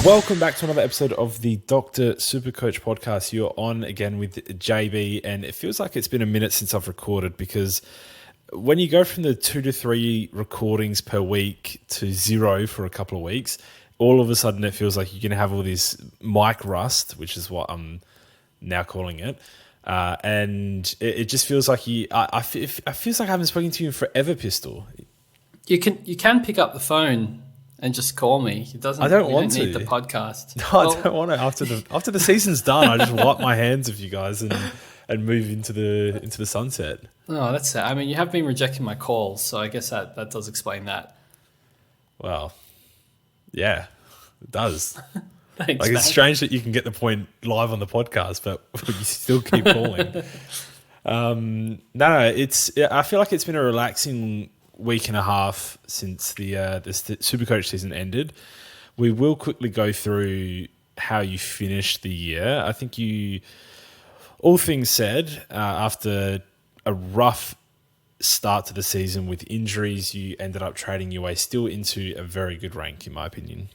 Welcome back to another episode of the Dr. SuperCoach podcast. You're on again with JB, and it feels like it's been a minute since I've recorded because when you go from the 2 to 3 recordings per week to 0 for a couple of weeks, all of a sudden it feels like you're going to have all this mic rust, which is what I'm now calling it. And it just feels like I feels like I haven't spoken to you in forever, Pistol. You can pick up the phone and just call me. It doesn't. I don't want to need the podcast. No, I don't want to. After the season's done, I just wipe my hands of you guys and move into the sunset. No, that's it. I mean, you have been rejecting my calls, so I guess that does explain that. Well, yeah, it does. Thanks, like, man. it's strange that you can get the point live on the podcast, but you still keep calling. No, I feel like it's been a relaxing week and a half since the SuperCoach season ended. We will quickly go through how you finished the year. I think all things said, after a rough start to the season with injuries, you ended up trading your way still into a very good rank, in my opinion.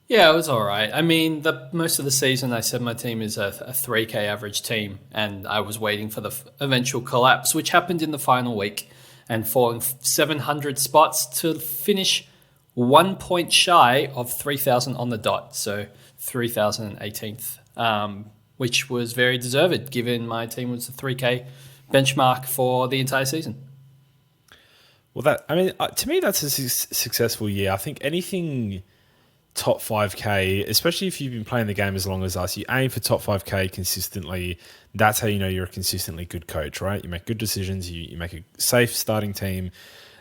Yeah, it was all right. I mean, most of the season I said my team is a 3K average team, and I was waiting for the eventual collapse, which happened in the final week, and falling 700 spots to finish 1 point shy of 3,000 on the dot, so 3,018th, which was very deserved given my team was the 3K benchmark for the entire season. Well, to me, that's a successful year. I think anything top 5K, especially if you've been playing the game as long as us, you aim for top 5K consistently. That's how you know you're a consistently good coach, right? You make good decisions, you make a safe starting team,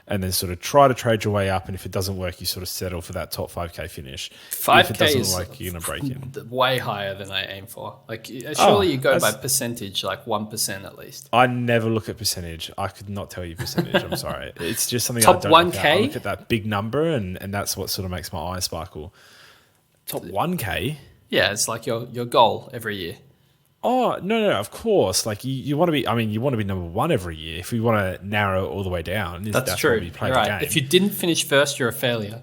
and then sort of try to trade your way up. And if it doesn't work, you sort of settle for that top 5K finish. 5K if it doesn't is work, you're going to break in. Way higher than I aim for. Like, surely you go by percentage, like 1% at least. I never look at percentage. I could not tell you percentage. I'm sorry. It's just something top I don't 1K? look at. I look at that big number, and that's what sort of makes my eyes sparkle. Top 1K? Yeah, it's like your goal every year. Oh, no, of course. Like, you want to be, you want to be number one every year. If we want to narrow it all the way down, that's true. Why we play You're the right. game. If you didn't finish first, you're a failure.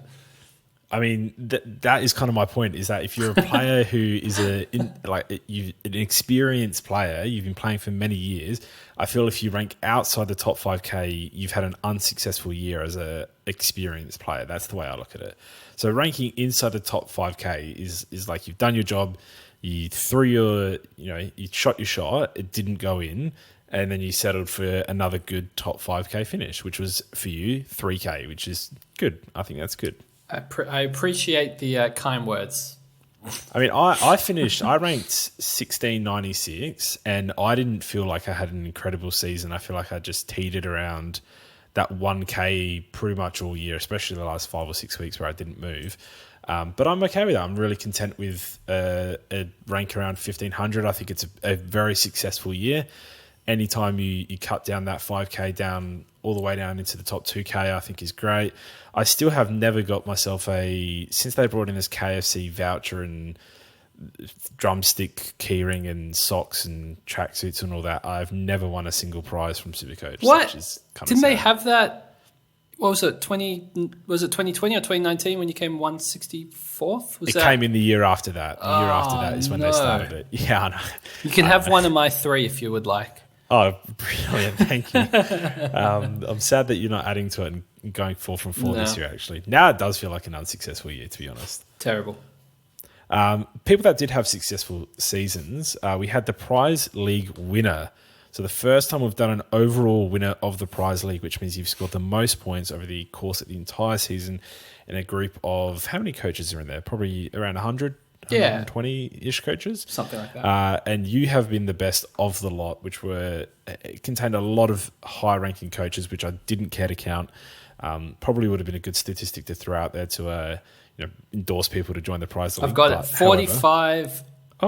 I mean, that is kind of my point, is that if you're a player who is an experienced player, you've been playing for many years, I feel if you rank outside the top 5K, you've had an unsuccessful year as an experienced player. That's the way I look at it. So ranking inside the top 5K is like you've done your job, you threw you shot your shot, it didn't go in, and then you settled for another good top 5K finish, which was for you 3K, which is good. I think that's good. I appreciate the kind words. I mean, I ranked 1696, and I didn't feel like I had an incredible season. I feel like I just teetered around that 1K pretty much all year, especially the last 5 or 6 weeks where I didn't move. But I'm okay with that. I'm really content with a rank around 1,500. I think it's a very successful year. Anytime you cut down that 5K down all the way down into the top 2K, I think is great. I still have never got myself since they brought in this KFC voucher and drumstick keyring and socks and tracksuits and all that, I've never won a single prize from SuperCoach. What? Which is kind Didn't of they sad. have that? What was it? 2020 or 2019 when you came 164th? It came in the year after that. The year after that is when they started it. Yeah, I know. You can have one of my 3 if you would like. Oh, brilliant. Thank you. I'm sad that you're not adding to it and going 4 from 4 this year, actually. Now it does feel like an unsuccessful year, to be honest. Terrible. People that did have successful seasons, we had the Prize League winner. So the first time we've done an overall winner of the Prize League, which means you've scored the most points over the course of the entire season in a group of, how many coaches are in there? Probably around 100? 120-ish coaches. Something like that. And you have been the best of the lot, which contained a lot of high-ranking coaches, which I didn't care to count. Probably would have been a good statistic to throw out there to endorse people to join the Prize League. I've got it. 45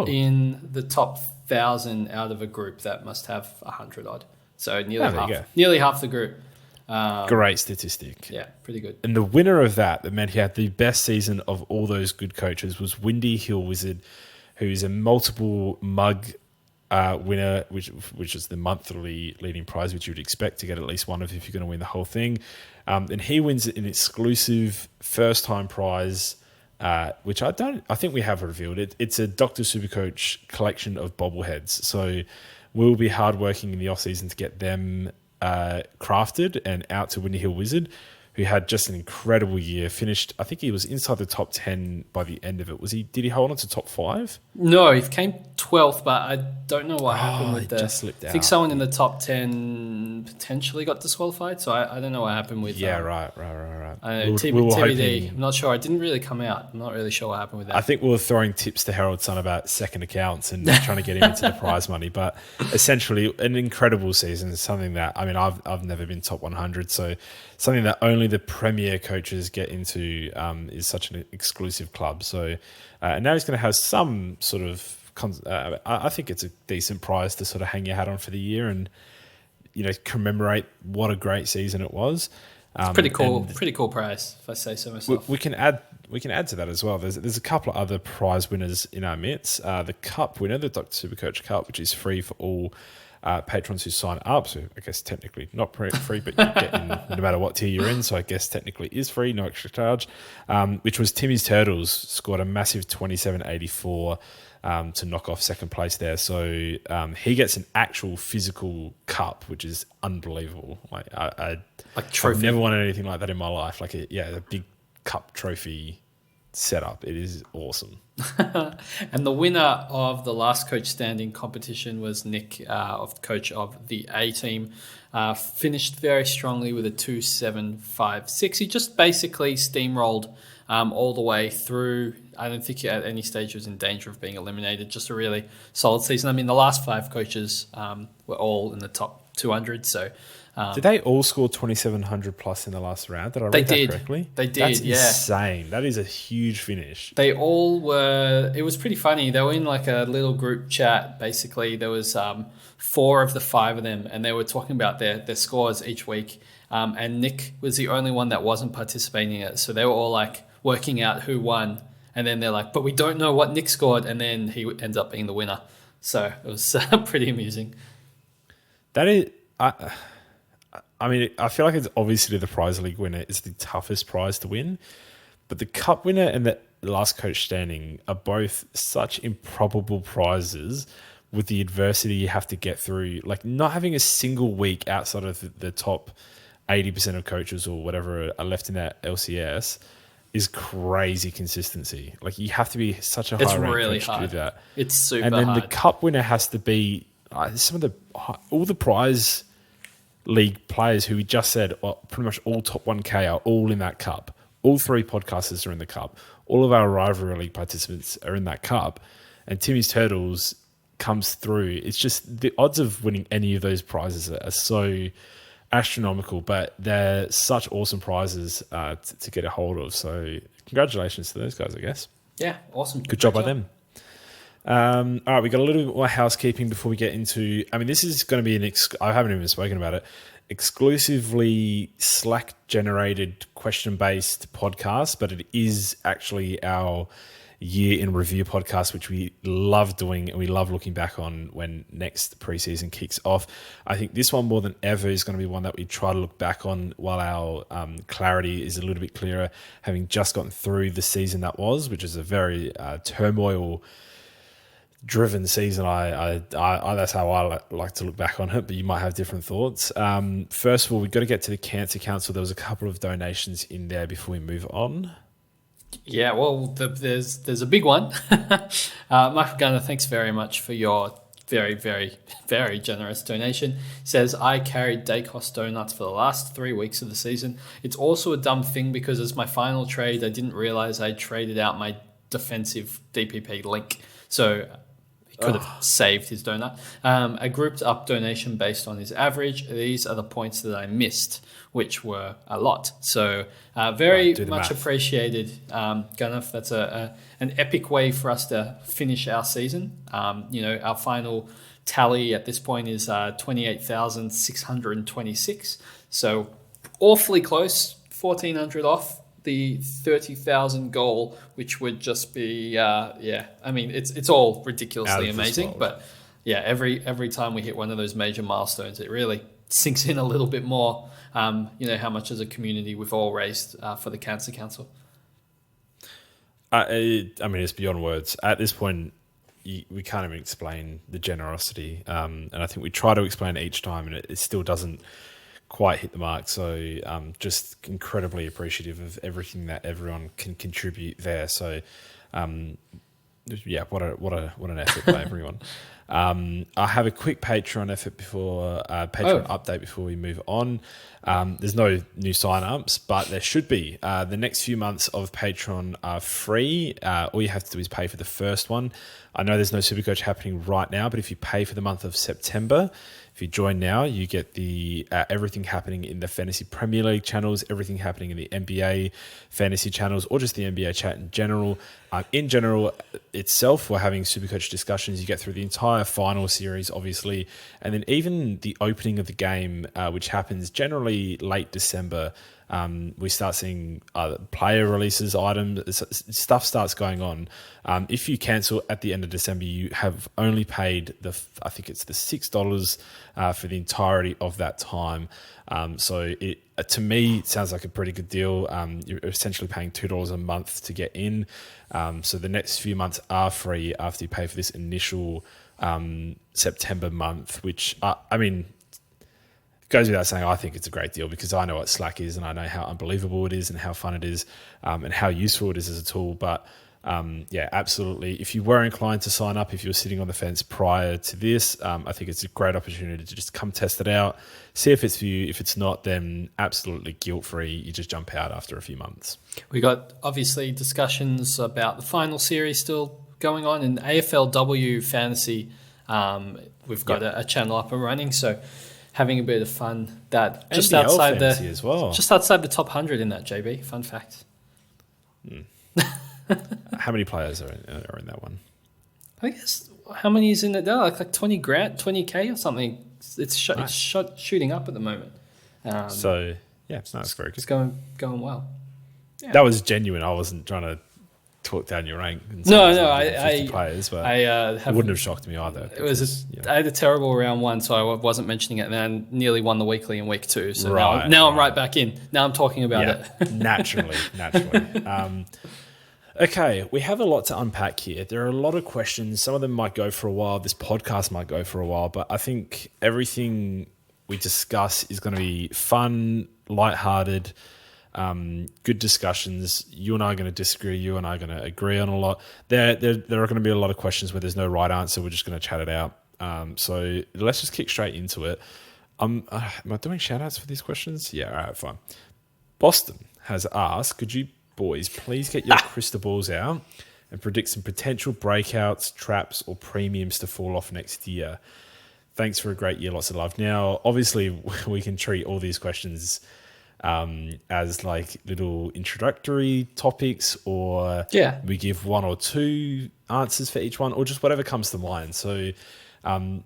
in the top 1,000 out of a group that must have 100 odd. So nearly half the group. Great statistic. Yeah, pretty good. And the winner of that meant he had the best season of all those good coaches, was Windy Hill Wizard, who's a multiple mug winner, which is the monthly leading prize, which you would expect to get at least one of if you're going to win the whole thing. And he wins an exclusive first-time prize which I think we have revealed it. It's a Dr. Supercoach collection of bobbleheads. So we'll be hardworking in the off season to get them crafted and out to Windy Hill Wizard, who had just an incredible year. Finished, I think he was inside the top 10 by the end of it. Did he hold on to top 5? No, he came 12th, but I don't know what happened with just slipped out. I think someone in the top 10 potentially got disqualified, so I don't know what happened with right. TBD. I'm not sure. It didn't really come out. I'm not really sure what happened with that. I think we were throwing tips to Harold's son about second accounts and trying to get him into the prize money. But essentially, an incredible season. Something that, I mean, I've never been top 100, so something that only the premier coaches get into is such an exclusive club. So, and now he's going to have some sort of, I think it's a decent prize to sort of hang your hat on for the year and, commemorate what a great season it was. Pretty cool prize, if I say so myself. We can add to that as well. There's a couple of other prize winners in our midst. The Cup winner, the Dr. Supercoach Cup, which is free for all patrons who sign up. So I guess technically not free, but you get in no matter what tier you're in. So I guess technically is free, no extra charge. Which was Timmy's Turtles, scored a massive 27.84 to knock off second place there. So he gets an actual physical cup, which is unbelievable. I've never won anything like that in my life. A big cup trophy setup. It is awesome. And the winner of the last coach standing competition was Nick, coach of the A team. Finished very strongly with a 2.756. He just basically steamrolled all the way through. I don't think at any stage was in danger of being eliminated. Just a really solid season. I mean, the last 5 coaches were all in the top 200. So, did they all score 2,700 plus in the last round? Did I read that correctly? They did. That's insane. That is a huge finish. They all were. It was pretty funny. They were in like a little group chat. Basically, there was 4 of the 5 of them, and they were talking about their scores each week. And Nick was the only one that wasn't participating in it. So they were all like working out who won. And then they're like, but we don't know what Nick scored. And then he ends up being the winner. So it was pretty amusing. That is, I mean, I feel like it's obviously the prize league winner is the toughest prize to win. But the cup winner and the last coach standing are both such improbable prizes with the adversity you have to get through. Like not having a single week outside of the top 80% of coaches or whatever are left in that LCS is crazy consistency. Like you have to be such a high rank really coach hard. to do that. It's super hard. And then the cup winner has to be all the prize league players who we just said are pretty much all top 1K are all in that cup. All 3 podcasters are in the cup. All of our rivalry league participants are in that cup. And Timmy's Turtles comes through. It's just the odds of winning any of those prizes are so astronomical, but they're such awesome prizes to get a hold of. So congratulations to those guys, I guess. Yeah, awesome. Good job by them. All right, we got a little bit more housekeeping before we get into. I mean, this is going to be I haven't even spoken about it. Exclusively Slack-generated question-based podcast, but it is actually our year in review podcast, which we love doing and we love looking back on when next preseason kicks off. I think this one more than ever is going to be one that we try to look back on while our clarity is a little bit clearer, having just gotten through the season that was, which is a very turmoil-driven season. I that's how I like to look back on it, but you might have different thoughts. First of all, we've got to get to the Cancer Council. There was a couple of donations in there before we move on. Yeah, well, there's a big one. Michael Gunner, thanks very much for your very, very, very generous donation. He says, I carried Dacos donuts for the last 3 weeks of the season. It's also a dumb thing because as my final trade, I didn't realize I traded out my defensive DPP link. So he could have saved his donut. A grouped up donation based on his average. These are the points that I missed, which were a lot. So very much appreciated, Gunneth. That's an epic way for us to finish our season. Our final tally at this point is 28,626. So awfully close, 1,400 off the 30,000 goal, which would just be, I mean, it's all ridiculously amazing. But yeah, every time we hit one of those major milestones, it really sinks in a little bit more, how much as a community we've all raised for the Cancer Council. I mean, it's beyond words. At this point, we can't even explain the generosity. And I think we try to explain it each time, and it still doesn't quite hit the mark. So just incredibly appreciative of everything that everyone can contribute there. So yeah, what an effort by everyone. I have a quick Patreon effort update before we move on. There's no new sign-ups, but there should be. The next few months of Patreon are free. All you have to do is pay for the first one. I know there's no SuperCoach happening right now, but if you pay for the month of September, if you join now, you get the everything happening in the Fantasy Premier League channels, everything happening in the NBA fantasy channels, or just the NBA chat in general. In general itself, we're having SuperCoach discussions. You get through the entire final series, obviously, and then even the opening of the game, which happens generally late December. We start seeing player releases, items, stuff starts going on. If you cancel at the end of December, you have only paid I think it's the $6 for the entirety of that time. So it to me it sounds like a pretty good deal. You're essentially paying $2 a month to get in. So the next few months are free after you pay for this initial September month, which I mean, goes without saying, I think it's a great deal because I know what Slack is and I know how unbelievable it is and how fun it is and how useful it is as a tool. But yeah, absolutely. If you were inclined to sign up, if you were sitting on the fence prior to this, I think it's a great opportunity to just come test it out, see if it's for you. If it's not, then absolutely guilt-free. You just jump out after a few months. We got obviously discussions about the final series still going on in AFLW Fantasy. We've got a channel up and running, so having a bit of fun. That just NBL outside fantasy as well. just outside the top 100 in that, JB. Fun fact. How many players are in that one? I guess how many is in it there? Like 20 grand, 20K or something. It's shooting up at the moment. So yeah, it's nice. Very good. It's going well. Yeah. That was genuine. I wasn't trying to talk down your rank. No, I players, but it wouldn't have shocked me either. I had a terrible round one, so I wasn't mentioning it. And then I nearly won the weekly in week 2. So now I'm right back in. Now I'm talking about it. naturally. Okay, we have a lot to unpack here. There are a lot of questions. Some of them might go for a while. This podcast might go for a while, but I think everything we discuss is going to be fun, lighthearted, good discussions. You and I are going to disagree. You and I are going to agree on a lot. There are going to be a lot of questions where there's no right answer. We're just going to chat it out. So let's just kick straight into it. Am I doing shout outs for these questions? Yeah, all right, fine. Boston has asked, could you boys please get your crystal balls out and predict some potential breakouts, traps, or premiums to fall off next year? Thanks for a great year. Lots of love. Now, obviously, we can treat all these questions as like little introductory topics, or we give one or two answers for each one, or just whatever comes to mind. So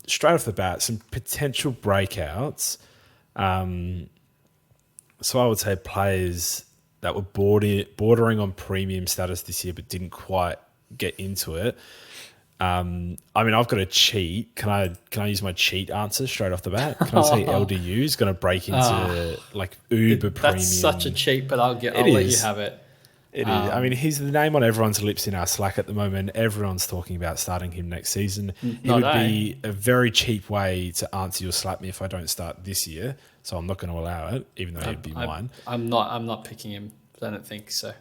straight off the bat, some potential breakouts. So I would say players that were bordering on premium status this year but didn't quite get into it. I mean, I've got a cheat. Can I use my cheat answer straight off the bat? Can I say LDU is going to break into like uber premium? That's such a cheat, but I'll let you have it. It is. I mean, he's the name on everyone's lips in our Slack at the moment. Everyone's talking about starting him next season. It would be a very cheap way to answer your slap me if I don't start this year. So I'm not going to allow it, even though he'd be mine. I'm not picking him. I don't think so.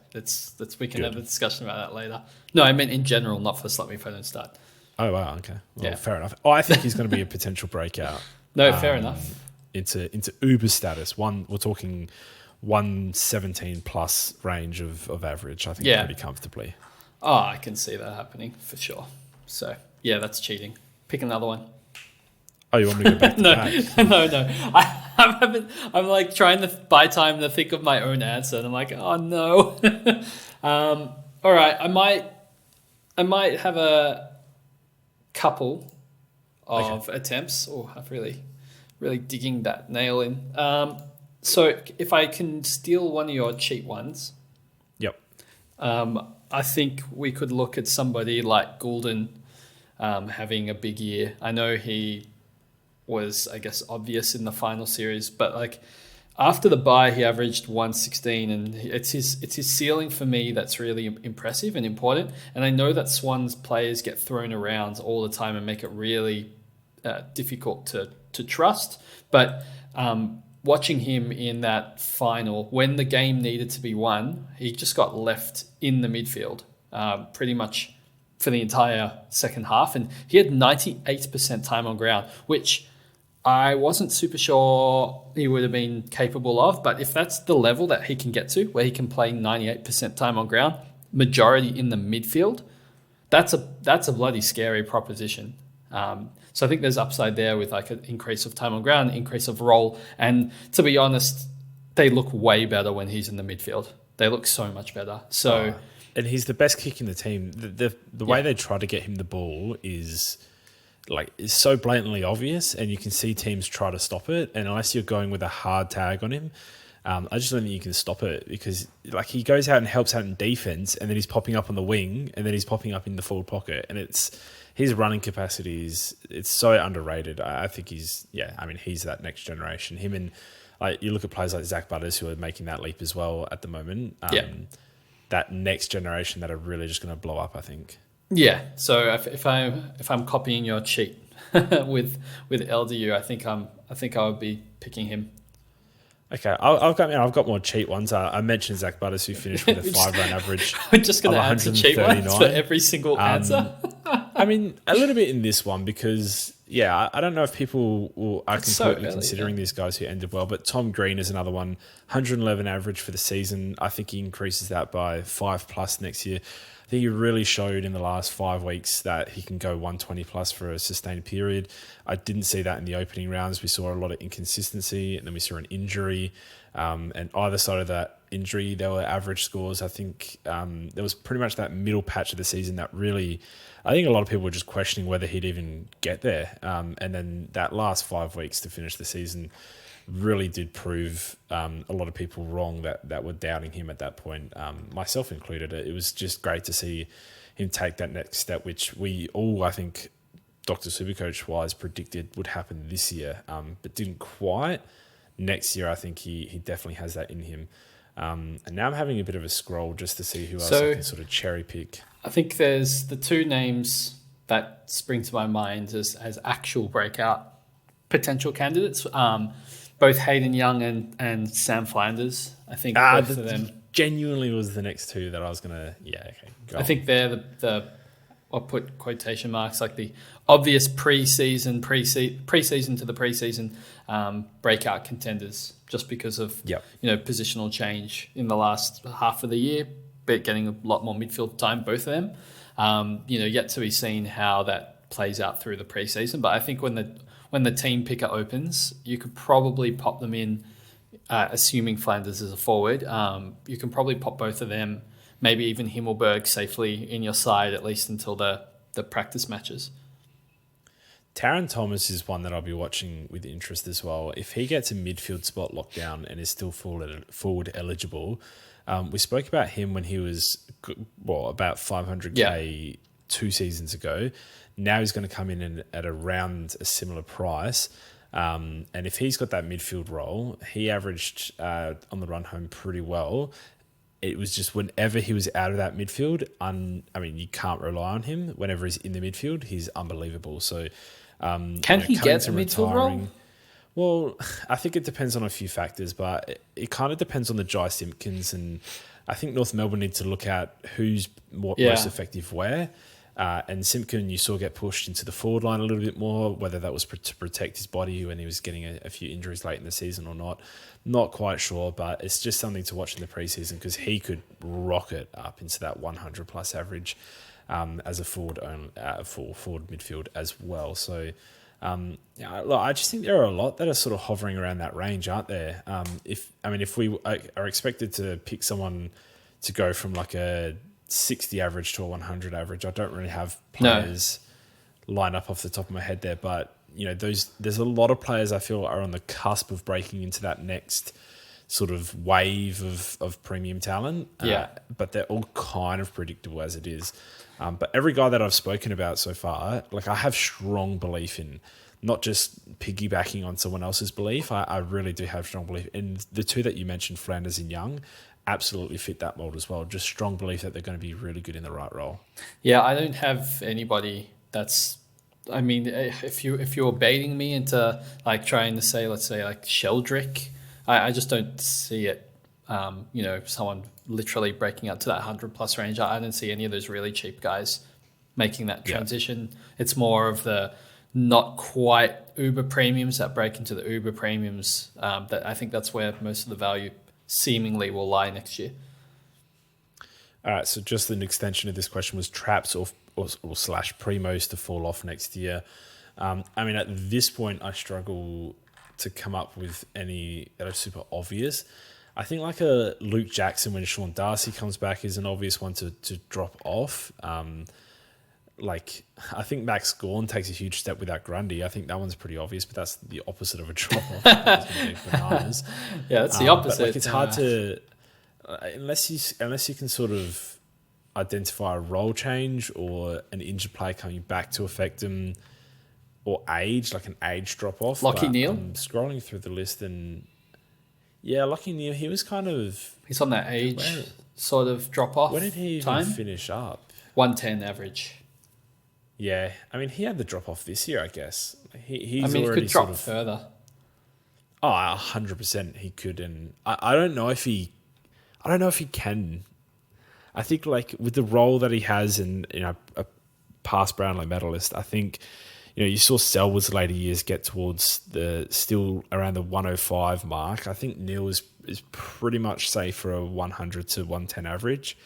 We can have a discussion about that later. No, I meant in general, not for slap me if I don't start. Oh wow, okay. Well, fair enough. I think he's going to be a potential breakout. No, fair enough. Into uber status. We're talking 117 plus range of average, I think, pretty comfortably. Oh, I can see that happening for sure. So yeah, that's cheating. Pick another one. Oh, you want me to go back to back? No. I'm like trying to buy time to think of my own answer, and I'm like, oh no. All right, I might have a couple of attempts. Oh, I'm really digging that nail in. So if I can steal one of your cheap ones, yep. I think we could look at somebody like Goulden having a big year. I know he was, I guess, obvious in the final series, but like After the bye, he averaged 116, and it's his ceiling for me that's really impressive and important. And I know that Swans players get thrown around all the time and make it really difficult to trust. But watching him in that final, when the game needed to be won, he just got left in the midfield pretty much for the entire second half. And he had 98% time on ground, which I wasn't super sure he would have been capable of. But if that's the level that he can get to, where he can play 98% time on ground, majority in the midfield, that's a bloody scary proposition. So I think there's upside there with like an increase of time on ground, increase of role. And to be honest, they look way better when he's in the midfield. They look so much better. So, and he's the best kick in the team. The way they try to get him the ball is so blatantly obvious, and you can see teams try to stop it. And unless you're going with a hard tag on him, I just don't think you can stop it, because like he goes out and helps out in defense, and then he's popping up on the wing, and then he's popping up in the forward pocket, and his running capacity it's so underrated. I think he's that next generation. Him and you look at players like Zach Butters who are making that leap as well at the moment. That next generation that are really just going to blow up, I think. Yeah. So if I'm copying your cheat with LDU, I think I would be picking him. Okay, I've got more cheat ones. I mentioned Zach Butters, who finished with a 5-run average. We're just going to add some cheat ones for every single answer. I mean, a little bit in this one because, I don't know if people are completely considering these guys who ended well, but Tom Green is another one. 111 average for the season. I think he increases that by 5+ next year. I think he really showed in the last 5 weeks that he can go 120+ for a sustained period. I didn't see that in the opening rounds. We saw a lot of inconsistency, and then we saw an injury. And either side of that injury, there were average scores. I think there was pretty much that middle patch of the season that really, I think a lot of people were just questioning whether he'd even get there. And then that last 5 weeks to finish the season really did prove a lot of people wrong that were doubting him at that point, myself included. It was just great to see him take that next step, which we all, I think, Dr. Supercoach-wise, predicted would happen this year, but didn't quite. Next year, I think he definitely has that in him. And now I'm having a bit of a scroll just to see who else I can sort of cherry pick. I think there's the two names that spring to my mind as actual breakout potential candidates. Both Hayden Young and Sam Flanders. I think both of them genuinely was the next two that I was gonna. I think they're the I'll put quotation marks, like the obvious preseason to the preseason breakout contenders, just because of positional change in the last half of the year, but getting a lot more midfield time, both of them. Yet to be seen how that plays out through the preseason. But I think when the team picker opens, you could probably pop them in, assuming Flanders is a forward. You can probably pop both of them, maybe even Himmelberg safely in your side, at least until the practice matches. Taron Thomas is one that I'll be watching with interest as well. If he gets a midfield spot locked down and is still forward eligible, we spoke about him when he was about 500k 2 seasons ago. Now he's going to come in at around a similar price. And if he's got that midfield role, he averaged on the run home pretty well. It was just whenever he was out of that midfield, you can't rely on him. Whenever he's in the midfield, he's unbelievable. So, can he get a midfield role? Well, I think it depends on a few factors, but it kind of depends on the Jai Simpkins, and I think North Melbourne need to look at who's most effective where. And Simpkin, you saw get pushed into the forward line a little bit more, whether that was to protect his body when he was getting a few injuries late in the season or not. Not quite sure, but it's just something to watch in the preseason because he could rocket up into that 100+ average as a forward midfield as well. So, I just think there are a lot that are sort of hovering around that range, aren't there? If we are expected to pick someone to go from like a 60 average to a 100 average, I don't really have players line up off the top of my head there, but there's a lot of players I feel are on the cusp of breaking into that next sort of wave of premium talent. But they're all kind of predictable as it is. But every guy that I've spoken about so far, like I have strong belief in not just piggybacking on someone else's belief. I really do have strong belief. And the two that you mentioned, Flanders and Young, absolutely fit that mold as well. Just strong belief that they're going to be really good in the right role. Yeah, I don't have anybody that's. I mean, if you're baiting me into like trying to say, let's say like Sheldrick, I just don't see it. Someone literally breaking out to that 100+ range. I don't see any of those really cheap guys making that transition. Yeah. It's more of the not quite uber premiums that break into the uber premiums. That I think that's where most of the value seemingly will lie next year. All right, so just an extension of this question was traps or slash primos to fall off next year. I mean, at this point, I struggle to come up with any that are super obvious. I think like a Luke Jackson when Sean Darcy comes back is an obvious one to drop off. I think Max Gawn takes a huge step without Grundy. I think that one's pretty obvious, but that's the opposite of a drop off. Bananas. Yeah, that's the opposite. It's hard to unless you can sort of identify a role change or an injured player coming back to affect them, or age, like an age drop off. Lachie Neale. I'm scrolling through the list and Lachie Neale, he was kind of... He's on that age sort of drop off. When did he even finish up? 110 average. Yeah, I mean, he had the drop off this year, I guess. He could drop further. Oh, 100% he could, and I don't know if he can. I think like with the role that he has, and a past Brownlow medalist, I think you saw Selwood's later years get towards still around the 105 mark. I think Neil is pretty much safe for a 100 to 110 average,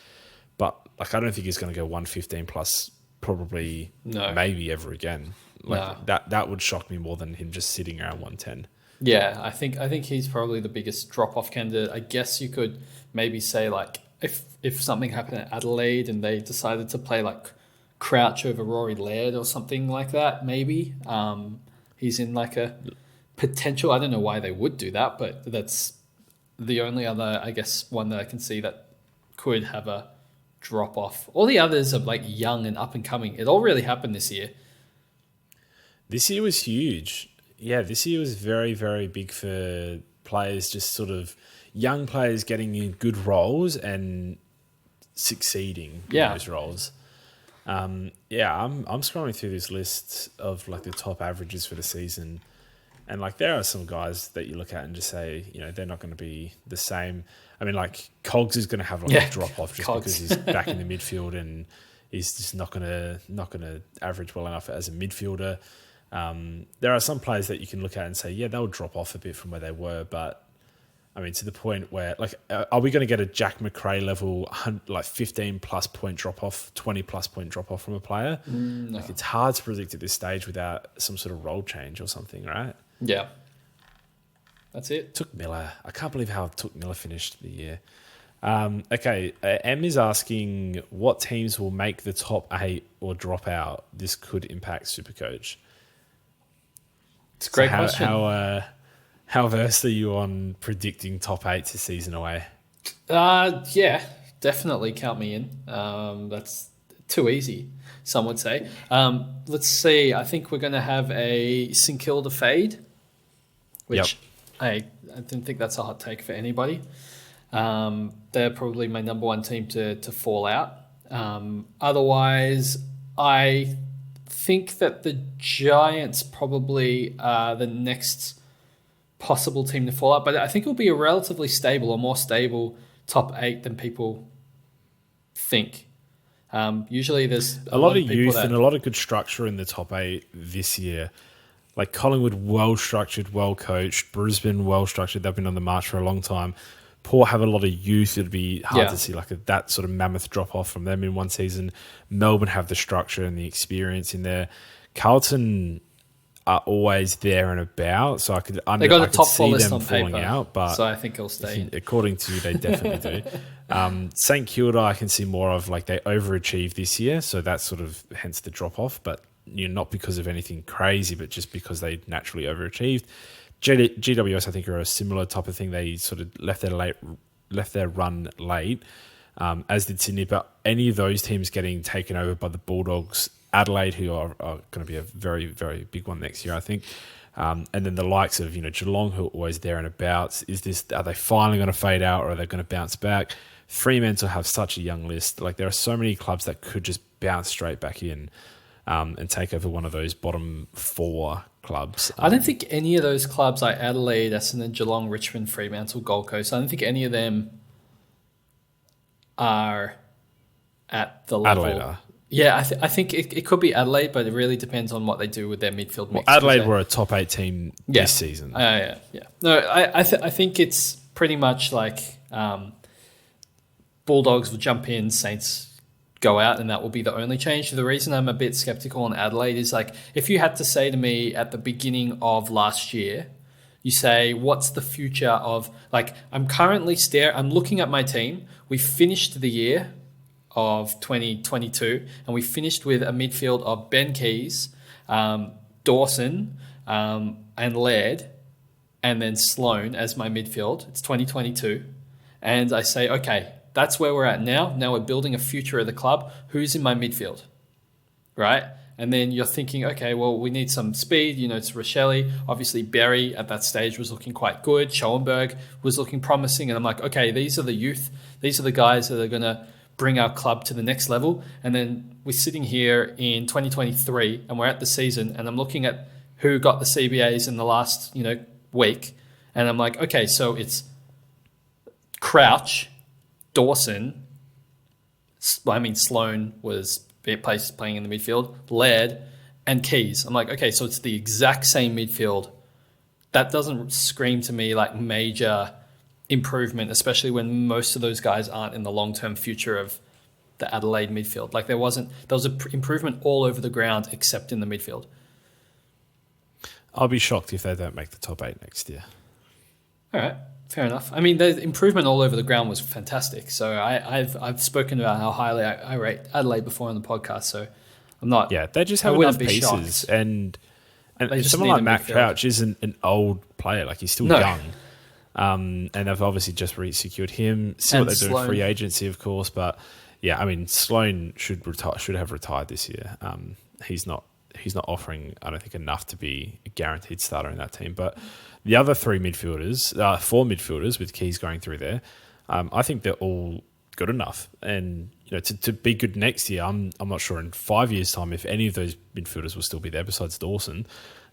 but like I don't think he's going to go 115 plus. Probably maybe ever again. That would shock me more than him just sitting around 110. Yeah, I think he's probably the biggest drop off candidate. I guess you could maybe say like if something happened at Adelaide and they decided to play like Crouch over Rory Laird or something like that, maybe he's in like a potential. I don't know why they would do that, but that's the only other, I guess, one that I can see that could have a drop off. All the others are like young and up and coming. It all really happened this year. This year was huge. Yeah, this year was very, very big for players, just sort of young players getting in good roles and succeeding in those roles. I'm scrolling through this list of like the top averages for the season, and like there are some guys that you look at and just say, they're not going to be the same. I mean, like Cogs is going to have a drop off just because he's back in the midfield and he's just not going to average well enough as a midfielder. There are some players that you can look at and say, they'll drop off a bit from where they were, but I mean, to the point where like, are we going to get a Jack McRae level, like 15+ point drop off, 20+ point drop off from a player? No. Like it's hard to predict at this stage without some sort of role change or something, right? Yeah. That's it. Took Miller. I can't believe how Took Miller finished the year. M is asking what teams will make the top 8 or drop out. This could impact SuperCoach. It's a great question. How versed are you on predicting top 8 to season away? Yeah, definitely count me in. That's too easy, some would say. Let's see. I think we're going to have a St Kilda fade, which I didn't think that's a hot take for anybody. They're probably my number one team to fall out. Otherwise, I think that the Giants probably are the next possible team to fall out, but I think it'll be a relatively stable or more stable top 8 than people think. Usually there's a lot of youth and a lot of good structure in the top 8 this year. Like Collingwood, well-structured, well-coached. Brisbane, well-structured. They've been on the march for a long time. Port have a lot of youth. It'd be hard to see like that sort of mammoth drop-off from them in one season. Melbourne have the structure and the experience in there. Carlton are always there and about, so they got a top 4 list on falling paper, out, but so I think it'll stay. According to you, they definitely do. St Kilda, I can see more of like they overachieved this year, so that's sort of hence the drop off, but not because of anything crazy, but just because they naturally overachieved. GWS, I think, are a similar type of thing. They sort of left their run late, as did Sydney. But any of those teams getting taken over by the Bulldogs Adelaide, who are going to be a very, very big one next year, I think. And then the likes of, Geelong, who are always there and about. Are they finally going to fade out, or are they going to bounce back? Fremantle have such a young list. Like, there are so many clubs that could just bounce straight back in and take over one of those bottom 4 clubs. I don't think any of those clubs like Adelaide, Essendon, Geelong, Richmond, Fremantle, Gold Coast, I don't think any of them are at the level. Adelaide are. Yeah, I think it could be Adelaide, but it really depends on what they do with their midfield mix. Well, Adelaide were a top 8 team this season. Yeah. No, I think it's pretty much like Bulldogs will jump in, Saints go out, and that will be the only change. The reason I'm a bit skeptical on Adelaide is, like, if you had to say to me at the beginning of last year, you say, what's the future of, like, I'm looking at my team. We finished the year of 2022, and we finished with a midfield of Ben Keys, Dawson, and Laird, and then Sloan as my midfield. It's 2022. And I say, okay, that's where we're at now. Now we're building a future of the club. Who's in my midfield? Right? And then you're thinking, okay, well, we need some speed. It's Rochelle. Obviously, Berry at that stage was looking quite good. Schoenberg was looking promising. And I'm like, okay, these are the youth. These are the guys that are going to bring our club to the next level. And then we're sitting here in 2023 and we're at the season, and I'm looking at who got the CBAs in the last, week. And I'm like, okay, so it's Crouch, Dawson, Sloan was playing in the midfield, Laird, and Keys. I'm like, okay, so it's the exact same midfield. That doesn't scream to me like major improvement, especially when most of those guys aren't in the long-term future of the Adelaide midfield. Like, there was an improvement all over the ground except in the midfield. I'll be shocked if they don't make the top 8 next year. All right, fair enough. I mean, the improvement all over the ground was fantastic. So I've spoken about how highly I rate Adelaide before on the podcast. So I'm not. Yeah, they just have enough pieces, and someone like Matt Crouch isn't an old player. Like, he's still young. And they've obviously just secured him. See what they're doing free agency, of course. But yeah, I mean, Sloan should have retired this year. He's not offering, I don't think, enough to be a guaranteed starter in that team. But the other 4 midfielders with Keys going through there, I think they're all good enough. And to be good next year, I'm not sure in 5 years' time if any of those midfielders will still be there besides Dawson.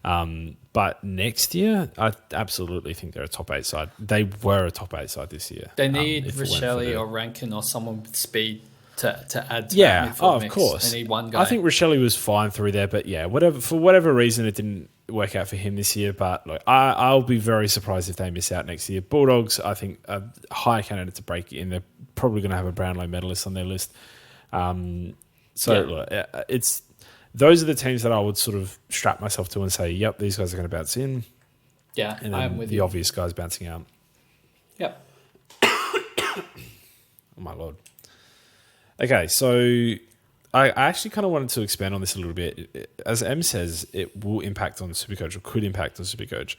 But next year, I absolutely think they're a top 8 side. They were a top 8 side this year. They need Rochelle or Rankin or someone with speed to add to that midfield mix. Of course. They need one guy. I think Rochelle was fine through there, but yeah, for whatever reason, it didn't work out for him this year. But look, I'll be very surprised if they miss out next year. Bulldogs, I think, are high candidate to break in. They're probably going to have a Brownlow medalist on their list. Look, it's those are the teams that I would sort of strap myself to and say, yep, these guys are going to bounce in. Yeah, and then I'm with the you. obvious guys bouncing out. Yep. Oh my Lord. Okay, so I actually kind of wanted to expand on this a little bit. As Em says, it will impact on Supercoach, or could impact on Supercoach.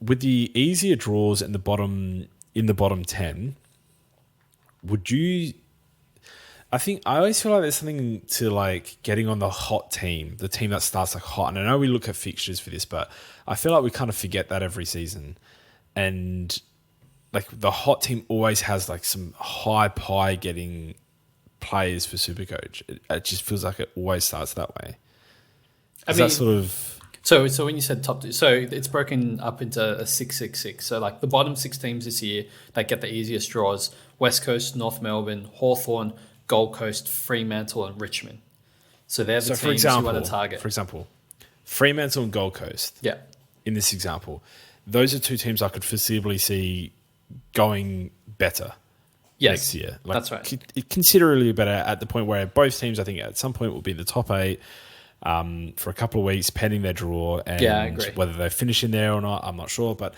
With the easier draws in the bottom 10, would you... I think I always feel like there's something to like getting on the hot team, the team that starts like hot. And I know we look at fixtures for this, but I feel like we kind of forget that every season. And like the hot team always has like some high pie getting players for Supercoach. It just feels like it always starts that way. That sort of... So when you said top two, so it's broken up into a 6-6-6. So like the bottom 6 teams this year that get the easiest draws: West Coast, North Melbourne, Hawthorn, Gold Coast, Fremantle, and Richmond. So they're the teams who are the target. For example, Fremantle and Gold Coast. Yeah. In this example, those are 2 teams I could foreseeably see going better next year. Like, that's right. Considerably better, at the point where both teams, I think, at some point will be in the top 8 for a couple of weeks, pending their draw. And I agree. Whether they finish in there or not, I'm not sure. But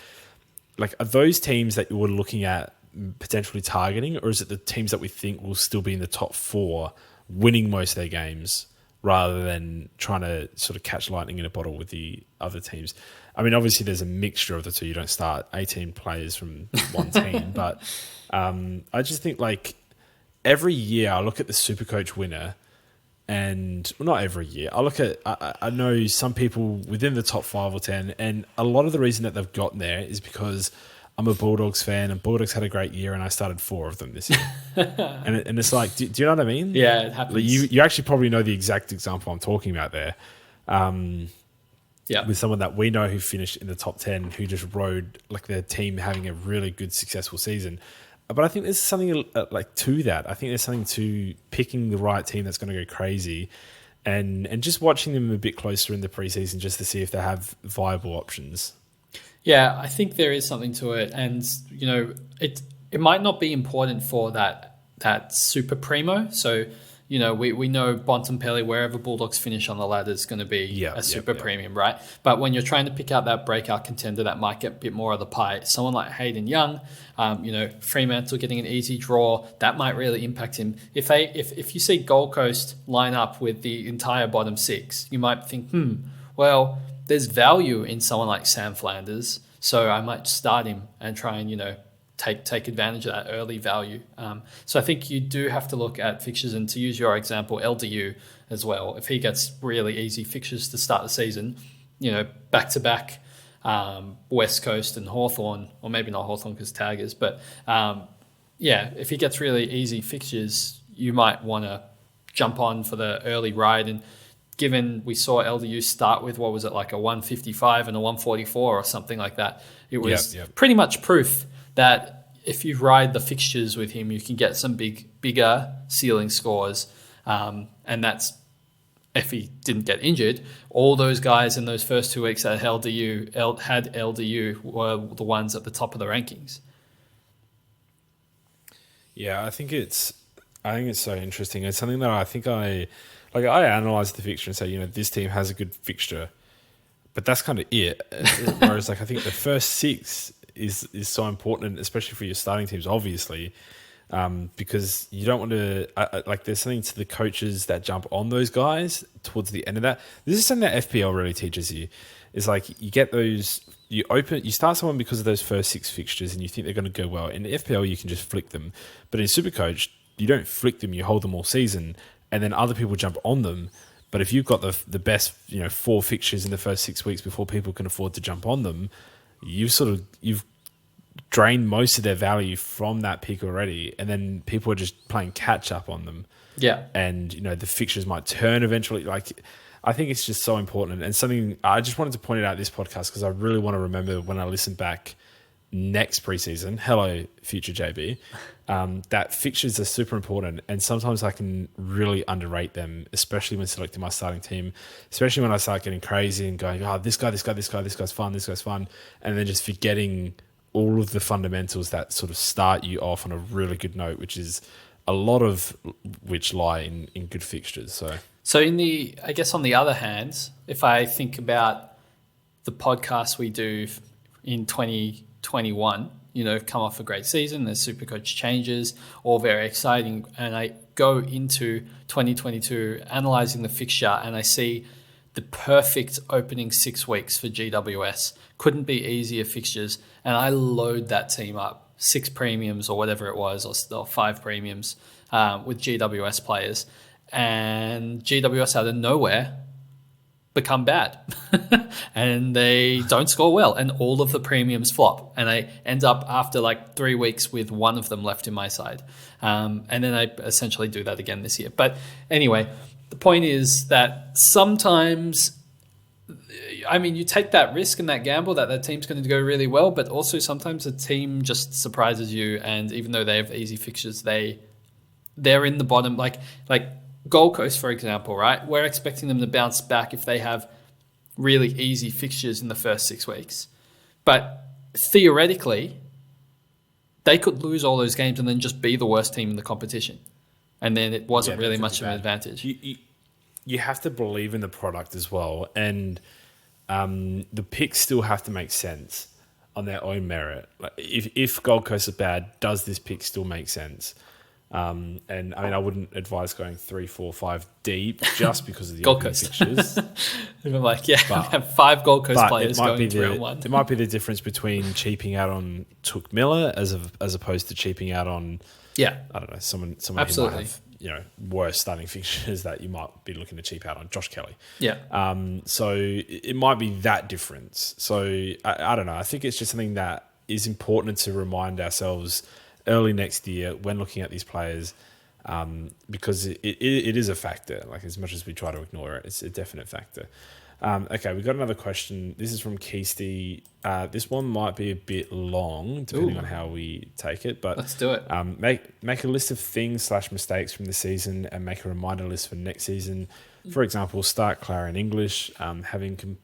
like, are those teams that you were looking at potentially targeting, or is it the teams that we think will still be in the top 4 winning most of their games rather than trying to sort of catch lightning in a bottle with the other teams? I mean, obviously there's a mixture of the two. You don't start 18 players from one team, but I just think like every year I look at the Supercoach winner and well, not every year. I know some people within the top 5 or 10, and a lot of the reason that they've gotten there is because I'm a Bulldogs fan, and Bulldogs had a great year, and I started 4 of them this year. and it's like, do you know what I mean? Yeah, it happens. Like you actually probably know the exact example I'm talking about there. With someone that we know who finished in the top 10, who just rode like their team having a really good, successful season. But I think there's something like to that. I think there's something to picking the right team that's going to go crazy, and just watching them a bit closer in the preseason just to see if they have viable options. Yeah, I think there is something to it, and it might not be important for that super primo. So we know Bontempelli, wherever Bulldogs finish on the ladder, is going to be a super premium, right? But when you're trying to pick out that breakout contender that might get a bit more of the pie, someone like Hayden Young, Fremantle getting an easy draw, that might really impact him. If you see Gold Coast line up with the entire bottom 6, you might think, well, there's value in someone like Sam Flanders, so I might start him and try and take advantage of that early value. So I think you do have to look at fixtures, and to use your example, LDU as well. If he gets really easy fixtures to start the season, back-to-back West Coast and Hawthorn, or maybe not Hawthorn because Tigers, but if he gets really easy fixtures, you might want to jump on for the early ride. And given we saw LDU start with, what was it, like a 155 and a 144 or something like that, it was pretty much proof that if you ride the fixtures with him, you can get some bigger ceiling scores. And that's if he didn't get injured. All those guys in those first 2 weeks that had LDU were the ones at the top of the rankings. Yeah, I think it's so interesting. It's something that I analyze the fixture and say, this team has a good fixture, but that's kind of it. Whereas I think the first 6 is so important, especially for your starting teams, obviously, because you don't want to there's something to the coaches that jump on those guys towards the end of that. This is something that FPL really teaches you. Is like you get those, you start someone because of those first 6 fixtures, and you think they're going to go well. In the FPL, you can just flick them, but in SuperCoach, you don't flick them. You hold them all season, and then other people jump on them. But if you've got the best 4 fixtures in the first 6 weeks before people can afford to jump on them, you've drained most of their value from that peak already, and then people are just playing catch up on them. Yeah, and the fixtures might turn eventually. I think it's just so important, and something I just wanted to point it out this podcast because I really want to remember when I listen back next preseason. Hello, future JB. That fixtures are super important, and sometimes I can really underrate them, especially when selecting my starting team. Especially when I start getting crazy and going, this guy's fun, and then just forgetting all of the fundamentals that sort of start you off on a really good note, which is a lot of which lie in good fixtures. So on the other hand, if I think about the podcast we do in 2021, come off a great season, there's SuperCoach changes, all very exciting, and I go into 2022 analysing the fixture, and I see the perfect opening 6 weeks for GWS. Couldn't be easier fixtures, and I load that team up, 6 premiums or whatever it was, or 5 premiums with GWS players, and GWS out of nowhere become bad and they don't score well, and all of the premiums flop, and I end up after 3 weeks with one of them left in my side, and then I essentially do that again this year. But anyway, the point is that sometimes, you take that risk and that gamble that team's going to go really well, but also sometimes the team just surprises you, and even though they have easy fixtures, they're in the bottom, like Gold Coast, for example, right? We're expecting them to bounce back if they have really easy fixtures in the first 6 weeks. But theoretically, they could lose all those games and then just be the worst team in the competition. And then it wasn't really much of an advantage. You have to believe in the product as well. And the picks still have to make sense on their own merit. If Gold Coast is bad, does this pick still make sense? And I wouldn't advise going 3, 4, 5 deep just because of the Gold Coast fixtures. We have 5 Gold Coast players going to round 1. It might be the difference between cheaping out on Took Miller as opposed to cheaping out on I don't know, someone Absolutely. who might worse starting fixtures that you might be looking to cheap out on. Josh Kelly. Yeah. So it might be that difference. So I don't know. I think it's just something that is important to remind ourselves early next year when looking at these players, because it is a factor. Like, as much as we try to ignore it, it's a definite factor. Okay, we've got another question. This is from Keisty. This one might be a bit long, depending on how we take it. But let's do it. Make a list of things / mistakes from the season and make a reminder list for next season. For example, start Clara in English, having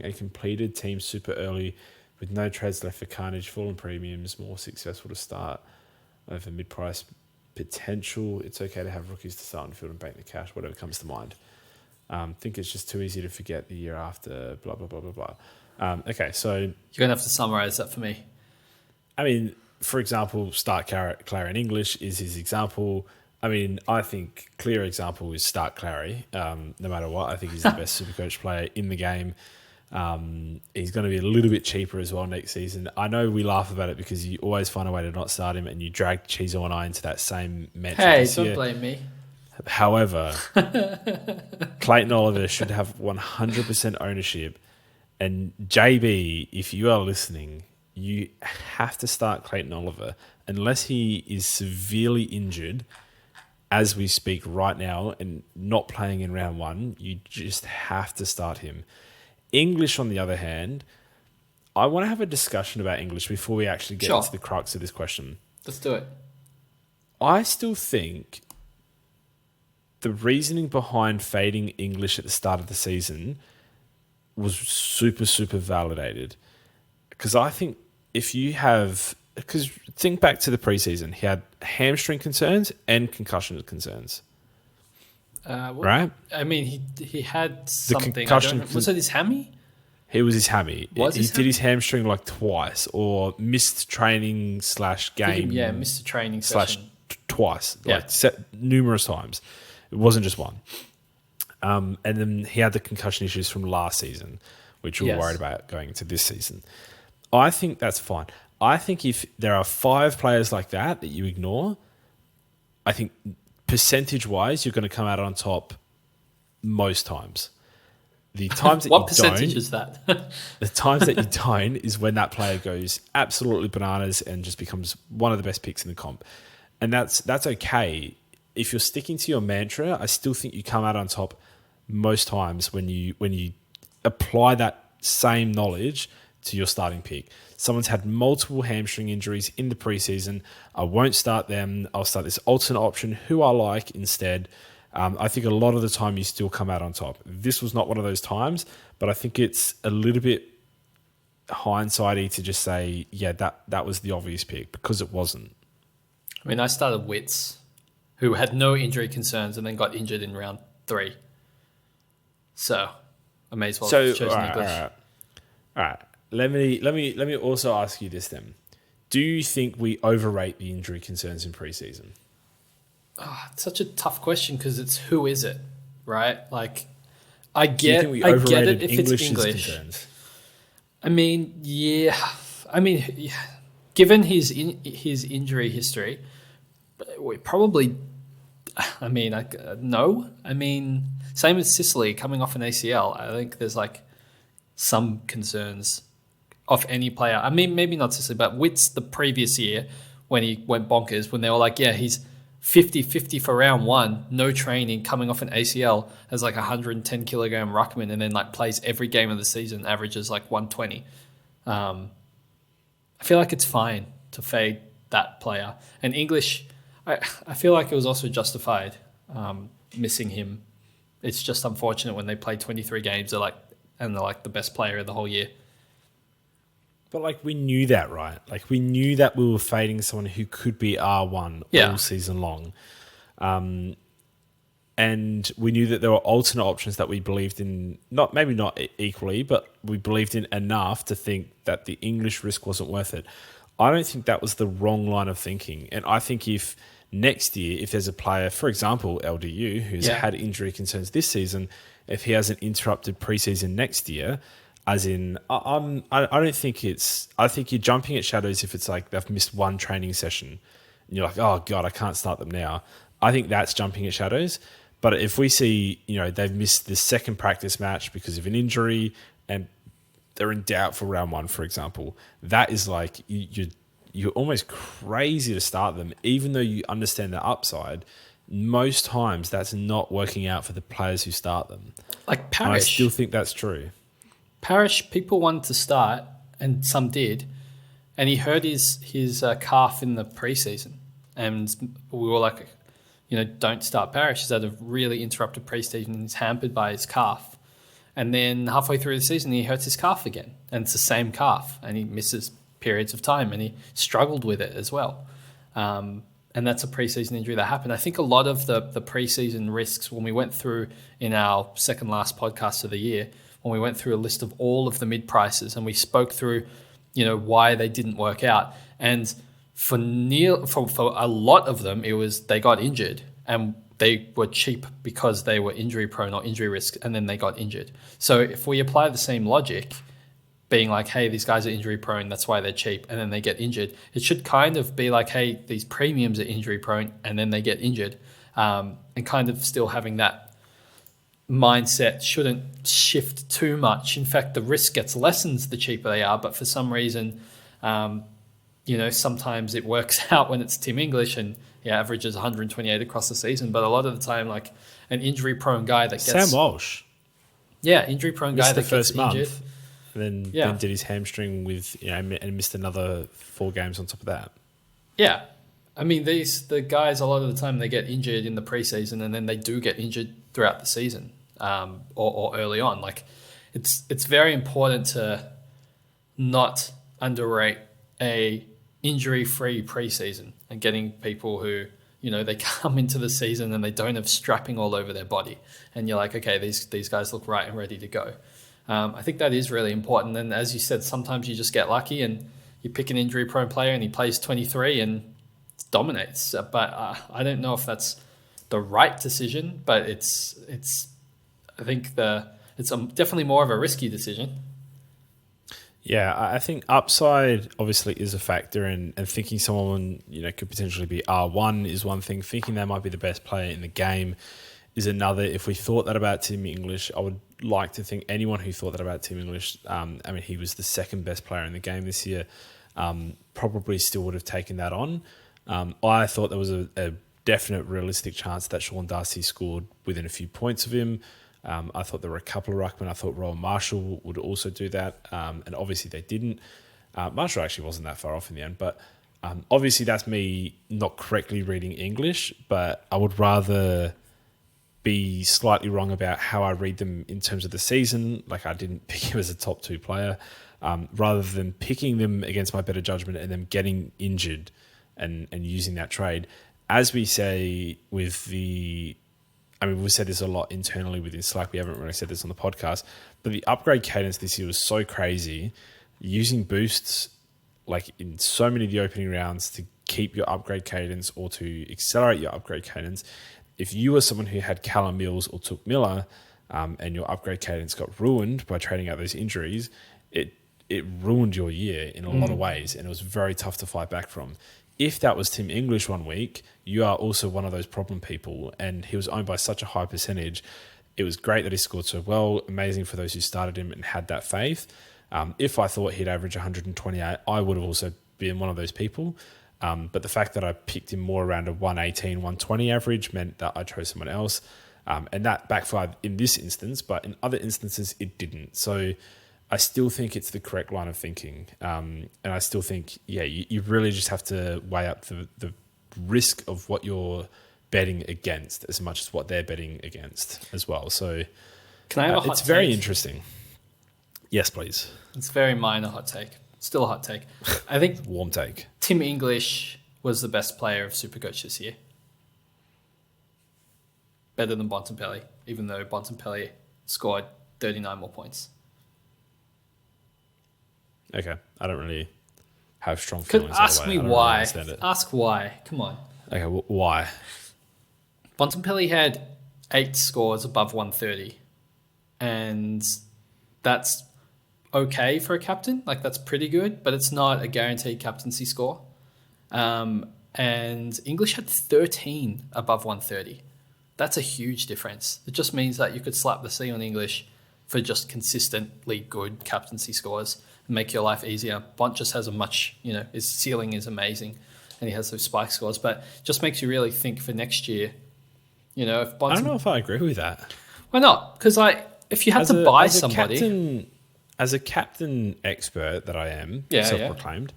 a completed team super early with no trades left for carnage, full on premiums, more successful to start over mid-price potential. It's okay to have rookies to start on field and bank the cash, whatever comes to mind. Think it's just too easy to forget the year after, blah, blah, blah, blah, blah. Okay, so... You're going to have to summarize that for me. I mean, for example, start Clara in English is his example. I mean, I think clear example is start Clary, no matter what. I think he's the best SuperCoach player in the game. He's going to be a little bit cheaper as well next season. I know we laugh about it because you always find a way to not start him, and you drag Chizo and I into that same metric. Hey, don't blame me. However, Clayton Oliver should have 100% ownership. And JB, if you are listening, you have to start Clayton Oliver unless he is severely injured as we speak right now and not playing in round one. You just have to start him. English, on the other hand, I want to have a discussion about English before we actually get into the crux of this question. Let's do it. I still think the reasoning behind fading English at the start of the season was super, super validated. Because I think if you have... Because think back to the preseason. He had hamstring concerns and concussion concerns. Right? I mean, he had something. Concussion, was it his hammy? It was his hammy. He did his hamstring like twice, or missed training / game. Yeah, missed a training session. Twice. Yeah. Numerous times. It wasn't just one. And then he had the concussion issues from last season, which we were worried about going into this season. I think that's fine. I think if there are 5 players like that you ignore, I think percentage-wise, you're going to come out on top most times. The times that what you percentage don't, is that? the times that you don't is when that player goes absolutely bananas and just becomes one of the best picks in the comp. And that's okay. If you're sticking to your mantra, I still think you come out on top most times when you apply that same knowledge to your starting pick. Someone's had multiple hamstring injuries in the preseason. I won't start them. I'll start this alternate option, who I like instead. I think a lot of the time you still come out on top. This was not one of those times, but I think it's a little bit hindsighty to just say, yeah, that was the obvious pick, because it wasn't. I mean, I started Wits, who had no injury concerns and then got injured in round 3. So I may as well have chosen English. All right. Let me also ask you this then. Do you think we overrate the injury concerns in preseason? It's such a tough question because it's who is it, right? Like, I get it if it's English. Concerns? I mean, yeah. I mean, yeah. Given his injury history, we probably. I mean, no. I mean, same with Sicily coming off an ACL. I think there's like some concerns of any player. I mean, maybe not Sicily, but Wits the previous year when he went bonkers, when they were like, yeah, he's 50-50 for round 1, no training, coming off an ACL as like 110 kilogram ruckman, and then like plays every game of the season, averages like 120. I feel like it's fine to fade that player. And English, I feel like it was also justified missing him. It's just unfortunate when they play 23 games, they're like the best player of the whole year. But like, we knew that, right? Like, we knew that we were fading someone who could be R1 all season long. And we knew that there were alternate options that we believed in, maybe not equally, but we believed in enough to think that the English risk wasn't worth it. I don't think that was the wrong line of thinking. And I think if next year, if there's a player, for example, LDU, who's had injury concerns this season, if he has an interrupted preseason next year, as in, I don't think I think you're jumping at shadows if it's like they've missed one training session and you're like, oh God, I can't start them now. I think that's jumping at shadows. But if we see, they've missed the second practice match because of an injury and they're in doubt for round 1, for example, that is like you're almost crazy to start them, even though you understand the upside. Most times that's not working out for the players who start them. Like Parrish. And I still think that's true. Parrish, people wanted to start, and some did, and he hurt his calf in the preseason. And we were like, don't start Parrish. He's had a really interrupted preseason. He's hampered by his calf. And then halfway through the season, he hurts his calf again. And it's the same calf. And he misses periods of time. And he struggled with it as well. And that's a preseason injury that happened. I think a lot of the preseason risks, when we went through in our second last podcast of the year, when we went through a list of all of the mid-prices and we spoke through, why they didn't work out. And for a lot of them, it was they got injured and they were cheap because they were injury prone or injury risk, and then they got injured. So if we apply the same logic, being like, hey, these guys are injury prone, that's why they're cheap, and then they get injured, it should kind of be like, hey, these premiums are injury prone, and then they get injured, and kind of still having that mindset shouldn't shift too much. In fact, the risk gets lessened the cheaper they are, but for some reason, sometimes it works out when it's Tim English and he averages 128 across the season. But a lot of the time, like an injury-prone guy that gets... Sam Walsh. Yeah, injury-prone guy that gets injured. Then did his hamstring and missed another 4 games on top of that. Yeah. I mean, the guys, a lot of the time, they get injured in the preseason and then they do get injured throughout the season or early on. Like, it's very important to not underrate a injury-free preseason and getting people who, they come into the season and they don't have strapping all over their body. And you're like, okay, these guys look right and ready to go. I think that is really important. And as you said, sometimes you just get lucky and you pick an injury-prone player and he plays 23 and dominates. But I don't know if that's the right decision, but I think it's definitely more of a risky decision. Yeah, I think upside obviously is a factor, and thinking someone could potentially be R1 is one thing. Thinking they might be the best player in the game is another. If we thought that about Tim English, I would like to think anyone who thought that about Tim English, he was the second best player in the game this year, probably still would have taken that on. I thought there was a definite realistic chance that Sean Darcy scored within a few points of him. I thought there were a couple of ruckmen. I thought Rowan Marshall would also do that, and obviously they didn't. Marshall actually wasn't that far off in the end, but obviously that's me not correctly reading English, but I would rather be slightly wrong about how I read them in terms of the season. Like, I didn't pick him as a top 2 player, rather than picking them against my better judgment and them getting injured and using that trade. As we say with we've said this a lot internally within Slack. We haven't really said this on the podcast, but the upgrade cadence this year was so crazy. Using boosts, like in so many of the opening rounds, to keep your upgrade cadence or to accelerate your upgrade cadence. If you were someone who had Callum Mills or took Miller, and your upgrade cadence got ruined by trading out those injuries, it ruined your year in a lot of ways, and it was very tough to fight back from. If that was Tim English one week, you are also one of those problem people, and he was owned by such a high percentage. It was great that he scored so well. Amazing for those who started him and had that faith. If I thought he'd average 128, I would have also been one of those people. But the fact that I picked him more around a 118, 120 average meant that I chose someone else. And that backfired in this instance, but in other instances, it didn't. So I still think it's the correct line of thinking. And I still think, you really just have to weigh up the risk of what you're betting against as much as what they're betting against as well. So can I have a hot it's very take? Interesting. Yes, please. It's a very minor hot take. Still a hot take. I think warm take. Tim English was the best player of SuperCoach this year. Better than Bontempelli, even though Bontempelli scored 39 more points. Okay, I don't really have strong feelings. Ask me why. Really Ask why. Come on. Okay, why? Bontempelli had 8 scores above 130, and that's okay for a captain. Like, that's pretty good, but it's not a guaranteed captaincy score. And and English had 13 above 130. That's a huge difference. It just means that you could slap the C on English for just consistently good captaincy scores and make your life easier. Bont just has a much, his ceiling is amazing and he has those spike scores, but just makes you really think for next year, if Bont's... I don't know if I agree with that. Why not? Because if you had to buy somebody... As a captain expert that I am, self-proclaimed,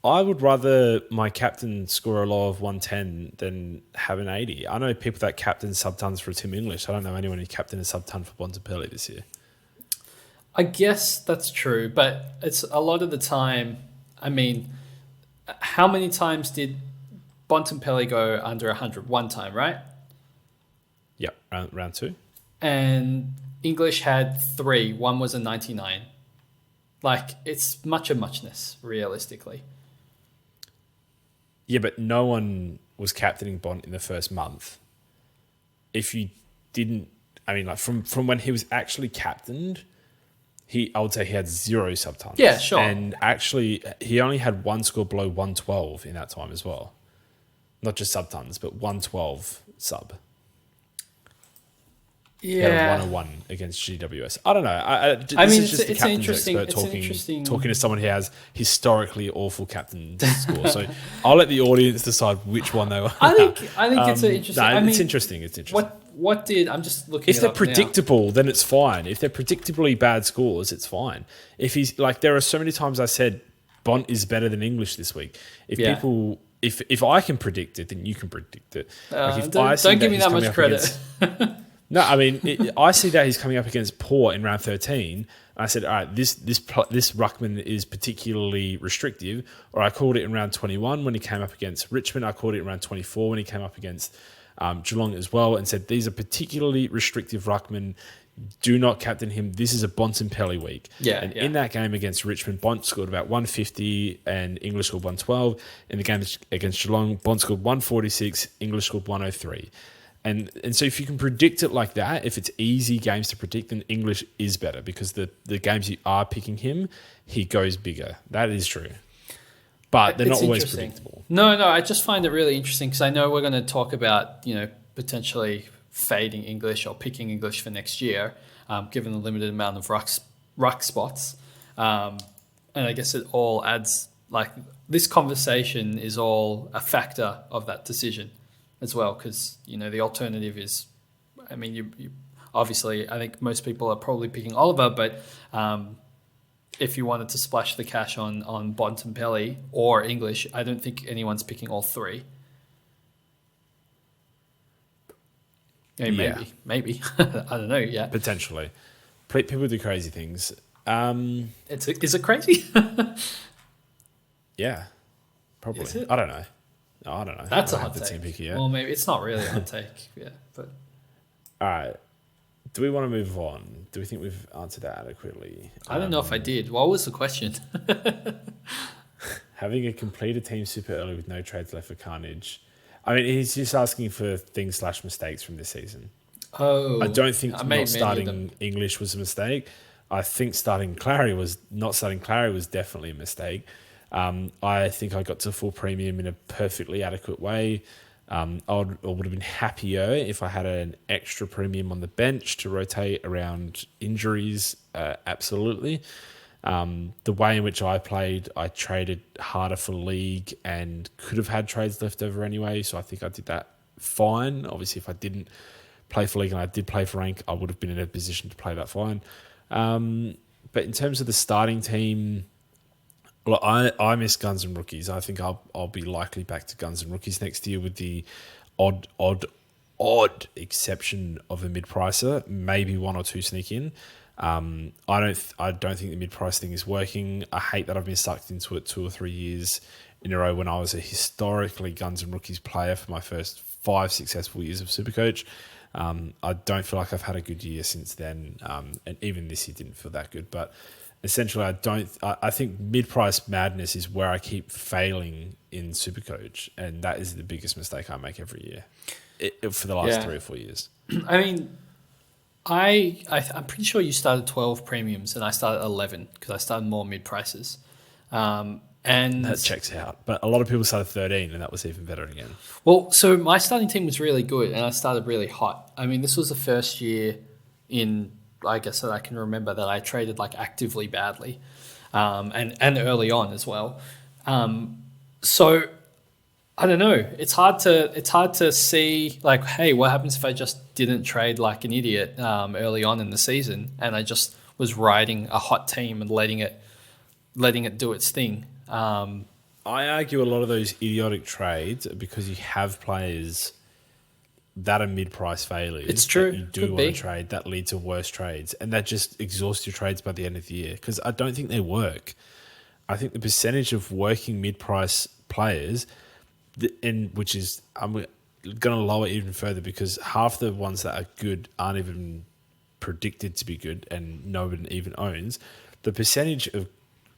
I would rather my captain score a low of 110 than have an 80. I know people that captain sub-tons for Tim English. I don't know anyone who captained a sub-ton for Bontempelli this year. I guess that's true, but it's a lot of the time. I mean, how many times did Bontempelli go under 100? One time, right? Yeah, round 2. And English had 3. One was a 99. It's much of muchness, realistically. Yeah, but no one was captaining Bont in the first month. If you didn't, from when he was actually captained, I would say he had 0 sub-tons. Yeah, sure. And actually, he only had one score below 112 in that time as well. Not just sub-tons, but 112 sub. Yeah. He had a 101 against GWS. I don't know. This is just the captain's expert talking to someone who has historically awful captain score. So I'll let the audience decide which one they were. I think it's interesting. It's interesting. It's interesting. What did I'm just looking? If they're predictable, then it's fine. If they're predictably bad scores, it's fine. If he's there are so many times I said Bont is better than English this week. If I can predict it, then you can predict it. Don't give me that much credit. No, I see that he's coming up against Port in round 13. And I said, all right, this ruckman is particularly restrictive. Or I called it in round 21 when he came up against Richmond. I called it in round 24 when he came up against Geelong as well, and said these are particularly restrictive ruckmen. Do not captain him. This is a Bontempelli week. In that game against Richmond, Bont scored about 150 and English scored 112. In the game against Geelong, Bont scored 146, English scored 103. And so if you can predict it like that, if it's easy games to predict, then English is better because the games you are picking him, he goes bigger. That is true. But they're not always predictable. No, I just find it really interesting because I know we're going to talk about, potentially fading English or picking English for next year, given the limited amount of ruck spots. And I guess it all adds, this conversation is all a factor of that decision as well, because the alternative is, you obviously, I think most people are probably picking Oliver, but if you wanted to splash the cash on Bontempelli or English, I don't think anyone's picking all 3. Maybe. I don't know yet. Potentially, people do crazy things. Is it crazy? Yeah, probably. I don't know. No, I don't know. That's a hot take. Well, maybe it's not really a hot take. Yeah, but all right. Do we want to move on? Do we think we've answered that adequately? I don't know if I did. What was the question? Having a completed team super early with no trades left for Carnage. He's just asking for things / mistakes from this season. Oh, I don't think not starting English was a mistake. I think not starting Clary was definitely a mistake. I think I got to full premium in a perfectly adequate way. I would have been happier if I had an extra premium on the bench to rotate around injuries. Absolutely. The way in which I played, I traded harder for league and could have had trades left over anyway. So I think I did that fine. Obviously, if I didn't play for league and I did play for rank, I would have been in a position to play that fine. But in terms of the starting team, well, I miss Guns and Rookies. I think I'll be likely back to Guns and Rookies next year with the odd exception of a mid-pricer, maybe 1 or 2 sneak in. I don't think the mid-price thing is working. I hate that I've been sucked into it 2 or 3 years in a row when I was a historically Guns and Rookies player for my first 5 successful years of Supercoach. I don't feel like I've had a good year since then, and even this year didn't feel that good. But essentially, I think mid-price madness is where I keep failing in Supercoach, and that is the biggest mistake I make every year for the last 3 or 4 years. I'm pretty sure you started 12 premiums and I started 11 because I started more mid-prices. And That checks out. But a lot of people started 13, and that was even better again. well, so my starting team was really good, and I started really hot. I mean, this was the first year in, I guess, that I can remember that I traded like actively badly, and early on as well. So I don't know. It's hard to see like, hey, what happens if I just didn't trade like an idiot early on in the season, and I just was riding a hot team and letting it do its thing. I argue a lot of those idiotic trades are because you have players that are mid-price failures. It's true. That you do Could want be. to trade that lead to worse trades, and that just exhausts your trades by the end of the year. Because I don't think they work. I think the percentage of working mid-price players, and which is I'm going to lower it even further because half the ones that are good aren't even predicted to be good, and no one even owns. The percentage of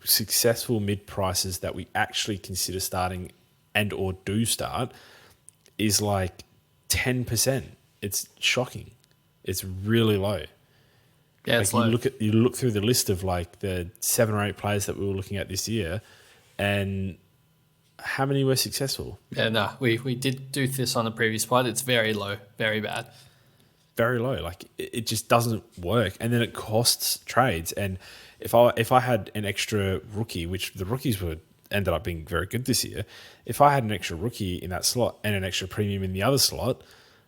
successful mid prices that we actually consider starting and or do start is like 10%. It's shocking. It's really low. Yeah, it's low. You look through the list of like the 7 or 8 players that we were looking at this year, and how many were successful? Yeah, no, we did do this on the previous pod. It's very low, very bad. Very low. Like it just doesn't work, and then it costs trades. And if I had an extra rookie, which the rookies ended up being very good this year, if I had an extra rookie in that slot and an extra premium in the other slot,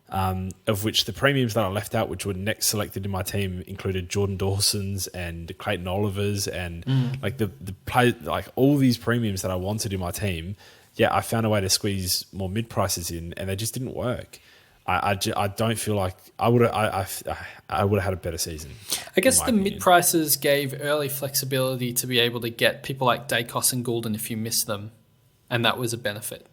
of which the premiums that I left out, which were next selected in my team, included Jordan Dawson's and Clayton Oliver's and like the play, like all these premiums that I wanted in my team. Yeah, I found a way to squeeze more mid prices in, and they just didn't work. I don't feel like I would have had a better season. I guess the mid prices gave early flexibility to be able to get people like Dacos and Goulden if you miss them, and that was a benefit.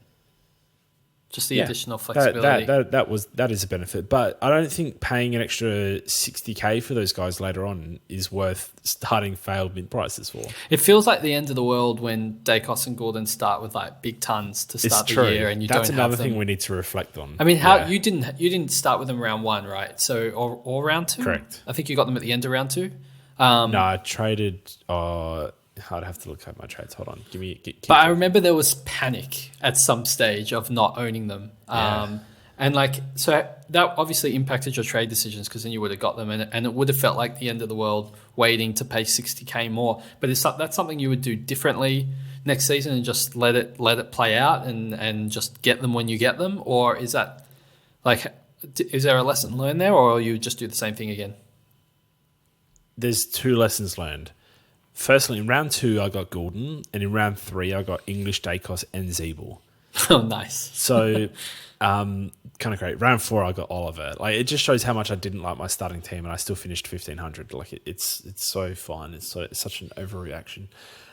Just the additional flexibility. That is a benefit, but I don't think paying an extra $60K for those guys later on is worth starting failed mid prices for. It feels like the end of the world when Dacos and Goulden start with like big tons to start the year, and That's another thing we need to reflect on. I mean, you didn't start with them round 1, right? So or round 2. Correct. I think you got them at the end of round 2. No, I traded. I'd have to look at my trades. Hold on. But I remember there was panic at some stage of not owning them. And like, so that obviously impacted your trade decisions because then you would have got them and it would have felt like the end of the world waiting to pay 60K more. But that's something you would do differently next season and just let it play out and just get them when you get them? Or is that like, is there a lesson learned there, or you just do the same thing again? There's 2 lessons learned. Firstly, in round 2, I got Goulden, and in round 3, I got English, Dacos, and Zeeble. Oh, nice. So, kind of great. Round 4, I got Oliver. Like, it just shows how much I didn't like my starting team, and I still finished 1,500. Like, it's so fun. It's such an overreaction.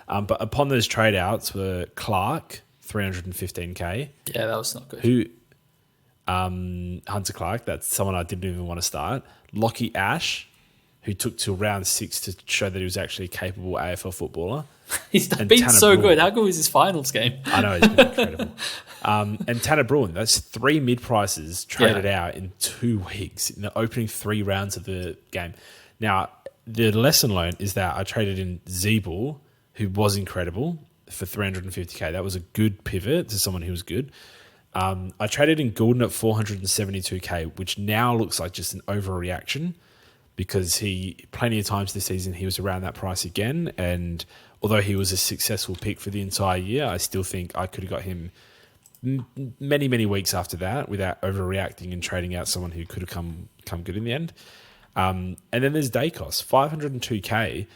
But upon those trade outs were Clark, 315K. Yeah, that was not good. Who, Hunter Clark, that's someone I didn't even want to start. Lockie Ash, who took till round 6 to show that he was actually a capable AFL footballer. He's been so good. How good was his finals game? I know, he's been incredible. And Tanner Bruin, that's 3 mid-prices traded out in 2 weeks in the opening 3 rounds of the game. Now, the lesson learned is that I traded in Zeeble, who was incredible, for 350K. That was a good pivot to someone who was good. I traded in Goulden at 472K, which now looks like just an overreaction, because he plenty of times this season he was around that price again, and although he was a successful pick for the entire year, I still think I could have got him many weeks after that without overreacting and trading out someone who could have come good in the end. And then there's Dacos, 502K.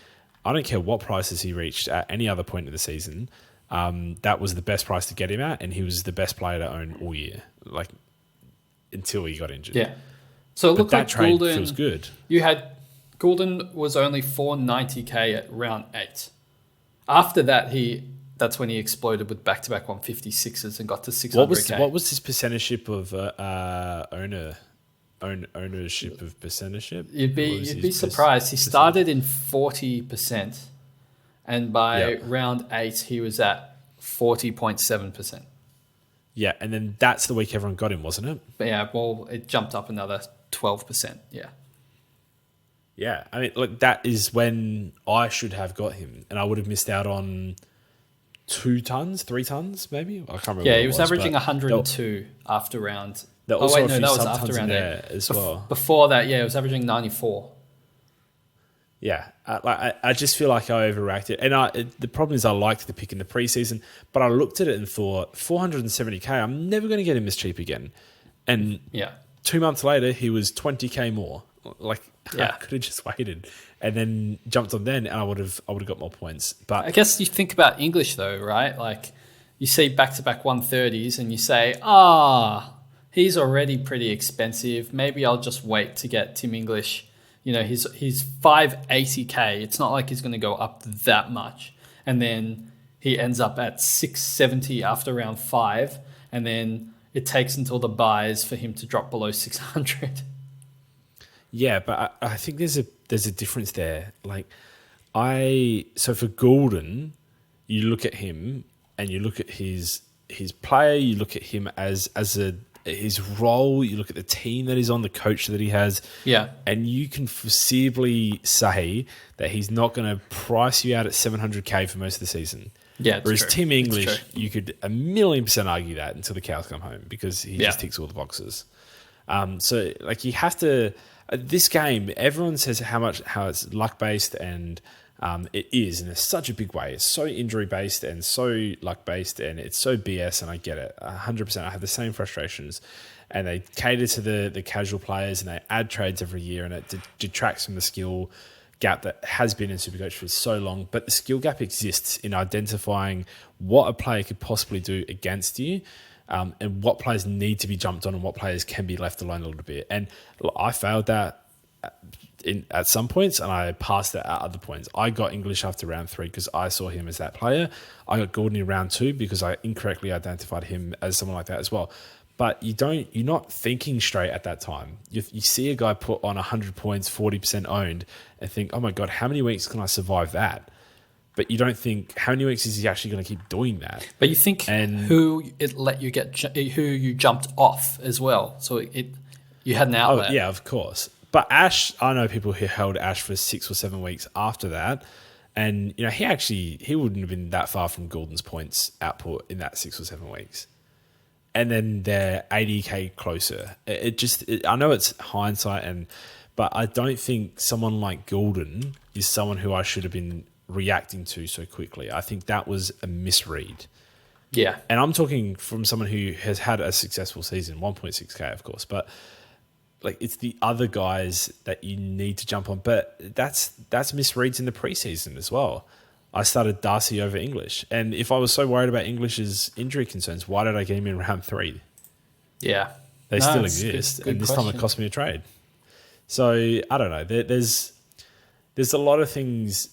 I don't care what prices he reached at any other point of the season. That was the best price to get him at, and he was the best player to own all year, like until he got injured. Yeah. So it looked that like trade Goulden feels good. Goulden was only 490K at round 8. After that, that's when he exploded with back-to-back 156s and got to 600K. What was his percentage of ownership of percentage? You'd be surprised. He started in 40%, and by round 8, he was at 40.7%. Yeah, and then that's the week everyone got him, wasn't it? But yeah, well, it jumped up another 12%. Yeah. Yeah, I mean, look, that is when I should have got him, and I would have missed out on 2 tons, 3 tons, maybe. I can't remember. Yeah, what he it was was, averaging but 102 after round. there Oh also wait, a no, few that was sub after tons in round 8. there as well. Before that, yeah, it was averaging 94. Yeah, I just feel like I overreacted, and the problem is I liked the pick in the preseason, but I looked at it and thought 470k. I'm never going to get him this cheap again, and Yeah. 2 months later he was 20k more. Like I Yeah. could have just waited and then jumped on then, and I would have got more points. But I guess you think about English though, right? Like you see back-to-back 130s and you say, he's already pretty expensive. Maybe I'll just wait to get Tim English. You know, he's 580k. It's not like he's going to go up that much. And then he ends up at 670 after round 5. And then it takes until the buys for him to drop below 600. yeah, but I think there's a difference there. Like so for Goulden, you look at him and you look at his player, you look at him as his role, you look at the team that he's on, the coach that he has, and you can foreseeably say that he's not going to price you out at 700k for most of the season. Yeah, it's whereas true. Tim English, you could 1,000,000% argue that until the cows come home because he just ticks all the boxes. So like you have to this game, everyone says how it's luck based, and it is in such a big way. It's so injury based and so luck based, and it's so BS. And I get it 100%. I have the same frustrations, and they cater to the casual players, and they add trades every year, and it detracts from the skill gap that has been in Supercoach for so long. But the skill gap exists in identifying what a player could possibly do against you. And what players need to be jumped on and what players can be left alone a little bit. And look, I failed that at some points, and I passed that at other points. I got English after round 3 because I saw him as that player. I got Gordon in round 2 because I incorrectly identified him as someone like that as well. But you're not thinking straight at that time. You see a guy put on 100 points, 40% owned, and think, oh my God, how many weeks can I survive that? But you don't think, how many weeks is he actually going to keep doing that? But you think who you jumped off as well. So you had an outlet. Oh, yeah, of course. But Ash, I know people who held Ash for 6 or 7 weeks after that. And, you know, he wouldn't have been that far from Goulden's points output in that 6 or 7 weeks. And then they're 80k closer. I know it's hindsight, but I don't think someone like Goulden is someone who I should have been reacting to so quickly. I think that was a misread. Yeah. And I'm talking from someone who has had a successful season, 1.6k, of course, but like it's the other guys that you need to jump on. But that's misreads in the preseason as well. I started Darcy over English. And if I was so worried about English's injury concerns, why did I get him in round 3? Yeah. They still exist. Good and this question. time it cost me a trade. So I don't know. There's a lot of things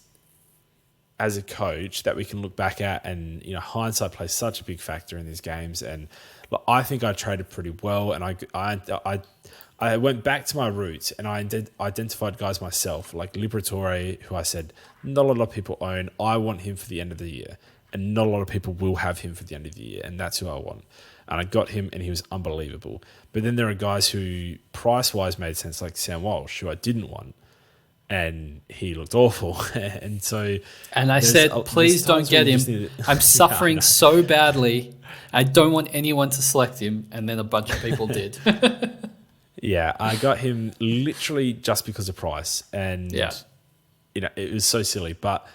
as a coach that we can look back at, and you know, hindsight plays such a big factor in these games. And look, I think I traded pretty well, and I went back to my roots, and I identified guys myself, like Liberatore, who I said not a lot of people own. I want him for the end of the year, and not a lot of people will have him for the end of the year, and that's who I want. And I got him, and he was unbelievable. But then there are guys who price-wise made sense, like Sam Walsh, who I didn't want. And he looked awful. And I said, please don't get him. I'm suffering so badly. I don't want anyone to select him. And then a bunch of people did. Yeah, I got him literally just because of price. And, you know, it was so silly. But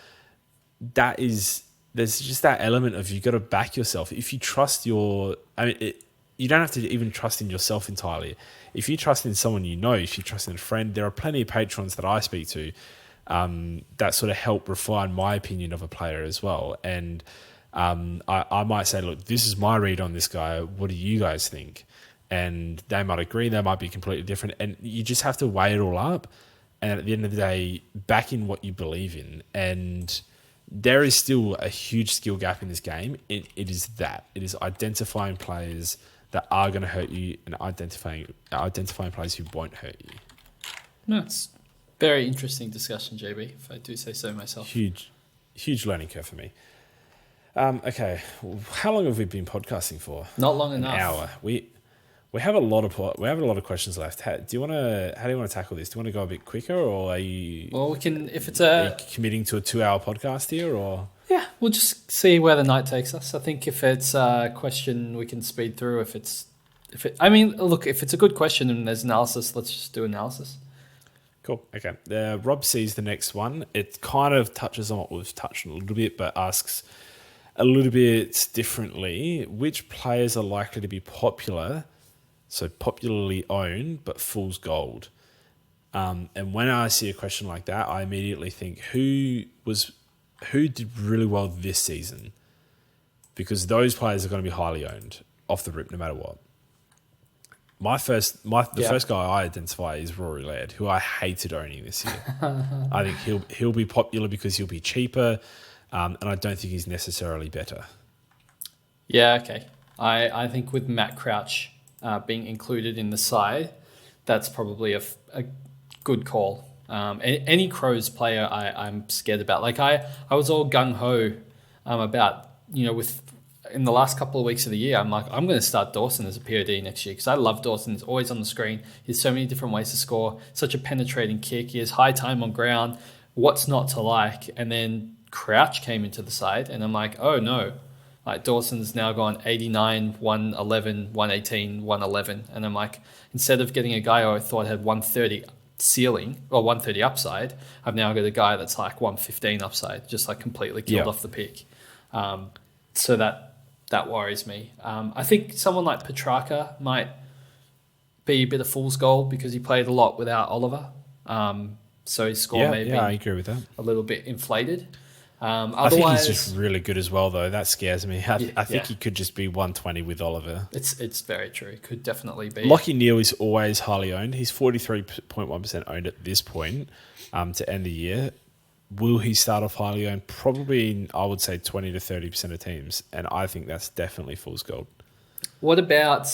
there's just that element of you got to back yourself. If you trust you don't have to even trust in yourself entirely. If you trust in someone you know, if you trust in a friend, there are plenty of patrons that I speak to that sort of help refine my opinion of a player as well. And I might say, look, this is my read on this guy. What do you guys think? And they might agree. They might be completely different. And you just have to weigh it all up. And at the end of the day, back in what you believe in. And there is still a huge skill gap in this game. It is identifying players that are going to hurt you and identifying players who won't hurt you. No, it's very interesting discussion, JB, if I do say so myself. Huge learning curve for me. Okay, how long have we been podcasting for? Not long enough. An hour. We have a lot of questions left. How do you want to tackle this? Do you want to go a bit quicker, or are you? Well, we can if it's are you committing to a 2-hour podcast here, or? Yeah, we'll just see where the night takes us. I think if it's a question we can speed through, if it's a good question and there's analysis, let's just do analysis. Cool. Okay. Rob sees the next one. It kind of touches on what we've touched on a little bit, but asks a little bit differently. Which players are likely to be popular, so popularly owned, but fool's gold? And when I see a question like that, I immediately think who did really well this season? Because those players are going to be highly owned off the rip, no matter what. The first guy I identify is Rory Laird, who I hated owning this year. I think he'll be popular because he'll be cheaper, and I don't think he's necessarily better. Yeah, okay. I think with Matt Crouch being included in the side, that's probably a good call. Any Crows player I'm scared about. Like I was all gung-ho about, in the last couple of weeks of the year, I'm like, I'm going to start Dawson as a POD next year because I love Dawson. He's always on the screen. He has so many different ways to score. Such a penetrating kick. He has high time on ground. What's not to like? And then Crouch came into the side and I'm like, oh no. Like Dawson's now gone 89, 111, 118, 111. And I'm like, instead of getting a guy who I thought had 130 ceiling or 130 upside, I've now got a guy that's like 115 upside, just like completely killed off the pick. So that worries me. I think someone like Petrarca might be a bit of fool's gold because he played a lot without Oliver. So his score may be I agree with that. A little bit inflated. I think he's just really good as well, though. That scares me. I think he could just be 120 with Oliver. It's very true. Could definitely be. Lachie Neale is always highly owned. He's 43.1% owned at this point to end the year. Will he start off highly owned? Probably in, I would say, 20 to 30% of teams. And I think that's definitely fool's gold. What about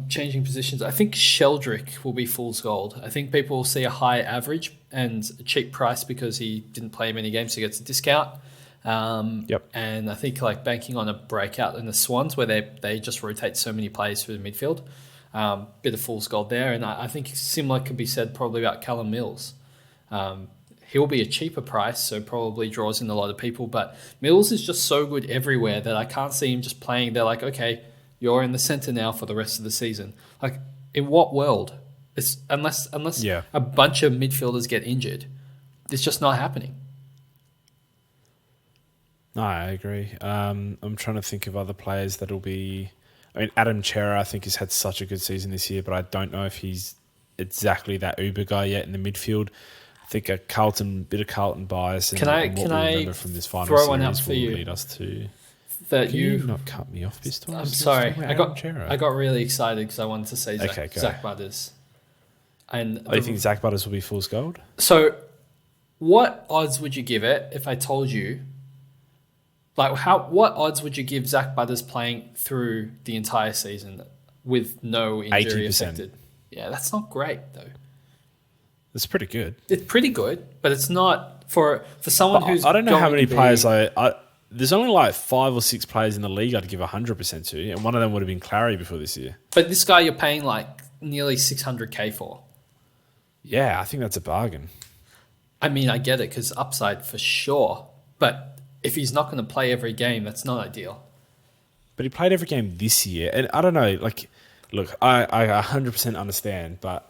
changing positions? I think Sheldrick will be fool's gold. I think people will see a high average and a cheap price because he didn't play many games, so he gets a discount. And I think like banking on a breakout in the Swans where they just rotate so many players through the midfield. Bit of fool's gold there. And I think similar could be said probably about Callum Mills. He'll be a cheaper price, so probably draws in a lot of people. But Mills is just so good everywhere that I can't see him just playing. They're like, okay, you're in the centre now for the rest of the season. Like, in what world? It's unless a bunch of midfielders get injured, it's just not happening. No, I agree. I'm trying to think of other players that'll be... I mean, Adam Chera, I think, has had such a good season this year, but I don't know if he's exactly that Uber guy yet in the midfield. I think a bit of Carlton bias and what we remember from this final throw one up series for will you lead us to... That Can you not cut me off this time? I'm sorry. I got really excited because I wanted to say Zach Butters. And you think Zach Butters will be fool's gold? So, what odds would you give it if I told you? Like, what odds would you give Zach Butters playing through the entire season with no injury 80%. Affected? Yeah, that's not great though. It's pretty good. It's pretty good, but it's not for someone who's. I don't know how many players there's only like 5 or 6 players in the league I'd give 100% to, and one of them would have been Clary before this year. But this guy you're paying like nearly 600K for. Yeah, I think that's a bargain. I mean, I get it because upside for sure, but if he's not going to play every game, that's not ideal. But he played every game this year, and I don't know, like, look, I 100% understand, but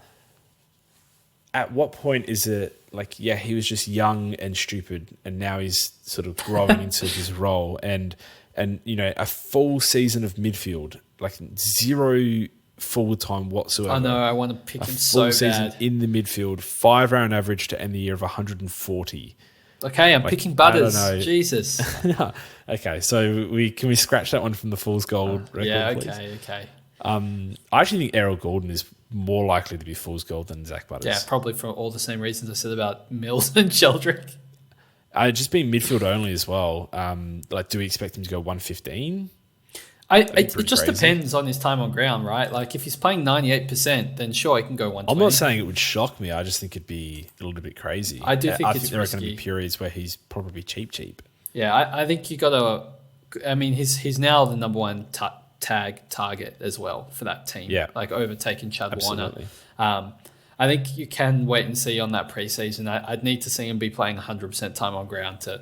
at what point is it like, yeah, he was just young and stupid, and now he's sort of growing into his role, and a full season of midfield, like 0 full time whatsoever. I know, I want to pick him so bad. Full season in the midfield, 5-round average to end the year of 140. Okay, I'm picking Butters. Jesus. No. Okay, so can we scratch that one from the fool's gold record? Yeah, please? Okay. I actually think Errol Gordon is more likely to be fool's gold than Zach Butters. Yeah, probably for all the same reasons I said about Mills and Sheldrick. Just being midfield only as well. Like, do we expect him to go 115? It just depends on his time on ground, right? Like, if he's playing 98%, then sure, he can go 120. I'm not saying it would shock me. I just think it'd be a little bit crazy. I think there are going to be periods where he's probably cheap. Yeah, I think you got to... I mean, he's now the number one tag target as well for that team. Yeah. Like, overtaking Chad Absolutely. Warner. I think you can wait and see on that preseason. I'd need to see him be playing 100% time on ground to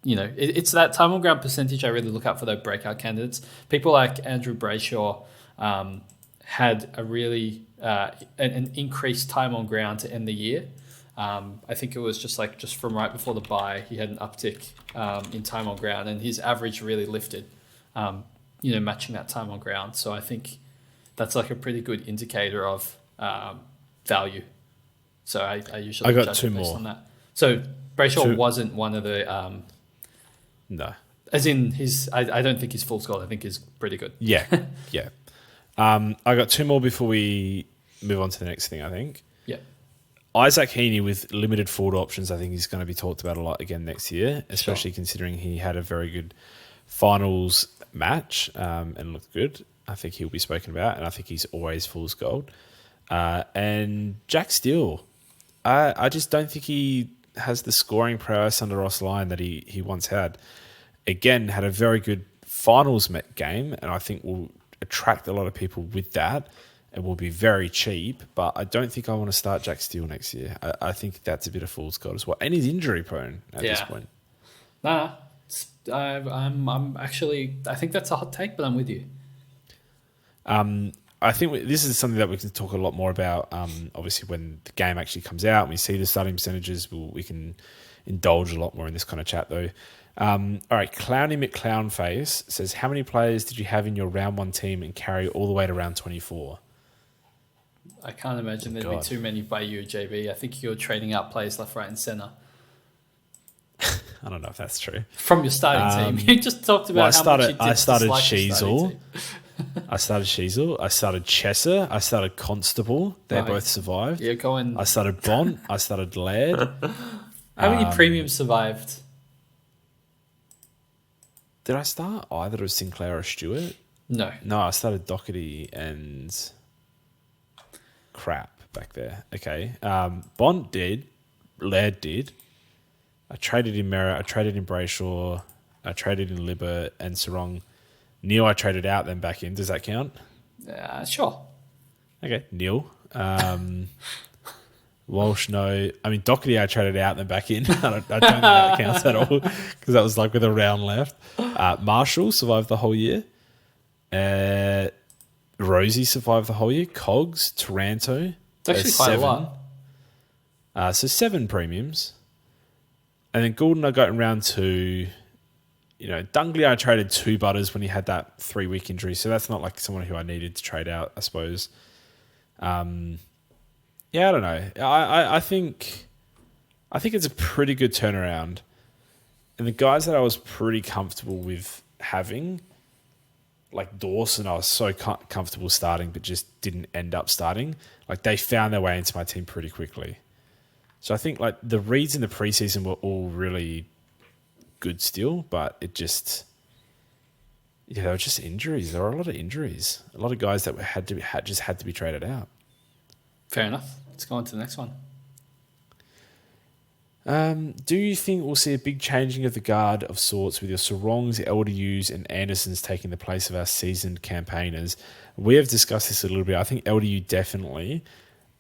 it's that time on ground percentage I really look at for those breakout candidates. People like Andrew Brayshaw had a really an increased time on ground to end the year. I think it was just from right before the bye, he had an uptick in time on ground, and his average really lifted, matching that time on ground. So I think that's like a pretty good indicator of value. So I usually got judge two it based more. on that. So Brayshaw wasn't one of the No. as in his. I don't think he's full score. I think he's pretty good. Yeah. Yeah. I got two more before we move on to the next thing, I think. Yeah. Isaac Heaney with limited forward options, I think he's going to be talked about a lot again next year, especially considering he had a very good finals match and looked good. I think he'll be spoken about, and I think he's always fool's gold. And Jack Steele, I just don't think he has the scoring prowess under Ross Lyon that he once had. Again, had a very good finals game, and I think will attract a lot of people with that. It will be very cheap, but I don't think I want to start Jack Steele next year. I think that's a bit of fool's gold as well. And he's injury prone at this point. Nah, I'm actually, I think that's a hot take, but I'm with you. I think this is something that we can talk a lot more about. Obviously, when the game actually comes out and we see the starting percentages, we can indulge a lot more in this kind of chat, though. All right, Clowny McClownface says, how many players did you have in your round 1 team and carry all the way to round 24? I can't imagine there'd be too many by you, JB. I think you're trading out players left, right, and centre. I don't know if that's true. From your starting team. You just talked about I started Sheasel. I started Chesser. I started Constable. They both survived. You're going... I started Bont. I started Laird. How many premiums survived? Did I start either of Sinclair or Stewart? No. No, I started Doherty and crap back there. Okay. Bont did. Laird did. I traded in Merritt. I traded in Brayshaw. I traded in Libber and Sarong. Neil, I traded out, then back in. Does that count? Sure. Okay. Neil. Walsh, no. I mean, Doherty, I traded out, then back in. I don't think that counts at all because that was like with a round left. Marshall survived the whole year. Rosie survived the whole year. Cogs, Taranto. It's actually quite a lot. So 7 premiums. And then Goulden I got in round 2. Dunkley I traded 2 butters when he had that 3-week injury. So that's not like someone who I needed to trade out, I suppose. Yeah, I don't know. I think it's a pretty good turnaround. And the guys that I was pretty comfortable with having, like Dawson, I was so comfortable starting, but just didn't end up starting. Like they found their way into my team pretty quickly. So I think like the reads in the preseason were all really good still, but it just, they were just injuries. There were a lot of injuries. A lot of guys that had to be traded out. Fair enough. Let's go on to the next one. Do you think we'll see a big changing of the guard of sorts with your Sarongs, LDUs, and Andersons taking the place of our seasoned campaigners? We have discussed this a little bit. I think LDU definitely.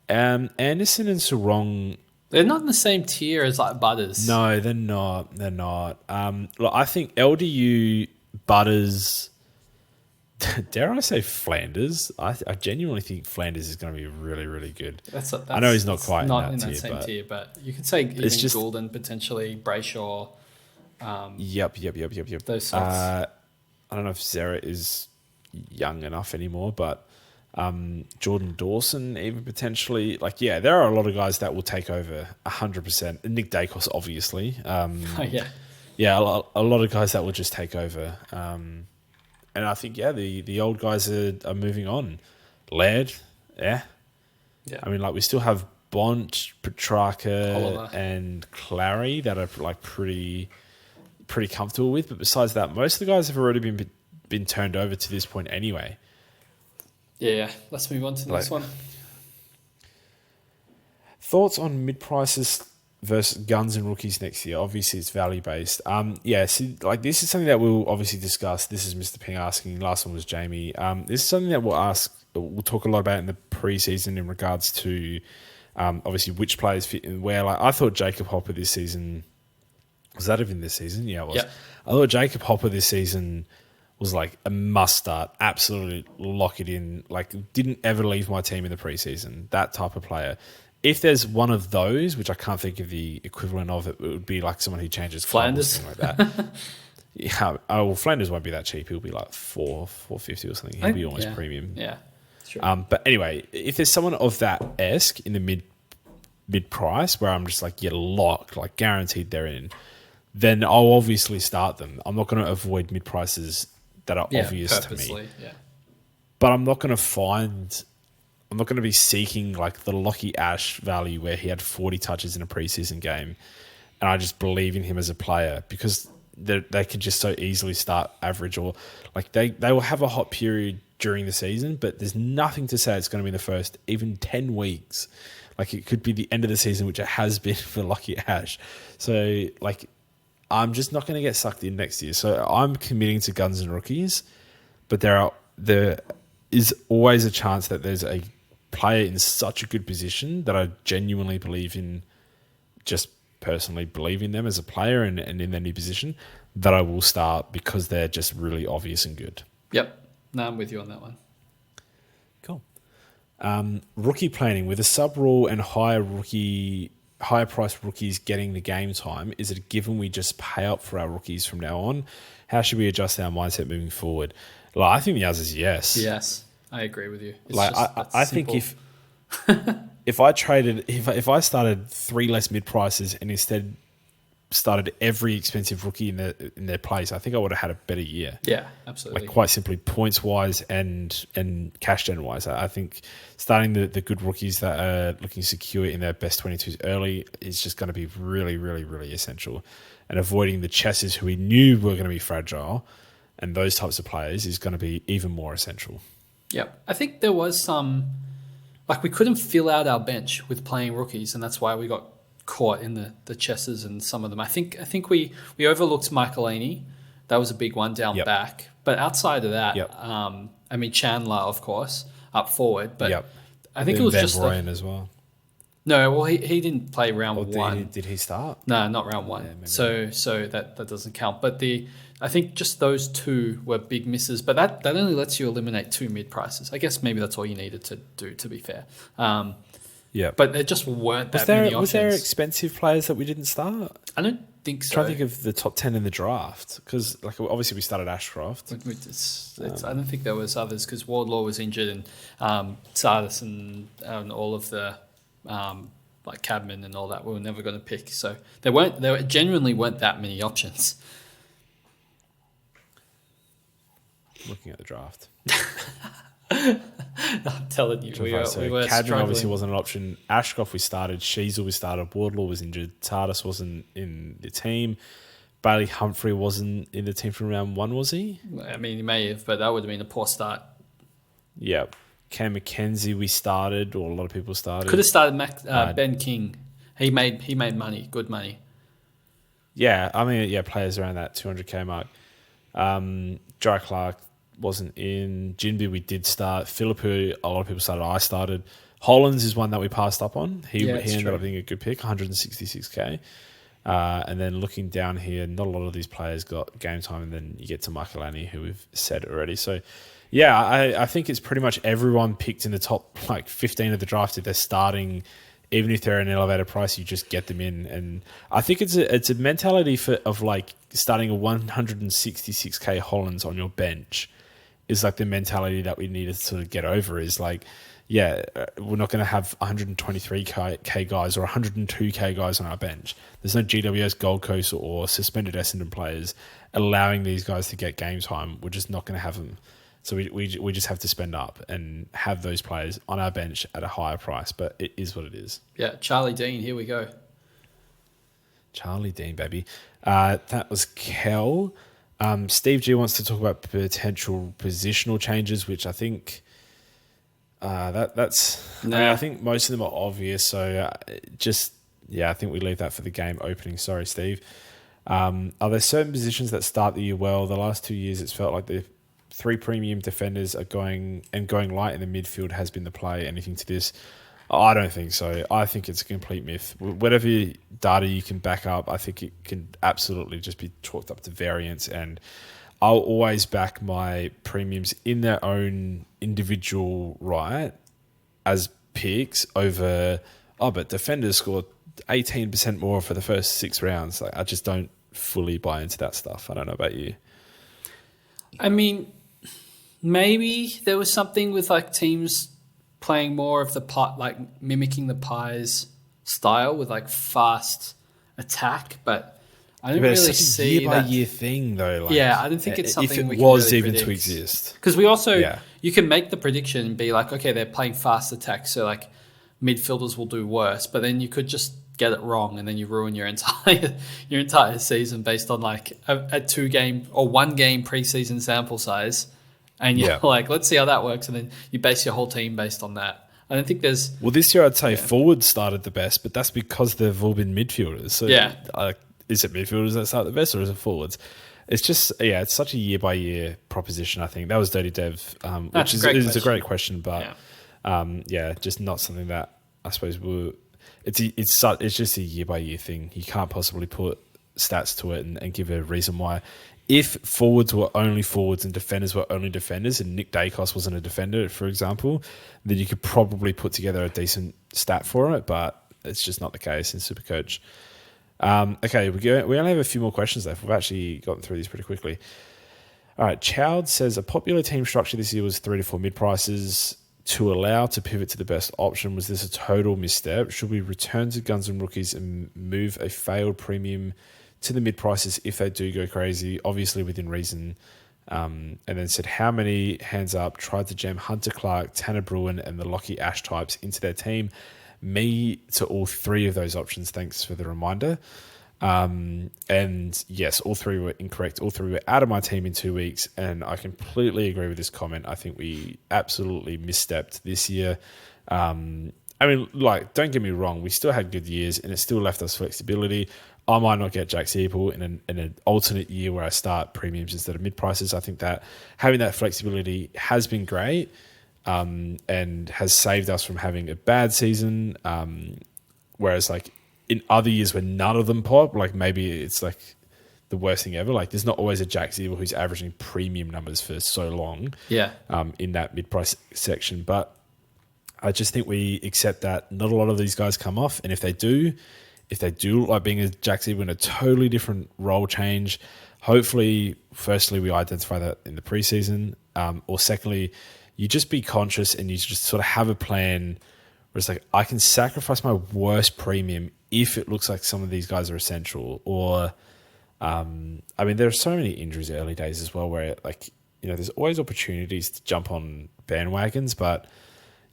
Anderson and Sarong... They're not in the same tier as like Butters. No, they're not. They're not. Look, I think LDU, Butters... Dare I say Flanders? I genuinely think Flanders is going to be really, really good. I know he's not quite not in that same tier, tier, but you could say even Goulden, potentially Brayshaw. Yep. Those sorts. I don't know if Zera is young enough anymore, but Jordan Dawson even potentially. There are a lot of guys that will take over 100%. Nick Dacos, obviously. Yeah, a lot of guys that will just take over. And I think, the old guys are moving on. Laird, yeah. I mean, we still have Bont, Petrarca, Oliver, and Clary that are pretty comfortable with. But besides that, most of the guys have already been turned over to this point anyway. Yeah. Let's move on to the next one. Thoughts on mid-prices versus guns and rookies next year? Obviously, it's value-based. This is something that we'll obviously discuss. This is Mr. Ping asking. Last one was Jamie. This is something that we'll talk a lot about in the preseason in regards to obviously which players fit in where. I thought Jacob Hopper this season Was that even this season? Yeah, it was. Yep. I thought Jacob Hopper this season was like a must start. Absolutely lock it in. Like, didn't ever leave my team in the preseason. That type of player. If there's one of those, which I can't think of the equivalent of, it would be like someone who changes clubs or something like that. Yeah, well, Flanders won't be that cheap. He'll be like $450 or something. He'll be almost premium. Yeah, sure. But anyway, if there's someone of that esque in the mid price where I'm just like, you're locked, like guaranteed they're in, then I'll obviously start them. I'm not going to avoid mid prices that are obvious to me. Yeah. But I'm not going to be seeking like the Lockie Ash value where he had 40 touches in a preseason game, and I just believe in him as a player because they could just so easily start average, or like they will have a hot period during the season, but there's nothing to say it's going to be in the first even 10 weeks. Like it could be the end of the season, which it has been for Lockie Ash. So like I'm just not going to get sucked in next year. So I'm committing to guns and rookies, but there is always a chance that there's a player in such a good position that I genuinely believe in, just personally believe in them as a player and in their new position, that I will start because they're just really obvious and good. Yep. No, I'm with you on that one. Cool. Rookie planning. With a sub rule and higher priced rookies getting the game time, is it a given we just pay up for our rookies from now on? How should we adjust our mindset moving forward? Like, I think the answer is yes. Yes, I agree with you. It's like I think if I traded, if I started 3 less mid prices and instead started every expensive rookie in their place, I think I would have had a better year. Yeah, absolutely. Like quite simply, points wise and cash gen wise, I think starting the good rookies that are looking secure in their best 22s early is just going to be really, really, really essential. And avoiding the chesses who we knew were going to be fragile and those types of players is going to be even more essential. Yep. I think there was some, like we couldn't fill out our bench with playing rookies, and that's why we got caught in the chesses and some of them. I think we overlooked Michaelini. That was a big one down back. But outside of that, I mean Chandler, of course, up forward. But I think it was Van just Bryan as well. No, well he didn't play round one. Did he start? No, not round one. Yeah, so that doesn't count. But I think just those two were big misses. But that only lets you eliminate 2 mid prices. I guess maybe that's all you needed to do, to be fair. Yeah, but there just weren't that many options. Was there expensive players that we didn't start? I don't think so. I'm trying to think of the top 10 in the draft because, like, obviously we started Ashcroft. I don't think there was others because Wardlaw was injured and Sardis and all of the like Cadman and all that we were never going to pick. So there genuinely weren't that many options. Looking at the draft. I'm telling you, we were Cadman struggling. obviously wasn't an option. Ashcroft we started. Sheasel we started. Wardlaw was injured. Tardis wasn't in the team. Bailey Humphrey wasn't in the team from round 1, was he? I mean, he may have, but that would have been a poor start. Yeah. Cam McKenzie we started, or a lot of people started. Could have started Ben King. He made money, good money. Yeah, I mean, players around that 200k mark. Jai Clark wasn't in. Jinby we did start. Philippou, a lot of people started. I started. Hollands is one that we passed up on. He ended up being a good pick, 166k. And then looking down here, not a lot of these players got game time, and then you get to Michaelani, who we've said already. So, yeah, I think it's pretty much everyone picked in the top 15 of the draft. If they're starting, even if they're an elevated price, you just get them in. And I think it's a mentality of starting a 166k Hollands on your bench is like the mentality that we need to sort of get over. Is like, we're not going to have 123k guys or 102k guys on our bench. There's no GWS Gold Coast or suspended Essendon players allowing these guys to get game time. We're just not going to have them. So we just have to spend up and have those players on our bench at a higher price. But it is what it is. Yeah, Charlie Dean, here we go. Charlie Dean, baby. That was Kel. Steve G wants to talk about potential positional changes, which I think I think most of them are obvious. So I think we leave that for the game opening. Sorry, Steve. Are there certain positions that start the year well? The last 2 years, it's felt like the 3 premium defenders are going light in the midfield has been the play. Anything to this? I don't think so. I think it's a complete myth. Whatever data you can back up, I think it can absolutely just be chalked up to variance. And I'll always back my premiums in their own individual right as picks over, but defenders scored 18% more for the first 6 rounds. Like, I just don't fully buy into that stuff. I don't know about you. I mean, maybe there was something with like teams playing more of the pot, like mimicking the Pies style with like fast attack, but I don't really see year by year thing though. Like, I don't think it's something if it we can was really even predict. to exist. Because we also you can make the prediction and be like, okay, they're playing fast attack, so like midfielders will do worse, but then you could just get it wrong and then you ruin your entire season based on like a 2-game or 1-game preseason sample size. And you're like, let's see how that works. And then you base your whole team based on that. I don't think there's... Well, this year I'd say forwards started the best, but that's because they've all been midfielders. So is it midfielders that start the best or is it forwards? It's just, it's such a year-by-year proposition, I think. That was Dirty Dev, which is a great question, but just not something that I suppose it's just a year-by-year thing. You can't possibly put stats to it and give a reason why. If forwards were only forwards and defenders were only defenders and Nick Dacos wasn't a defender, for example, then you could probably put together a decent stat for it, but it's just not the case in SuperCoach. Okay, we only have a few more questions left. We've actually gotten through these pretty quickly. All right, Chowd says, a popular team structure this year was 3 to 4 mid-prices to allow to pivot to the best option. Was this a total misstep? Should we return to guns and rookies and move a failed premium to the mid-prices if they do go crazy, obviously within reason? And then said, how many, hands up, tried to jam Hunter Clark, Tanner Bruin, and the Lockie Ash types into their team? Me to all 3 of those options, thanks for the reminder. And yes, all 3 were incorrect. All 3 were out of my team in 2 weeks, and I completely agree with this comment. I think we absolutely misstepped this year. I mean, like, don't get me wrong, we still had good years, and it still left us flexibility. I might not get Jack Seaple in an alternate year where I start premiums instead of mid-prices. I think that having that flexibility has been great and has saved us from having a bad season. Whereas, like, in other years when none of them pop, like maybe it's like the worst thing ever. Like, there's not always a Jack Seaple who's averaging premium numbers for so long in that mid-price section. But I just think we accept that not a lot of these guys come off. And if they do look like being a Jack Seaple in a totally different role change, hopefully, firstly, we identify that in the preseason. Or secondly, you just be conscious and you just sort of have a plan where it's like, I can sacrifice my worst premium if it looks like some of these guys are essential. Or, I mean, there are so many injuries early days as well where, like, there's always opportunities to jump on bandwagons. But,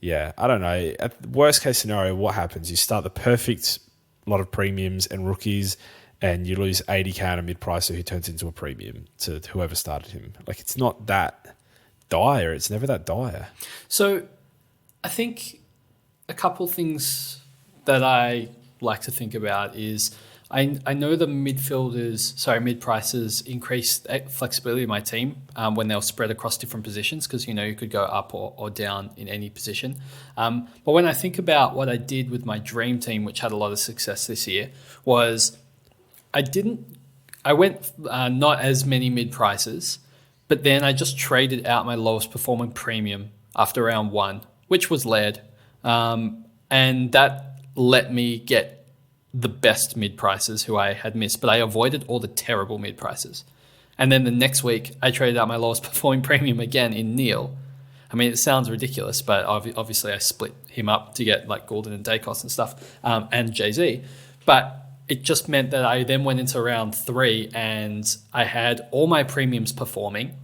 yeah, I don't know. At the worst case scenario, what happens? You start the perfect lot of premiums and rookies, and you lose 80k on a mid-pricer who turns into a premium to whoever started him. Like, it's not that dire. It's never that dire. So I think a couple things that I like to think about is I know the mid-prices increased flexibility in my team when they were spread across different positions because, you could go up or down in any position. But when I think about what I did with my dream team, which had a lot of success this year, was I went not as many mid-prices, but then I just traded out my lowest performing premium after round 1, which was Laird. And that let me get the best mid-prices who I had missed, but I avoided all the terrible mid-prices. And then the next week, I traded out my lowest performing premium again in Neil. I mean, it sounds ridiculous, but obviously I split him up to get like Gordon and Dacos and stuff, and Jay-Z. But it just meant that I then went into round 3 and I had all my premiums performing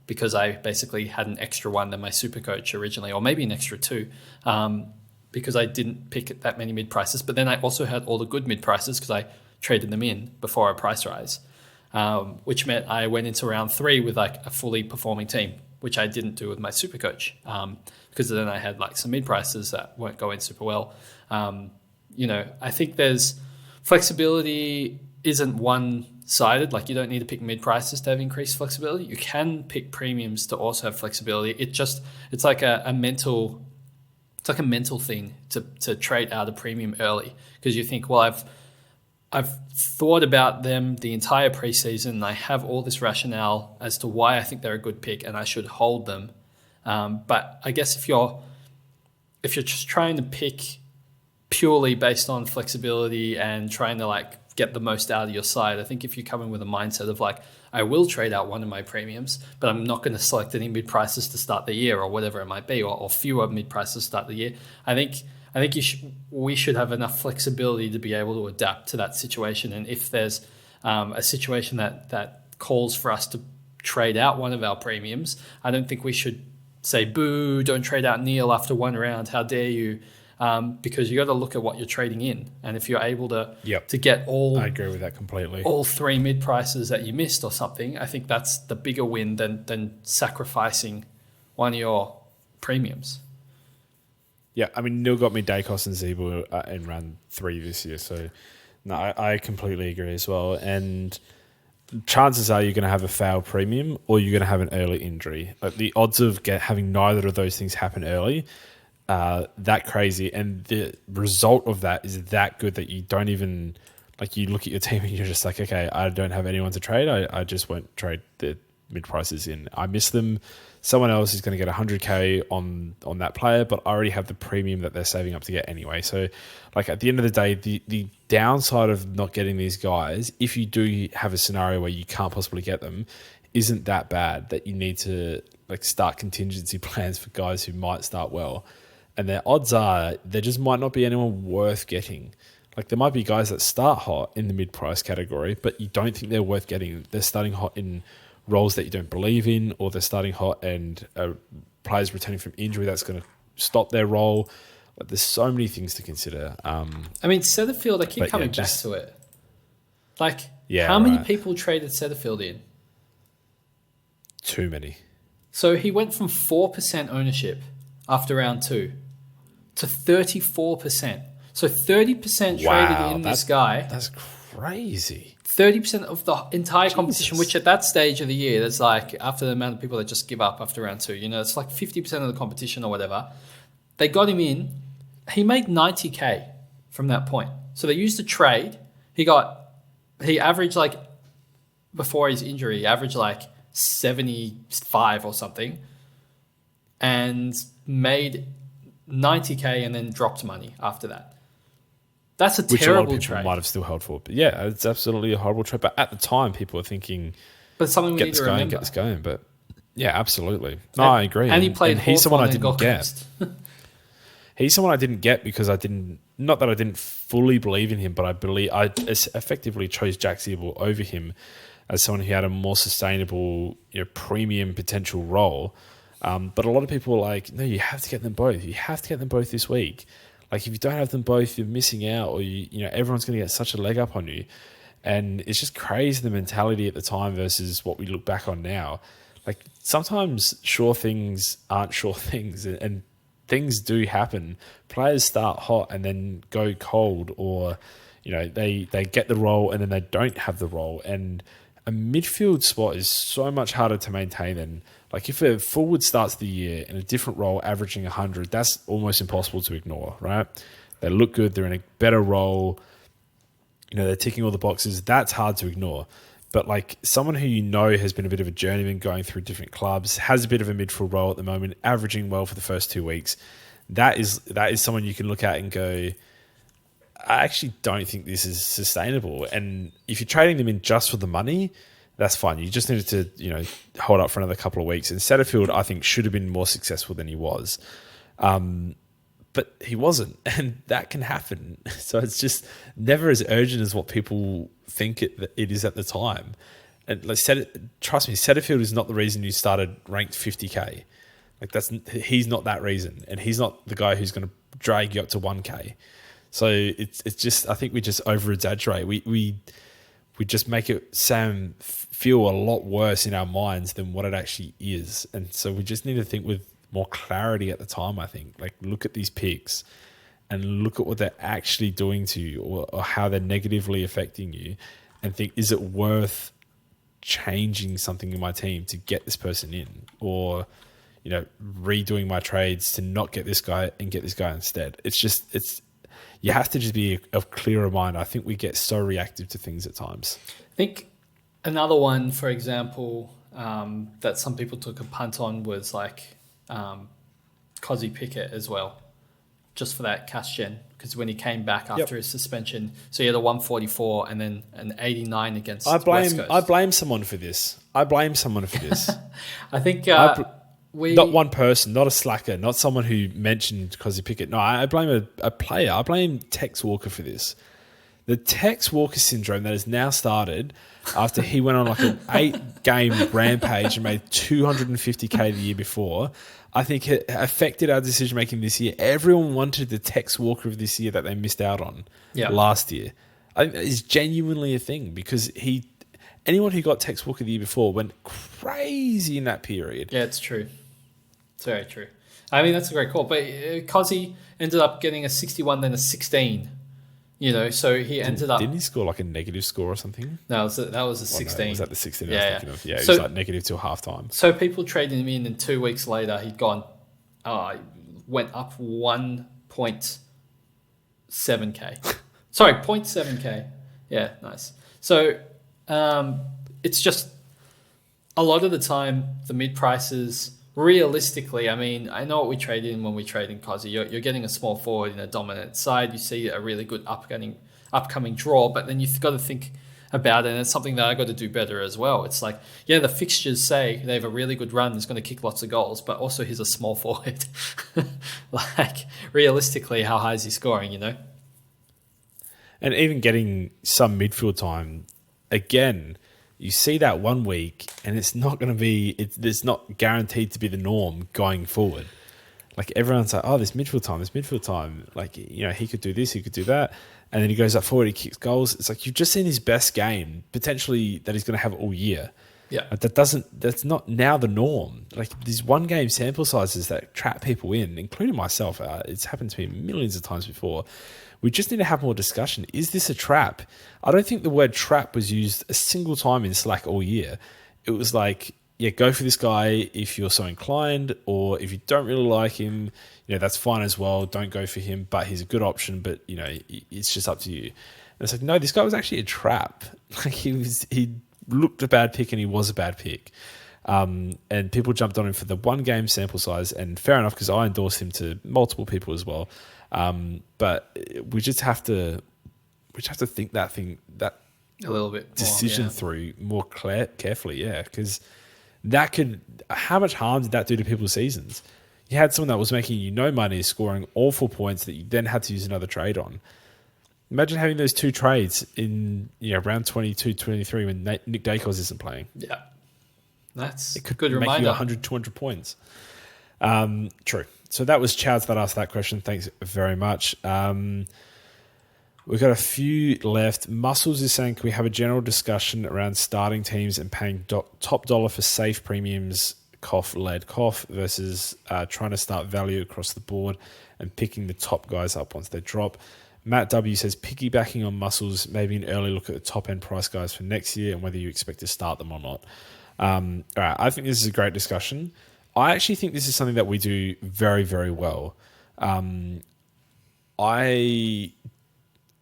because I basically had an extra 1 than my SuperCoach originally, or maybe an extra 2. Because I didn't pick that many mid-prices. But then I also had all the good mid-prices because I traded them in before a price rise, which meant I went into round 3 with like a fully performing team, which I didn't do with my SuperCoach because then I had like some mid-prices that weren't going super well. I think there's flexibility isn't one-sided. Like, you don't need to pick mid-prices to have increased flexibility. You can pick premiums to also have flexibility. It's like a mental it's like a mental thing to trade out a premium early, because you think, well, I've thought about them the entire preseason, and I have all this rationale as to why I think they're a good pick and I should hold them. But I guess if you're just trying to pick purely based on flexibility and trying to like get the most out of your side, I think if you come in with a mindset of like, I will trade out one of my premiums, but I'm not going to select any mid prices to start the year or whatever it might be, or fewer mid prices to start the year. I think we should have enough flexibility to be able to adapt to that situation. And if there's a situation that calls for us to trade out one of our premiums, I don't think we should say, boo, don't trade out Neil after one round. How dare you? Because you got to look at what you're trading in. And if you're able to get I agree with that completely. All three mid prices that you missed or something, I think that's the bigger win than sacrificing one of your premiums. Yeah, I mean, Neil got me Dacos and Zeeble in round 3 this year. So, no, I completely agree as well. And chances are you're going to have a foul premium or you're going to have an early injury. Like the odds of having neither of those things happen early, that crazy. And the result of that is that good that you don't even, like you look at your team and you're just like, okay, I don't have anyone to trade. I just won't trade the mid prices in. I miss them. Someone else is going to get 100K on that player, but I already have the premium that they're saving up to get anyway. So, like at the end of the day, the downside of not getting these guys, if you do have a scenario where you can't possibly get them, isn't that bad that you need to like start contingency plans for guys who might start well. And their odds are there just might not be anyone worth getting. Like there might be guys that start hot in the mid-price category, but you don't think they're worth getting. They're starting hot in roles that you don't believe in, or they're starting hot and players returning from injury that's going to stop their role. Like, there's so many things to consider. I mean, Setterfield, I keep coming back to it. Like, how many people traded Setterfield in? Too many. So he went from 4% ownership after round 2 to 34%. So 30% traded in this guy. That's crazy. 30% of the entire competition, which at that stage of the year, that's like after the amount of people that just give up after round 2, it's like 50% of the competition or whatever. They got him in. He made 90K from that point. So they used a trade. He averaged like, before his injury, he averaged like 75 or something and made 90K and then dropped money after that. That's a terrible trade. Which a lot of people might have still held for. But yeah, it's absolutely a horrible trade. But at the time, people were thinking, but something we need to remember. Get this going. But yeah, absolutely. No, I agree. And he played he's someone I didn't get. He's someone I didn't get because not that I didn't fully believe in him, but I effectively chose Jack Zeeble over him as someone who had a more sustainable, premium potential role. But a lot of people were like, no, you have to get them both. You have to get them both this week. Like if you don't have them both, you're missing out, or everyone's going to get such a leg up on you. And it's just crazy the mentality at the time versus what we look back on now. Like sometimes sure things aren't sure things, and things do happen. Players start hot and then go cold, or they get the role and then they don't have the role. And a midfield spot is so much harder to maintain than, like, if a forward starts the year in a different role averaging 100, that's almost impossible to ignore, right? They look good, they're in a better role, they're ticking all the boxes. That's hard to ignore. But like someone who has been a bit of a journeyman going through different clubs, has a bit of a midfield role at the moment, averaging well for the first 2 weeks, that is someone you can look at and go, I actually don't think this is sustainable. And if you're trading them in just for the money, that's fine. You just needed to, hold up for another couple of weeks. And Setterfield, I think, should have been more successful than he was. But he wasn't. And that can happen. So it's just never as urgent as what people think it is at the time. And trust me, Setterfield is not the reason you started ranked 50K. Like he's not that reason. And he's not the guy who's going to drag you up to 1K. So it's just, I think we just over exaggerate. We just make it sound feel a lot worse in our minds than what it actually is. And so we just need to think with more clarity at the time, I think. Like, look at these picks and look at what they're actually doing to you, or how they're negatively affecting you, and think, is it worth changing something in my team to get this person in? Or, redoing my trades to not get this guy and get this guy instead. You have to just be of clearer mind. I think we get so reactive to things at times. I think another one, for example, that some people took a punt on was like Cozzy Pickett as well, just for that cash gen. Because when he came back after his suspension, so he had a 144 and then an 89 against West Coast. I blame someone for this. I think not one person, not a slacker, not someone who mentioned Cozzy Pickett. No, I blame a player. I blame Tex Walker for this. The Tex Walker syndrome that has now started after he went on like an 8-game rampage and made 250K the year before. I think it affected our decision-making this year. Everyone wanted the Tex Walker of this year that they missed out on last year. I think that is genuinely a thing because anyone who got Tex Walker the year before went crazy in that period. Yeah, it's true. It's very true. I mean, that's a great call. But Cozzy ended up getting a 61, then a 16. So he ended up... Didn't he score like a negative score or something? No, that was a 16. No, was that the 16 I was thinking of? Yeah, so, it was like negative till halftime. So people traded him in, and 2 weeks later, he'd gone... went up 1.7K. Sorry, 0.7K. Yeah, nice. So it's just... A lot of the time, the mid-prices... Realistically, I mean, I know what we trade in when we trade in Cozzy. You're getting a small forward in a dominant side. You see a really good upcoming draw, but then you've got to think about it, and it's something that I got to do better as well. It's like, the fixtures say they have a really good run, he's going to kick lots of goals, but also he's a small forward. Like, realistically, how high is he scoring, And even getting some midfield time, again... You see that 1 week, and it's not going to be. It's not guaranteed to be the norm going forward. Like everyone's like, "Oh, this midfield time." Like he could do this, he could do that, and then he goes up forward, he kicks goals. It's like you've just seen his best game potentially that he's going to have all year. Yeah, but that's not now the norm. Like these 1 game sample sizes that trap people in, including myself. It's happened to me millions of times before. We just need to have more discussion. Is this a trap? I don't think the word trap was used a single time in Slack all year. It was like, go for this guy if you're so inclined, or if you don't really like him, that's fine as well. Don't go for him, but he's a good option, but, it's just up to you. And it's like, no, this guy was actually a trap. Like he looked a bad pick and he was a bad pick. And people jumped on him for the 1 game sample size, and fair enough, because I endorsed him to multiple people as well. But we just have to think that a little bit decision more, through more carefully, because how much harm did that do to people's seasons? You had someone that was making money, scoring awful points that you then had to use another trade on. Imagine having those 2 trades in round 22, 23 when Nick Dacos isn't playing. Yeah, that's it could good make reminder. You 100, 200 points. True. So that was Chads that asked that question. Thanks very much. We've got a few left. Muscles is saying, can we have a general discussion around starting teams and paying top dollar for safe premiums, lead cough, versus trying to start value across the board and picking the top guys up once they drop? Matt W says, piggybacking on Muscles, maybe an early look at the top end price guys for next year and whether you expect to start them or not. All right, I think this is a great discussion. I actually think this is something that we do very, very well. I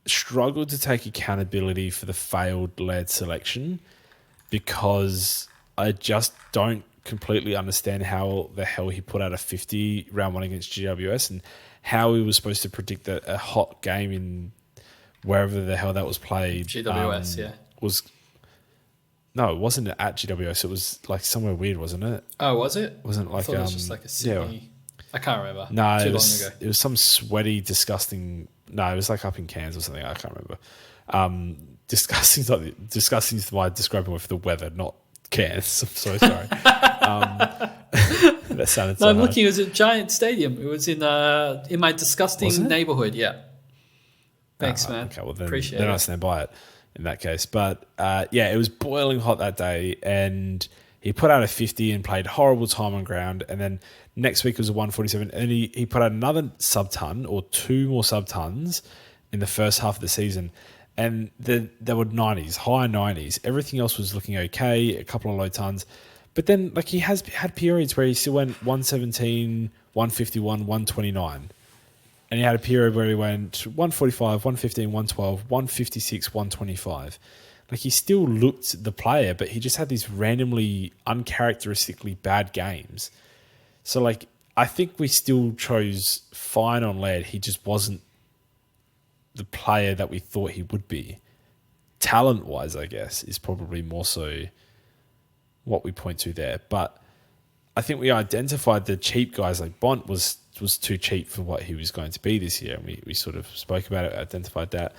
struggled to take accountability for the failed lead selection because I just don't completely understand how the hell he put out a 50 round 1 against GWS and how he was supposed to predict that a hot game in wherever the hell that was played. GWS, No, it wasn't at GWS. It was like somewhere weird, wasn't it? Oh, was it? Wasn't like I thought it was just like a Sydney. I can't remember. No, Too it long ago. was some sweaty, disgusting. No, it was like up in Cairns or something. I can't remember. Disgusting is my describing word for the weather, not Cairns. I'm so sorry. That sounded so I'm hard. looking. It was a giant stadium. It was in my disgusting neighborhood. Yeah. Thanks, man. Okay, well then, Appreciate it. I stand by it in that case. But it was boiling hot that day, and he put out a 50 and played horrible time on ground. And then next week was a 147, and he put out another sub-ton or 2 more sub-tons in the first half of the season. And there were 90s, high 90s. Everything else was looking okay, a couple of low tons. But then, like, he has had periods where he still went 117, 151, 129. And he had a period where he went 145, 115, 112, 156, 125. Like, he still looked the player, but he just had these randomly uncharacteristically bad games. So, like, I think we still chose fine on Laird. He just wasn't the player that we thought he would be. Talent-wise, I guess, is probably more so what we point to there. But I think we identified the cheap guys. Like Bont was too cheap for what he was going to be this year. And we sort of spoke about it, identified that.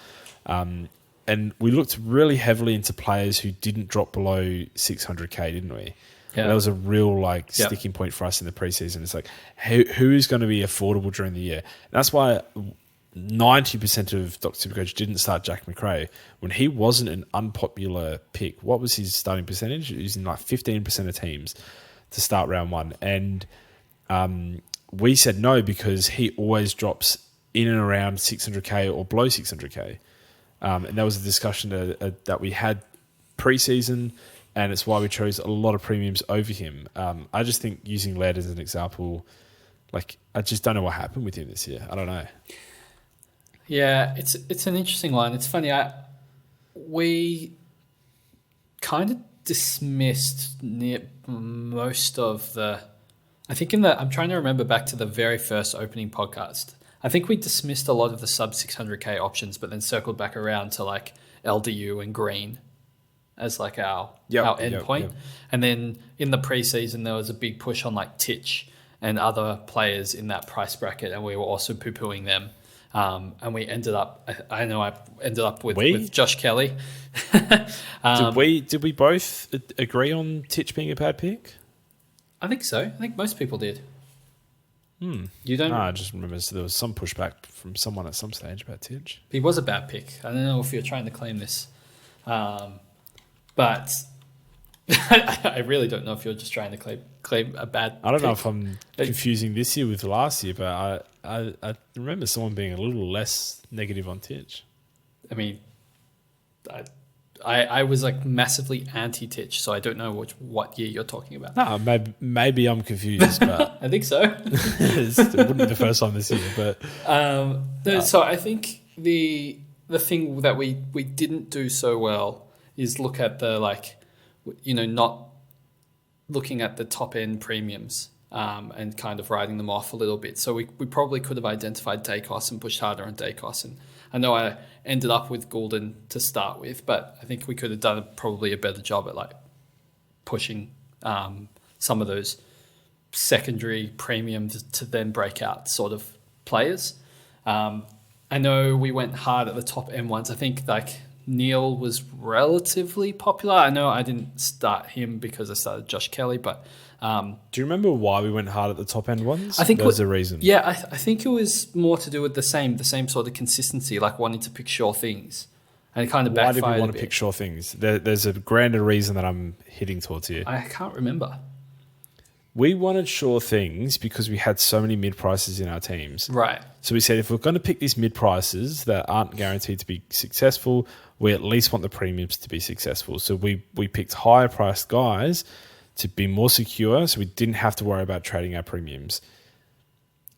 And we looked really heavily into players who didn't drop below 600K, didn't we? Yeah. That was a real sticking point for us in the preseason. It's like, who is going to be affordable during the year? And that's why 90% of Dr. Supercoach didn't start Jack McRae. When he wasn't an unpopular pick, what was his starting percentage? He was in 15% of teams to start round one. And we said no because he always drops in and around 600K or below 600K. And that was a discussion that we had pre-season, and it's why we chose a lot of premiums over him. I just think using Laird as an example, I just don't know what happened with him this year. I don't know. Yeah, it's an interesting one. It's funny. We kind of dismissed most of the. I think I'm trying to remember back to the very first opening podcast. I think we dismissed a lot of the sub 600K options, but then circled back around to LDU and Green as our endpoint. Yep. And then in the preseason, there was a big push on Titch and other players in that price bracket, and we were also poo-pooing them. And we ended up, I ended up with Josh Kelly. Did we both agree on Titch being a bad pick? I think so. I think most people did. You don't? No, I just remember there was some pushback from someone at some stage about Titch. He was a bad pick. I don't know if you're trying to claim this. But I really don't know if you're just trying to claim a bad I don't pick. know if I'm confusing this year with last year, but I remember someone being a little less negative on Titch. I mean, I was massively anti-Titch, so I don't know what year you're talking about. No, maybe I'm confused, but I think so. It wouldn't be the first time this year, but so I think the thing that we didn't do so well is look at the not looking at the top end premiums and kind of writing them off a little bit. So we probably could have identified Dacos and pushed harder on Dacos. And I know I ended up with Goulden to start with, but I think we could have done probably a better job at pushing some of those secondary premiums to then break out sort of players. I know we went hard at the top end ones. I think Neil was relatively popular. I know I didn't start him because I started Josh Kelly, but do you remember why we went hard at the top end ones? I think there's a reason. Yeah, I think it was more to do with the same sort of consistency, wanting to pick sure things, and it kind of backfired. Why did we want to pick sure things? There's a grander reason that I'm hitting towards here. I can't remember. We wanted sure things because we had so many mid prices in our teams. Right. So we said if we're going to pick these mid prices that aren't guaranteed to be successful, we at least want the premiums to be successful. So we picked higher priced guys to be more secure, so we didn't have to worry about trading our premiums.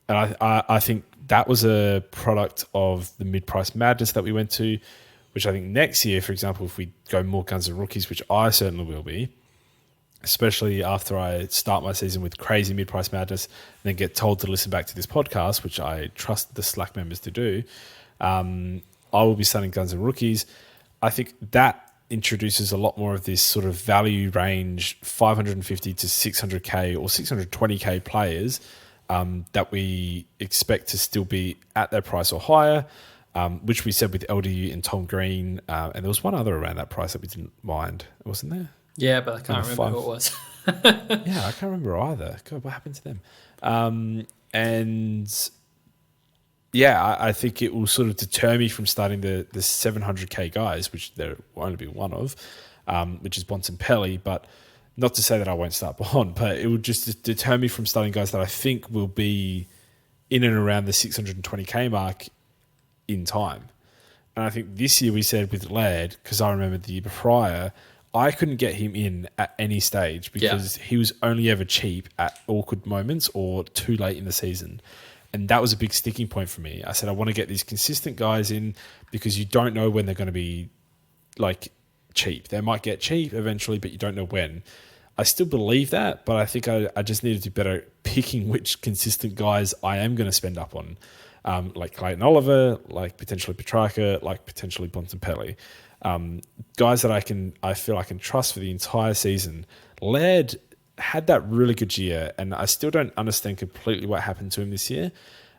And I think that was a product of the mid-price madness that we went to, which I think next year, for example, if we go more guns and rookies, which I certainly will be, especially after I start my season with crazy mid-price madness and then get told to listen back to this podcast, which I trust the Slack members to do, I will be starting guns and rookies. I think that introduces a lot more of this sort of value range, 550 to 600K or 620K players that we expect to still be at their price or higher, which we said with LDU and Tom Green. And there was one other around that price that we didn't mind, wasn't there? Yeah, but I can't remember who it was. Yeah, I can't remember either. God, what happened to them? And yeah, I think it will sort of deter me from starting the 700K guys, which there will only be one of, which is Bontempelli. But not to say that I won't start Bond, but it would just deter me from starting guys that I think will be in and around the 620K mark in time. And I think this year we said with Laird, because I remember the year prior, I couldn't get him in at any stage because he was only ever cheap at awkward moments or too late in the season. And that was a big sticking point for me. I said, I want to get these consistent guys in because you don't know when they're going to be like cheap. They might get cheap eventually, but you don't know when. I still believe that, but I think I just need to do better picking which consistent guys I am going to spend up on. Like Clayton Oliver, like potentially Petrarca, like potentially Bontempelli. Guys that I feel I can trust for the entire season. Laird had that really good year, and I still don't understand completely what happened to him this year.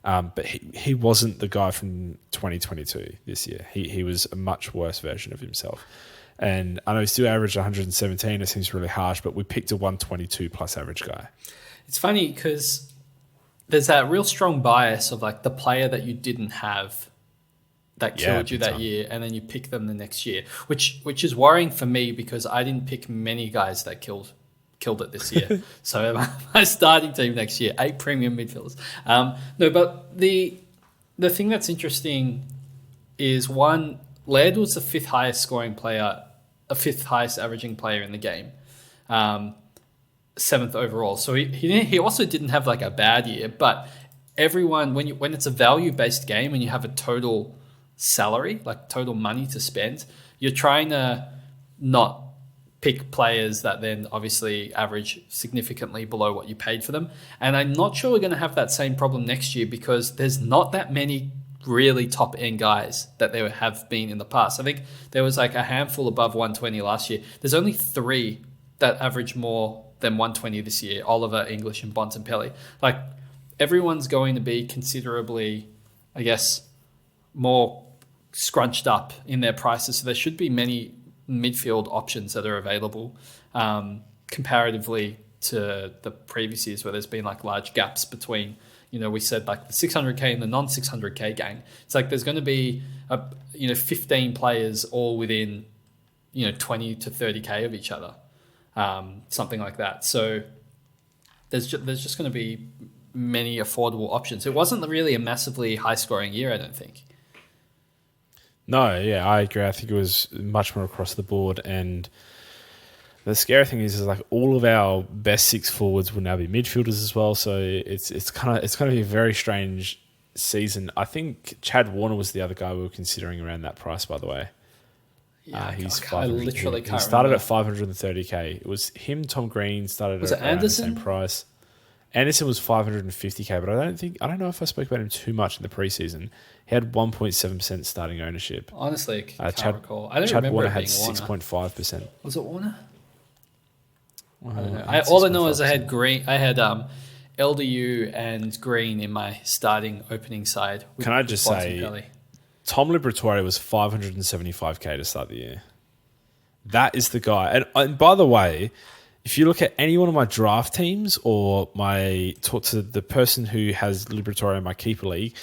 But he wasn't the guy from 2022 this year. He was a much worse version of himself. And I know he still averaged 117. It seems really harsh, but we picked a 122 plus average guy. It's funny because there's that real strong bias of like the player that you didn't have that killed you that year, and then you pick them the next year, which is worrying for me because I didn't pick many guys that killed it this year. So my starting team next year, 8 premium midfielders. No, but the thing that's interesting is one, Laird was the 5th highest scoring player, a 5th highest averaging player in the game, 7th overall. So he also didn't have like a bad year, but everyone, when it's a value-based game and you have a total salary, like total money to spend, you're trying to not pick players that then obviously average significantly below what you paid for them. And I'm not sure we're going to have that same problem next year because there's not that many really top-end guys that there have been in the past. I think there was like a handful above 120 last year. There's only 3 that average more than 120 this year, Oliver, English, and Bontempelli. Like, everyone's going to be considerably, I guess, more scrunched up in their prices. So there should be many midfield options that are available comparatively to the previous years where there's been like large gaps between, we said like the 600k and the non-600k gang. It's like there's going to be 15 players all within 20 to 30k of each other, something like that. So there's just going to be many affordable options. It wasn't really a massively high scoring year, I don't think. No, yeah, I agree. I think it was much more across the board. And the scary thing is like all of our best 6 forwards will now be midfielders as well. So it's going to be a very strange season. I think Chad Warner was the other guy we were considering around that price, by the way. Yeah, I literally can't. He started at 530k. It was him. Tom Green started at around the same price. Anderson was 550k, but I don't know if I spoke about him too much in the preseason. He had 1.7% starting ownership. Honestly, I can't recall. I don't remember Warner it being had 6.5%. Was it Warner? I don't know. All I know is I had Green. I had LDU and Green in my starting opening side. Can I just say, Tom Liberatore was 575k to start the year. That is the guy. And by the way, if you look at any one of my draft teams or talk to the person who has Liberatore in my keeper league,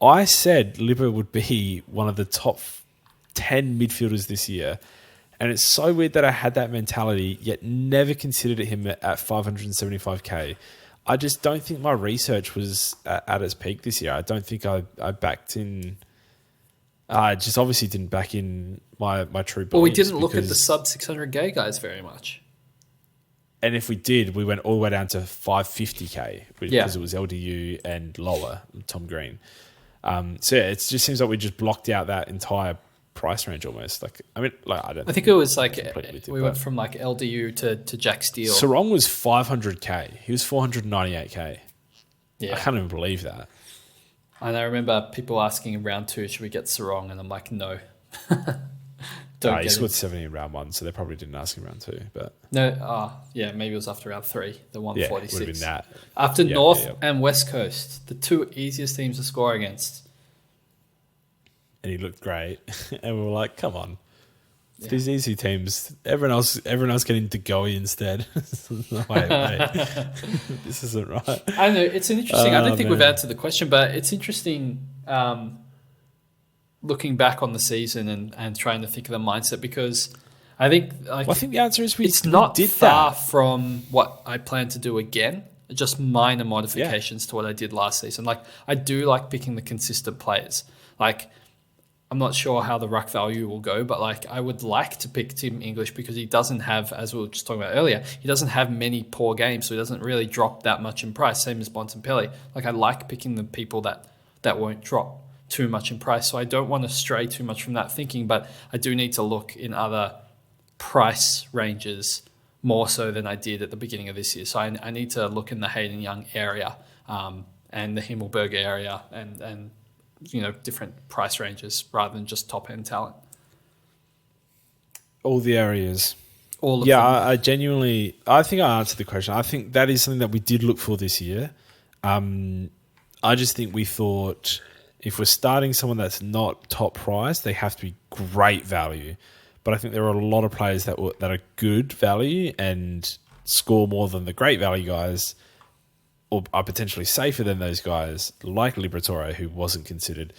I said Liber would be one of the top 10 midfielders this year. And it's so weird that I had that mentality, yet never considered him at 575k. I just don't think my research was at its peak this year. I don't think I backed in. I just obviously didn't back in my true beliefs. Well, we didn't look at the sub 600k guys very much. And if we did, we went all the way down to 550k because it was LDU and lower, Tom Green. So yeah, it just seems like we just blocked out that entire price range almost. I think it was like we went from like LDU to Jack Steele. Sarong was 500k. He was 498k. Yeah, I can't even believe that. And I remember people asking in round 2, should we get Sarong? And I'm like, no. He scored 70 in round 1, so they probably didn't ask him round 2. But no, maybe it was after round 3, the 146. Yeah, would have been that. After North and West Coast, the 2 easiest teams to score against. And he looked great, and we were like, "Come on, these easy teams. Everyone else getting De Goey instead." wait, this isn't right. I know it's an interesting. I don't think we've answered the question, but it's interesting. Looking back on the season and trying to think of the mindset, because I think I think the answer is it's not far from what I plan to do again. Just minor modifications to what I did last season. Like I do like picking the consistent players. Like I'm not sure how the ruck value will go, but like I would like to pick Tim English because he doesn't have, as we were just talking about earlier, he doesn't have many poor games, so he doesn't really drop that much in price, same as Bontempelli. Like I like picking the people that won't drop too much in price, so I don't want to stray too much from that thinking, but I do need to look in other price ranges more so than I did at the beginning of this year. So I need to look in the Hayden Young area and the Himmelberg area and different price ranges rather than just top end talent. All the areas. All of them. I genuinely, I think I answered the question. I think that is something that we did look for this year. I just think we thought if we're starting someone that's not top price, they have to be great value. But I think there are a lot of players that are good value and score more than the great value guys, or are potentially safer than those guys, like Liberatore, who wasn't considered,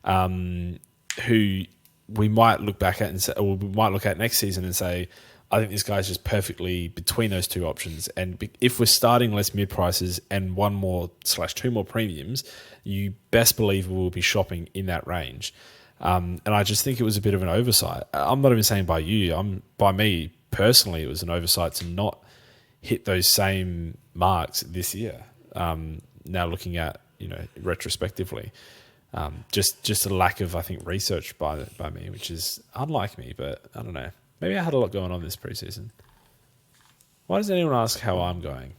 who we might look back at and say, or we might look at next season and say, I think this guy's just perfectly between those two options. And if we're starting less mid prices and one more / two more premiums, you best believe we will be shopping in that range. And I just think it was a bit of an oversight. I'm not even saying by you. By me personally, it was an oversight to not hit those same marks this year. Now looking at retrospectively, just a lack of, I think, research by me, which is unlike me. But I don't know. Maybe I had a lot going on this preseason. Why does anyone ask how I'm going?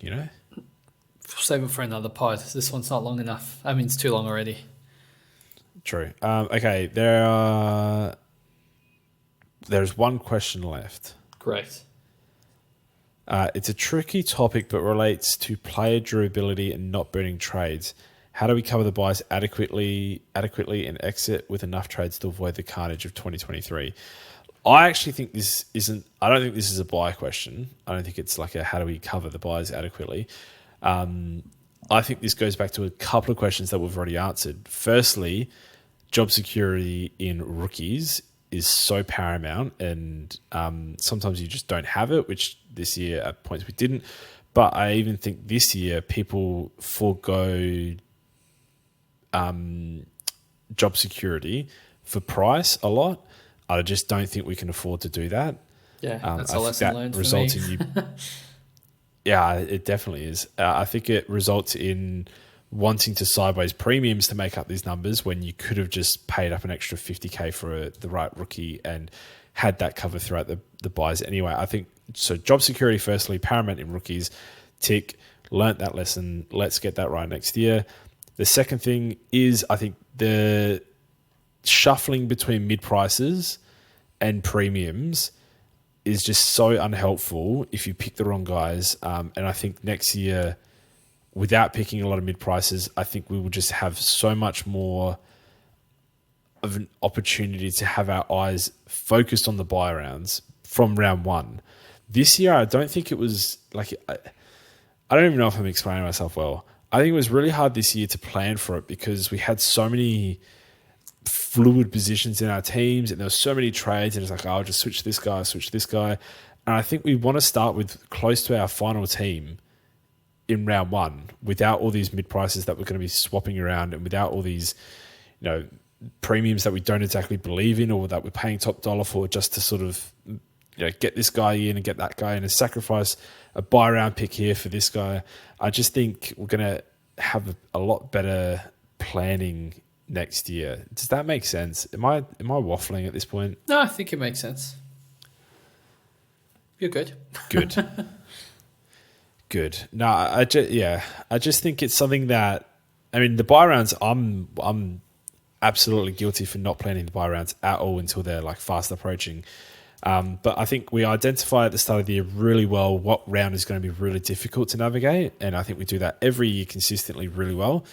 Save it for another pod. This one's not long enough. I mean, it's too long already. True. Okay, there's one question left. Great. It's a tricky topic, but relates to player durability and not burning trades. How do we cover the buys adequately and exit with enough trades to avoid the carnage of 2023? I actually think this isn't. I don't think this is a buy question. I don't think it's like a how do we cover the buys adequately. I think this goes back to a couple of questions that we've already answered. Firstly, job security in rookies is so paramount, and sometimes you just don't have it, which this year at points we didn't. But I even think this year people forego job security for price a lot. I just don't think we can afford to do that. Yeah, that's a lesson learned for me. Yeah, it definitely is. I think it results in wanting to sideways premiums to make up these numbers when you could have just paid up an extra 50K for the right rookie and had that cover throughout the buys anyway. I think so. Job security, firstly, paramount in rookies. Tick, learnt that lesson. Let's get that right next year. The second thing is, I think the shuffling between mid prices and premiums is just so unhelpful if you pick the wrong guys. And I think next year, without picking a lot of mid prices, I think we will just have so much more of an opportunity to have our eyes focused on the buy rounds from round one. This year, I don't think it was like, I don't even know if I'm explaining myself well. I think it was really hard this year to plan for it because we had so many fluid positions in our teams and there were so many trades and it's like, I'll just switch this guy. And I think we want to start with close to our final team in round one without all these mid prices that we're going to be swapping around and without all these, premiums that we don't exactly believe in or that we're paying top dollar for just to sort of, get this guy in and get that guy in and sacrifice a buy round pick here for this guy. I just think we're going to have a lot better planning next year. Does that make sense? Am I waffling at this point? No, I think it makes sense. You're good. Good. No, I just think it's something that, the buy rounds, I'm absolutely guilty for not planning the buy rounds at all until they're like fast approaching. But I think we identify at the start of the year really well what round is going to be really difficult to navigate. And I think we do that every year consistently really well.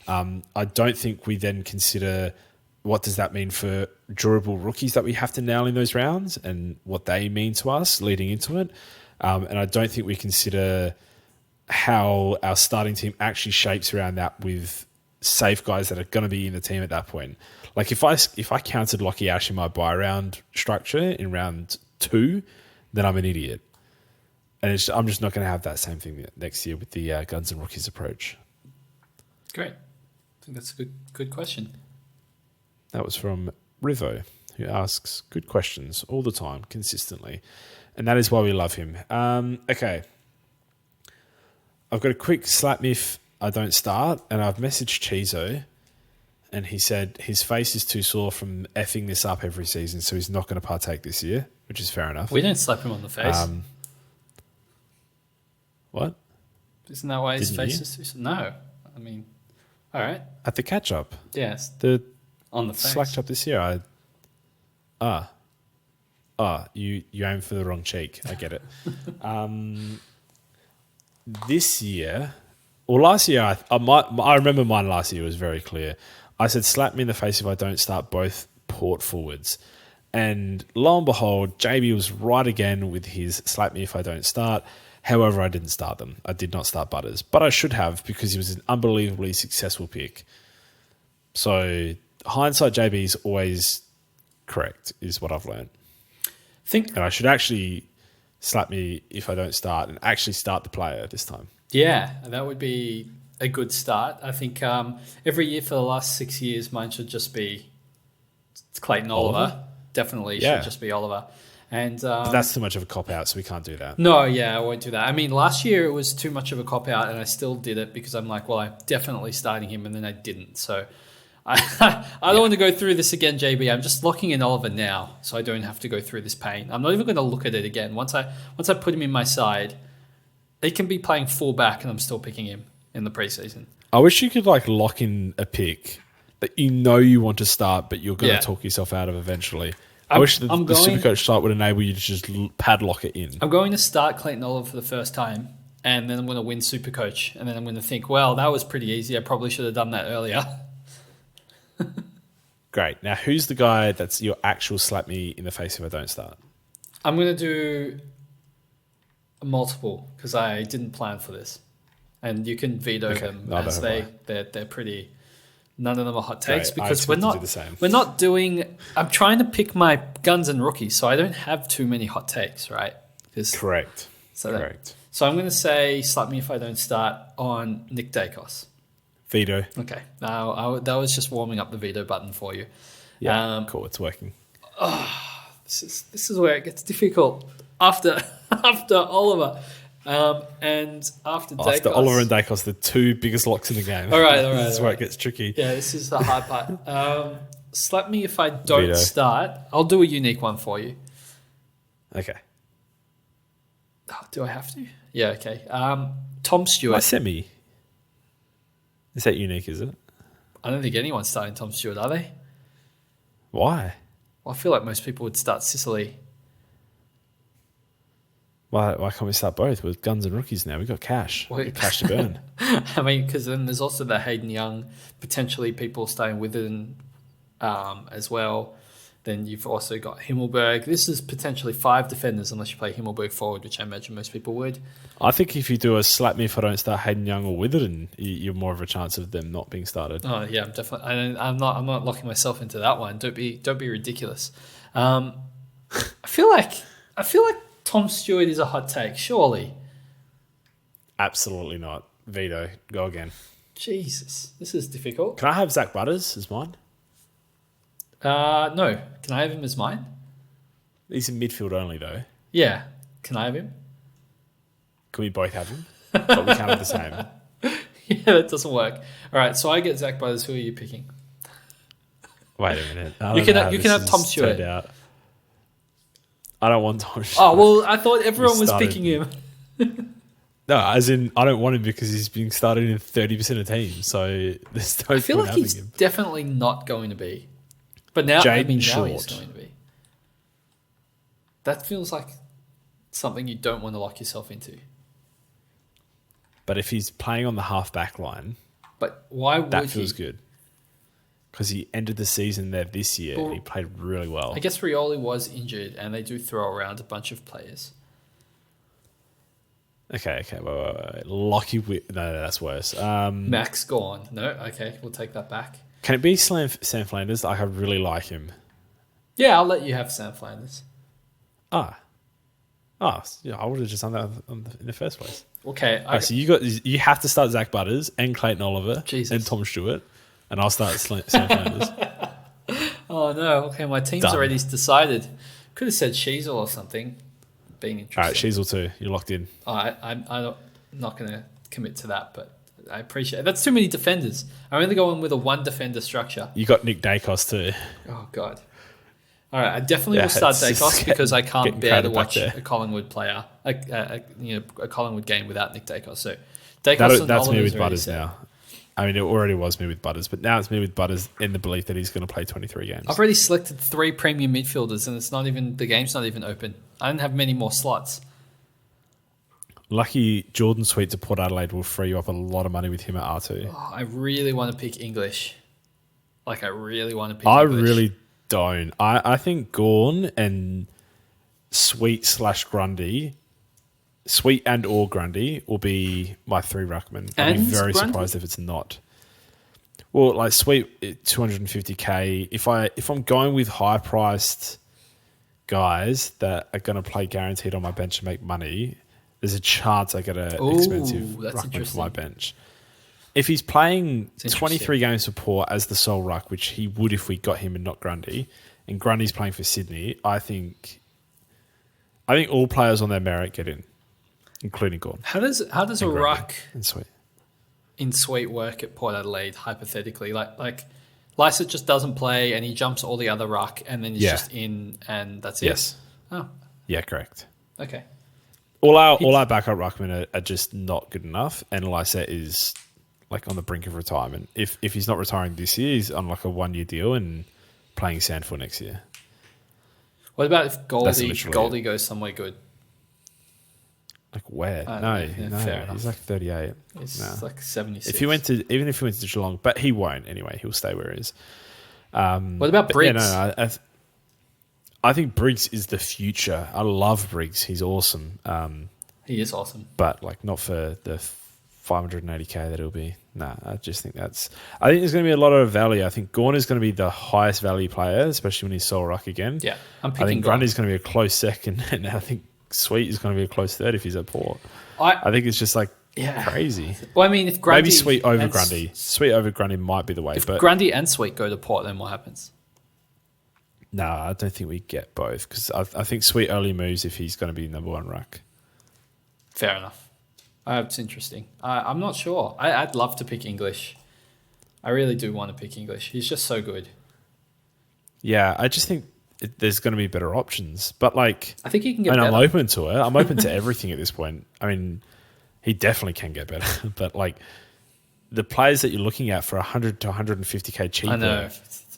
I don't think we then consider what does that mean for durable rookies that we have to nail in those rounds and what they mean to us leading into it. And I don't think we consider how our starting team actually shapes around that with safe guys that are going to be in the team at that point. Like if I counted Lockie Ash in my buy round structure in round 2, then I'm an idiot. And I'm just not going to have that same thing next year with the Guns and Rookies approach. Great. I think that's a good question. That was from Rivo, who asks good questions all the time, consistently. And that is why we love him. Okay. I've got a quick slap me if I don't start, and I've messaged Chizo, and he said his face is too sore from effing this up every season, so he's not going to partake this year, which is fair enough. We don't slap him on the face. What? Isn't that why his Didn't face you? is too sore? No. I mean, all right. At the catch-up. Yes. The On the face. slacked up this year. You aim for the wrong cheek. I get it. This year, or last year, I remember mine last year was very clear. I said, slap me in the face if I don't start both Port forwards. And lo and behold, JB was right again with his slap me if I don't start. However, I didn't start them. I did not start Butters. But I should have, because he was an unbelievably successful pick. So hindsight, JB is always correct, is what I've learned. And I should actually slap me if I don't start and actually start the player this time. Yeah, that would be a good start. I think every year for the last 6 years, mine should just be Clayton Oliver. Definitely should just be Oliver. And but that's too much of a cop-out, so we can't do that. No, I won't do that. I mean, last year it was too much of a cop-out, and I still did it because I'm like, well, I'm definitely starting him, and then I didn't. So I don't want to go through this again, JB. I'm just locking in Oliver now, so I don't have to go through this pain. I'm not even going to look at it again. Once I put him in my side, he can be playing fullback, and I'm still picking him in the preseason. I wish you could lock in a pick that you want to start, but you're going to talk yourself out of eventually. I wish the SuperCoach site would enable you to just padlock it in. I'm going to start Clayton Oliver for the first time, and then I'm going to win SuperCoach, and then I'm going to think, well, that was pretty easy. I probably should have done that earlier. Great. Now, who's the guy that's your actual slap me in the face if I don't start? I'm going to do multiple because I didn't plan for this, and you can veto them as they're pretty. None of them are hot takes because we're not doing. I'm trying to pick my guns and rookies, so I don't have too many hot takes, right? Correct. Correct. So I'm going to say slap me if I don't start on Nick Dacos. Veto. Okay. Now that was just warming up the veto button for you. Yeah. Cool. It's working. This is where it gets difficult after Oliver. And after Oliver and Dacos, the two biggest locks in the game. All right. This is where it gets tricky. Yeah, this is the hard part. Slap me if I don't start. I'll do a unique one for you. Okay. Oh, do I have to? Yeah, okay. Tom Stewart. My semi. Is that unique, is it? I don't think anyone's starting Tom Stewart, are they? Why? Well, I feel like most people would start Sicily. Why can't we start both with guns and rookies now? We've got cash. We've got cash to burn. I mean, because then there's also the Hayden Young, potentially people staying with it as well. Then you've also got Himmelberg. This is potentially 5 defenders unless you play Himmelberg forward, which I imagine most people would. I think if you do a slap me if I don't start Hayden Young or Witherden, you're more of a chance of them not being started. Oh yeah, I'm definitely. I'm not locking myself into that one. Don't be ridiculous. I feel like Tom Stewart is a hot take. Surely. Absolutely not. Veto. Go again. Jesus, this is difficult. Can I have Zach Butters as mine? No. Can I have him as mine? He's in midfield only, though. Yeah. Can I have him? Can we both have him? But we can't have the same. Yeah, that doesn't work. All right, so I get Zach Butters. Who are you picking? Wait a minute. You can have Tom Stewart. I don't want Tom Stewart. Oh, well, I thought everyone was picking him. No, as in, I don't want him because he's being started in 30% of teams. So there's no I feel point like having he's him. definitely not going to be. But now, now he's going to be. That feels like something you don't want to lock yourself into. But if he's playing on the half-back line, but why would that feels good. Because he ended the season there this year and he played really well. I guess Rioli was injured and they do throw around a bunch of players. Okay. Wait. Lockie no, that's worse. Max gone. No, okay, we'll take that back. Can it be Sam Flanders? I really like him. Yeah, I'll let you have Sam Flanders. Yeah, I would have just done that in the first place. Okay. So you have to start Zach Butters and Clayton Oliver and Tom Stewart, and I'll start Sam Flanders. Oh no! Okay, my team's Done. already decided. Could have said Sheasel or something. Being All right, interesting. Sheasel too. You're locked in. I'm not going to commit to that, but I appreciate it. That's too many defenders. I'm only going with a one defender structure. You got Nick Dacos too. Oh god! All right, I definitely will Yeah, start it's just Dacos because I can't getting bear to crowded back watch there. a Collingwood player, a Collingwood game without Nick Dacos. So Dacos and That's me Oliver's with already Butters set. now. I mean, it already was me with Butters, but now it's me with Butters in the belief that he's going to play 23 games. I've already selected 3 premium midfielders, and the game's not even open. I don't have many more slots. Lucky Jordan Sweet to Port Adelaide will free you up a lot of money with him at R2. Oh, I really want to pick English. I English. Really don't. I think Gawn and Sweet/Grundy, Sweet and or Grundy will be my 3 ruckmen. I'd be very Grundy? surprised if it's not. Well, like Sweet 250k. If I'm going with high priced guys that are going to play guaranteed on my bench and make money, there's a chance I get an expensive that's ruckman for my interesting. bench. If he's playing It's 23 games for Port as the sole ruck, which he would if we got him and not Grundy, and Grundy's playing for Sydney, I think all players on their merit get in, including Gawn How does a Grundy ruck and Sweet. in Sweet work at Port Adelaide hypothetically? Like Lycett just doesn't play and he jumps all the other ruck and then he's just in and that's it. Yes. Oh, Yeah, correct. okay. All our backup ruckmen are just not good enough, and Lycett is like on the brink of retirement. If he's not retiring this year, he's on like a 1-year deal and playing Sandford next year. What about if literally Goldie goes somewhere good? Like where? Yeah, fair enough. He's like 38. It's No. like 76. If he went to Geelong, but he won't anyway. He'll stay where he is. What about Briggs? Yeah, no, I think Briggs is the future. I love Briggs. He's awesome. He is awesome. But like not for the 580k that it'll be. Nah, I just think I think there's going to be a lot of value. I think Gawn is going to be the highest value player, especially when he's sole ruck again. Yeah, I'm I picking think Gawn. Grundy's going to be a close second, and I think Sweet is going to be a close third if he's at Port. I think it's just like crazy. Well, I mean, if Grundy... Maybe Sweet over and Grundy. Sweet over Grundy might be the way. If But Grundy and Sweet go to Port, then what happens? no, I don't think we get both because I think Sweet only moves if he's going to be number 1 ruck. Fair enough. It's interesting. I'm not sure. I'd love to pick English. I really do want to pick English. He's just so good. Yeah, I just think there's going to be better options. But like, I think he can get I'm better. open to it. I'm open to everything at this point. I mean, he definitely can get better. But like, the players that you're looking at for 100 to 150k cheaper, I know.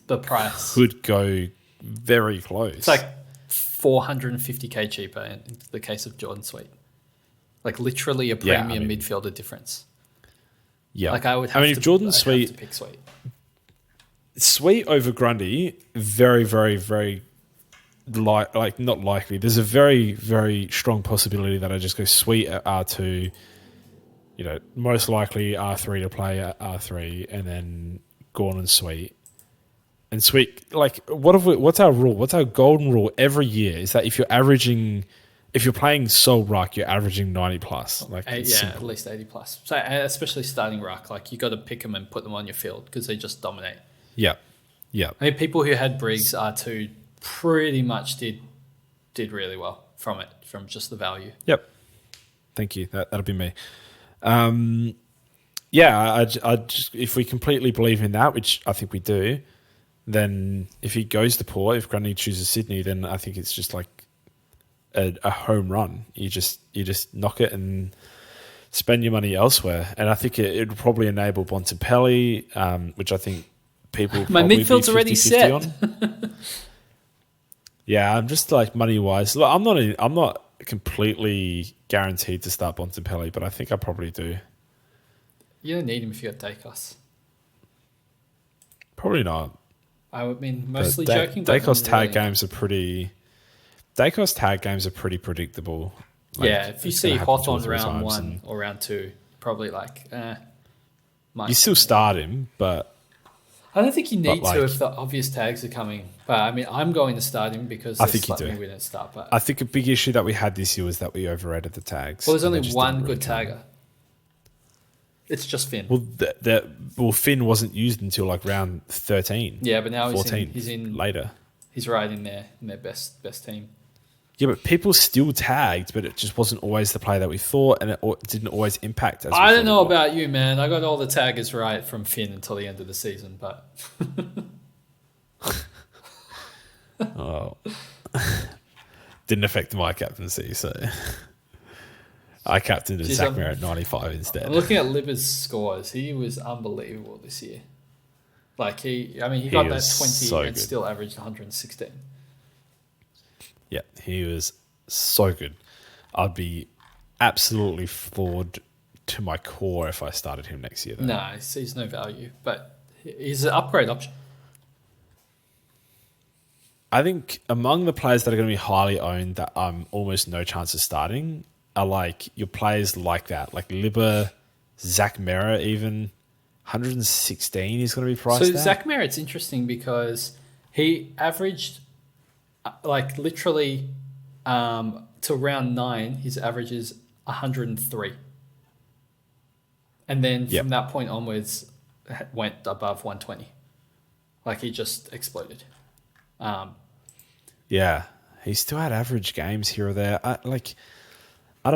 The price. could go very close. It's like 450k cheaper in the case of Jordan Sweet. Like literally a premium midfielder difference. Yeah, Like I would have if Jordan Sweet, have to pick Sweet. Sweet over Grundy, very, very, very like not likely. There's a very, very strong possibility that I just go Sweet at R2. You know, most likely R3 to play at R3, and then Gawn and Sweet. And Sweet, like, what's our rule? What's our golden rule every year? Is that if you're playing sole ruck, you're averaging 90 plus. Like, At least 80 plus. So especially starting ruck, like you got to pick them and put them on your field because they just dominate. Yeah. I mean, people who had Briggs R2 pretty much did really well from just the value. Yep. Thank you. That'll be me. I just, if we completely believe in that, which I think we do, then if he goes to Port, if Grundy chooses Sydney, then I think it's just like a home run. You just knock it and spend your money elsewhere. And I think it would probably enable Bontempelli, which I think people My probably midfield's be already 50-50 set. on. Yeah, I'm just like money wise. Look, I'm not completely guaranteed to start Bontempelli, but I think I probably do. You don't need him if you got Dacos. Probably not. I mean, mostly But joking. But Dacos I'm tag really- games are pretty. Dacos tag games are pretty predictable. Like, yeah, if you it's see gonna happen Hawthorn 2 or 3 round times 1 and or round 2, probably like, you still start him, but I don't think you need like- to if the obvious tags are coming. But I mean, I'm going to start him because I they think you slapped do. me we didn't start. But I think a big issue that we had this year was that we overrated the tags. there's and only they just one didn't really good count. tagger. It's just Finn. Well, Finn wasn't used until like round 13. Yeah, but now 14, he's in later. He's right in their best team. Yeah, but people still tagged, but it just wasn't always the play that we thought, and it didn't always impact. I don't know about you, man. I got all the taggers right from Finn until the end of the season, but oh, didn't affect my captaincy, so I captained Zach Merritt at 95 instead. I'm looking at Libba's scores. He was unbelievable this year. Like he got that 20 so and good. still averaged 116. Yeah, he was so good. I'd be absolutely floored to my core if I started him next year, though. No, he's no value, but he's an upgrade option. I think among the players that are going to be highly owned that almost no chance of starting are like your players like that, like Libba, Zach Merritt, even 116 is going to be priced So at. Zach Merritt's interesting because he averaged like literally to round 9, his average is 103. And then from that point onwards, went above 120. Like he just exploded. Yeah, he still had average games here or there. I don't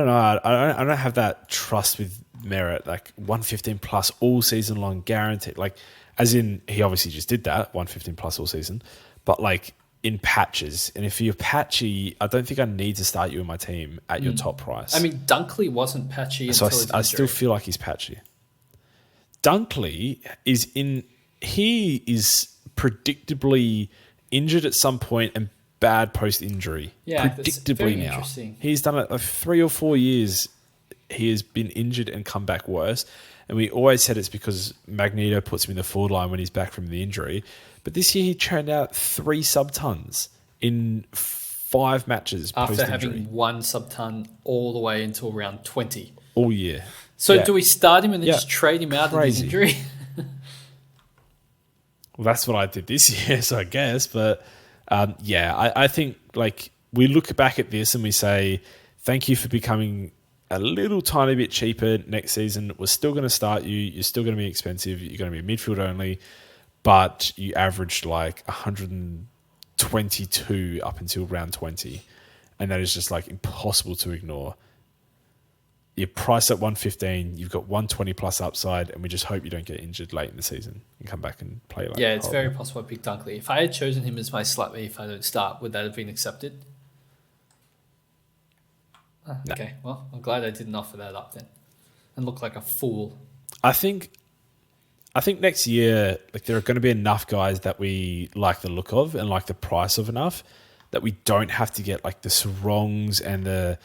know. I don't have that trust with Merritt. Like 115 plus all season long, guaranteed. Like, as in, he obviously just did that 115 plus all season, but like in patches. And if you're patchy, I don't think I need to start you in my team at your top price. I mean, Dunkley wasn't patchy so until his I still feel like he's patchy. Dunkley is in. He is predictably injured at some point and bad post-injury. Yeah, predictably now. Interesting. He's done it like 3 or 4 years. He has been injured and come back worse. And we always said it's because Magneto puts him in the forward line when he's back from the injury. But this year he churned out 3 sub-tons in 5 matches after post-injury. having 1 sub-ton all the way until round 20. All year. So do we start him and then just trade him out of his injury? Well, that's what I did this year, so I guess. But I think like we look back at this and we say, thank you for becoming a little tiny bit cheaper next season. We're still going to start you. You're still going to be expensive. You're going to be midfield only. But you averaged like 122 up until round 20. And that is just like impossible to ignore. You're priced at 115, you've got 120 plus upside, and we just hope you don't get injured late in the season and come back and play like Yeah, it's very possible I picked Dunkley. If I had chosen him as my slut if I don't start, would that have been accepted? No. Okay, well, I'm glad I didn't offer that up then and look like a fool. I think next year, like there are going to be enough guys that we like the look of and like the price of enough that we don't have to get like the Sarongs and the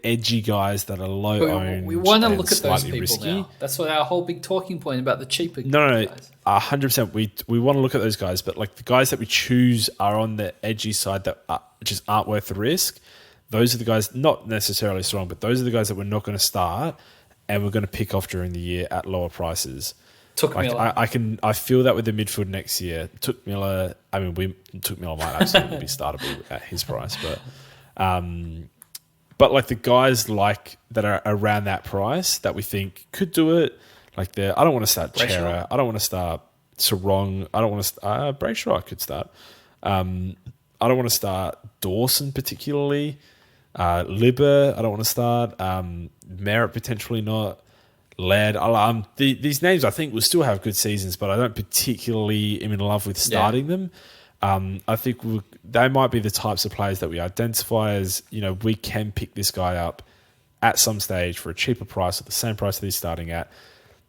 edgy guys that are low owned. We want to look at those people risky. now. That's what our whole big talking point about the cheaper No, guys. 100%. We want to look at those guys, but like the guys that we choose are on the edgy side that just aren't worth the risk. Those are the guys, not necessarily strong, but those are the guys that we're not going to start and we're going to pick off during the year at lower prices. Took Miller. I feel that with the midfield next year. Took Miller. I mean, Took Miller might absolutely be startable at his price, but like the guys like that are around that price that we think could do it. Like I don't want to start Chera. I don't want to start Sarong. I don't want to Brayshaw. I could start. I don't want to start Dawson particularly. Libba. I don't want to start. Merritt potentially not. Laird. These names I think will still have good seasons, but I don't particularly am in love with starting them. I think they might be the types of players that we identify as, we can pick this guy up at some stage for a cheaper price or the same price that he's starting at.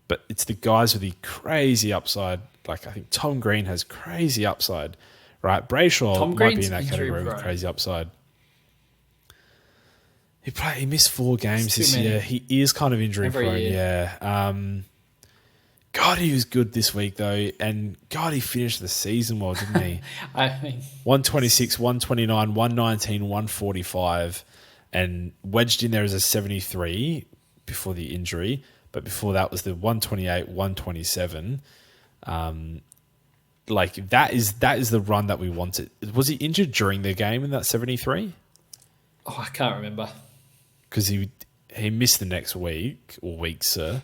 But it's the guys with the crazy upside. Like I think Tom Green has crazy upside, right? Brayshaw might be in that category with crazy upside. He missed 4 games this year. He is kind of injury prone. Yeah. God, he was good this week though, and God, he finished the season well, didn't he? I mean, 126, 129, 119, 145, and wedged in there as a 73 before the injury, but before that was the 128, 127. Like that is the run that we wanted. Was he injured during the game in that 73? Oh, I can't remember. Because he missed the next week or weeks, sir.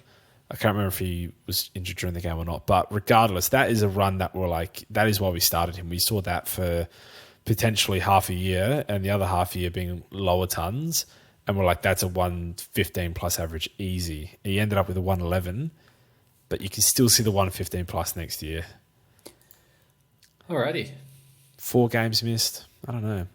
I can't remember if he was injured during the game or not. But regardless, that is a run that that is why we started him. We saw that for potentially half a year, and the other half a year being lower tons. And we're like, that's a 115 plus average easy. He ended up with a 111, but you can still see the 115 plus next year. Alrighty. 4 games missed. I don't know.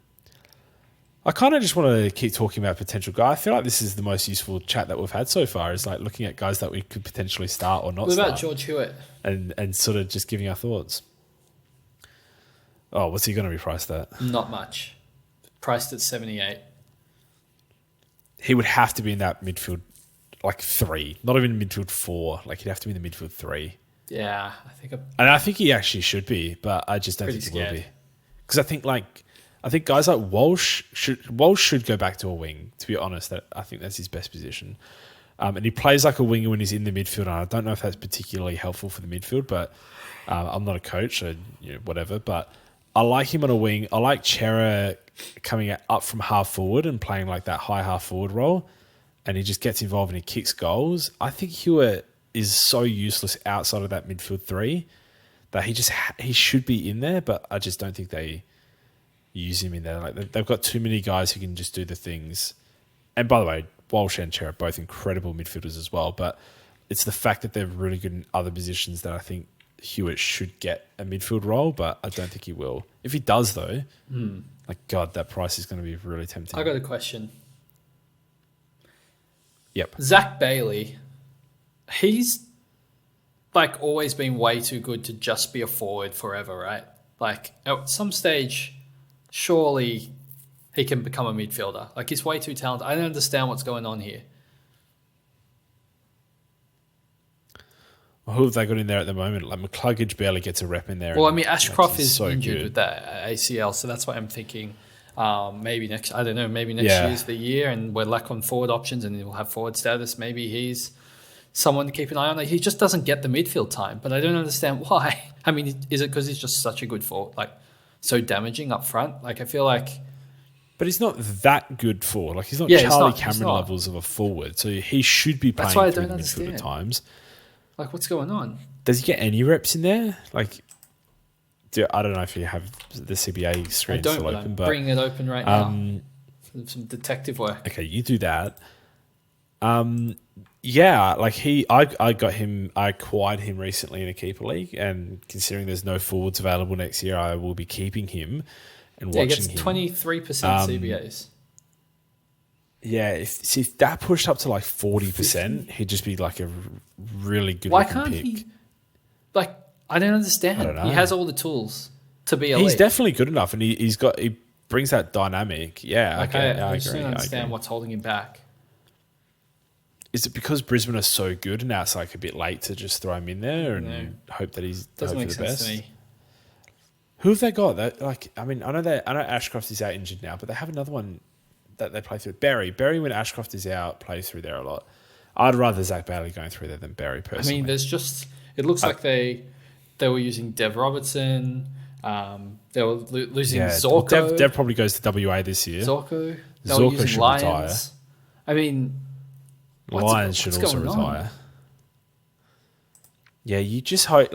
I kind of just want to keep talking about potential guys. I feel like this is the most useful chat that we've had so far, is like looking at guys that we could potentially start or not What start. about George Hewitt? And sort of just giving our thoughts. Oh, what's he going to be priced at? Not much. Priced at 78. He would have to be in that midfield, like 3. Not even midfield 4. Like, he'd have to be in the midfield 3. Yeah, I think he actually should be, but I just don't think he will be. Because I think guys like Walsh should go back to a wing, to be honest. I think that's his best position. And he plays like a winger when he's in the midfield. And I don't know if that's particularly helpful for the midfield, but I'm not a coach, so whatever. But I like him on a wing. I like Chera coming up from half forward and playing like that high half forward role. And he just gets involved and he kicks goals. I think Hewitt is so useless outside of that midfield 3 that he should be in there, but I just don't think they use him in there. Like, they've got too many guys who can just do the things. And by the way, Walsh and Chera are both incredible midfielders as well, but it's the fact that they're really good in other positions that I think Hewitt should get a midfield role, but I don't think he will. If he does, though, God, that price is going to be really tempting. I got a question. Yep. Zach Bailey, he's like always been way too good to just be a forward forever, right? Like, at some stage, surely he can become a midfielder. Like, he's way too talented. I don't understand what's going on here. Who have they got in there at the moment? Like, McCluggage barely gets a rep in there. Well, I mean, Ashcroft is so injured good with that ACL, so that's why I'm thinking maybe next year's the year, and we're lack on forward options and we'll have forward status. Maybe he's someone to keep an eye on. Like, he just doesn't get the midfield time, but I don't understand why. I mean, is it because he's just such a good forward, like so damaging up front? Like, I feel like... But he's not that good forward. Like, he's not Charlie Cameron levels of a forward, so he should be playing through the midfield at times. Like, what's going on? Does he get any reps in there? Like, I don't know if you have the CBA screen still open. I'm bringing it open right now. Some detective work. Okay, you do that. Yeah, like I got him. I acquired him recently in a keeper league, and considering there's no forwards available next year, I will be keeping him and watching him. He gets 23% CBAs. Yeah, if that pushed up to like 40%, he'd just be like a really good pick. Why can't he? Like, I don't understand. I don't know. He has all the tools to be elite. He's definitely good enough, and he brings that dynamic. Yeah, like, I just don't understand what's holding him back. Is it because Brisbane are so good and now it's like a bit late to just throw him in there and hope that he's doesn't make for the sense best? To me. Who have they got? I know Ashcroft is out injured now, but they have another one that they play through. Berry, when Ashcroft is out, plays through there a lot. I'd rather Zach Bailey going through there than Berry personally. I mean, it looks like they were using Dev Robertson. They were losing Zorko. Well, Dev probably goes to WA this year. Zorko should Lions. Retire. I mean, Lions should also retire. Yeah, you just hope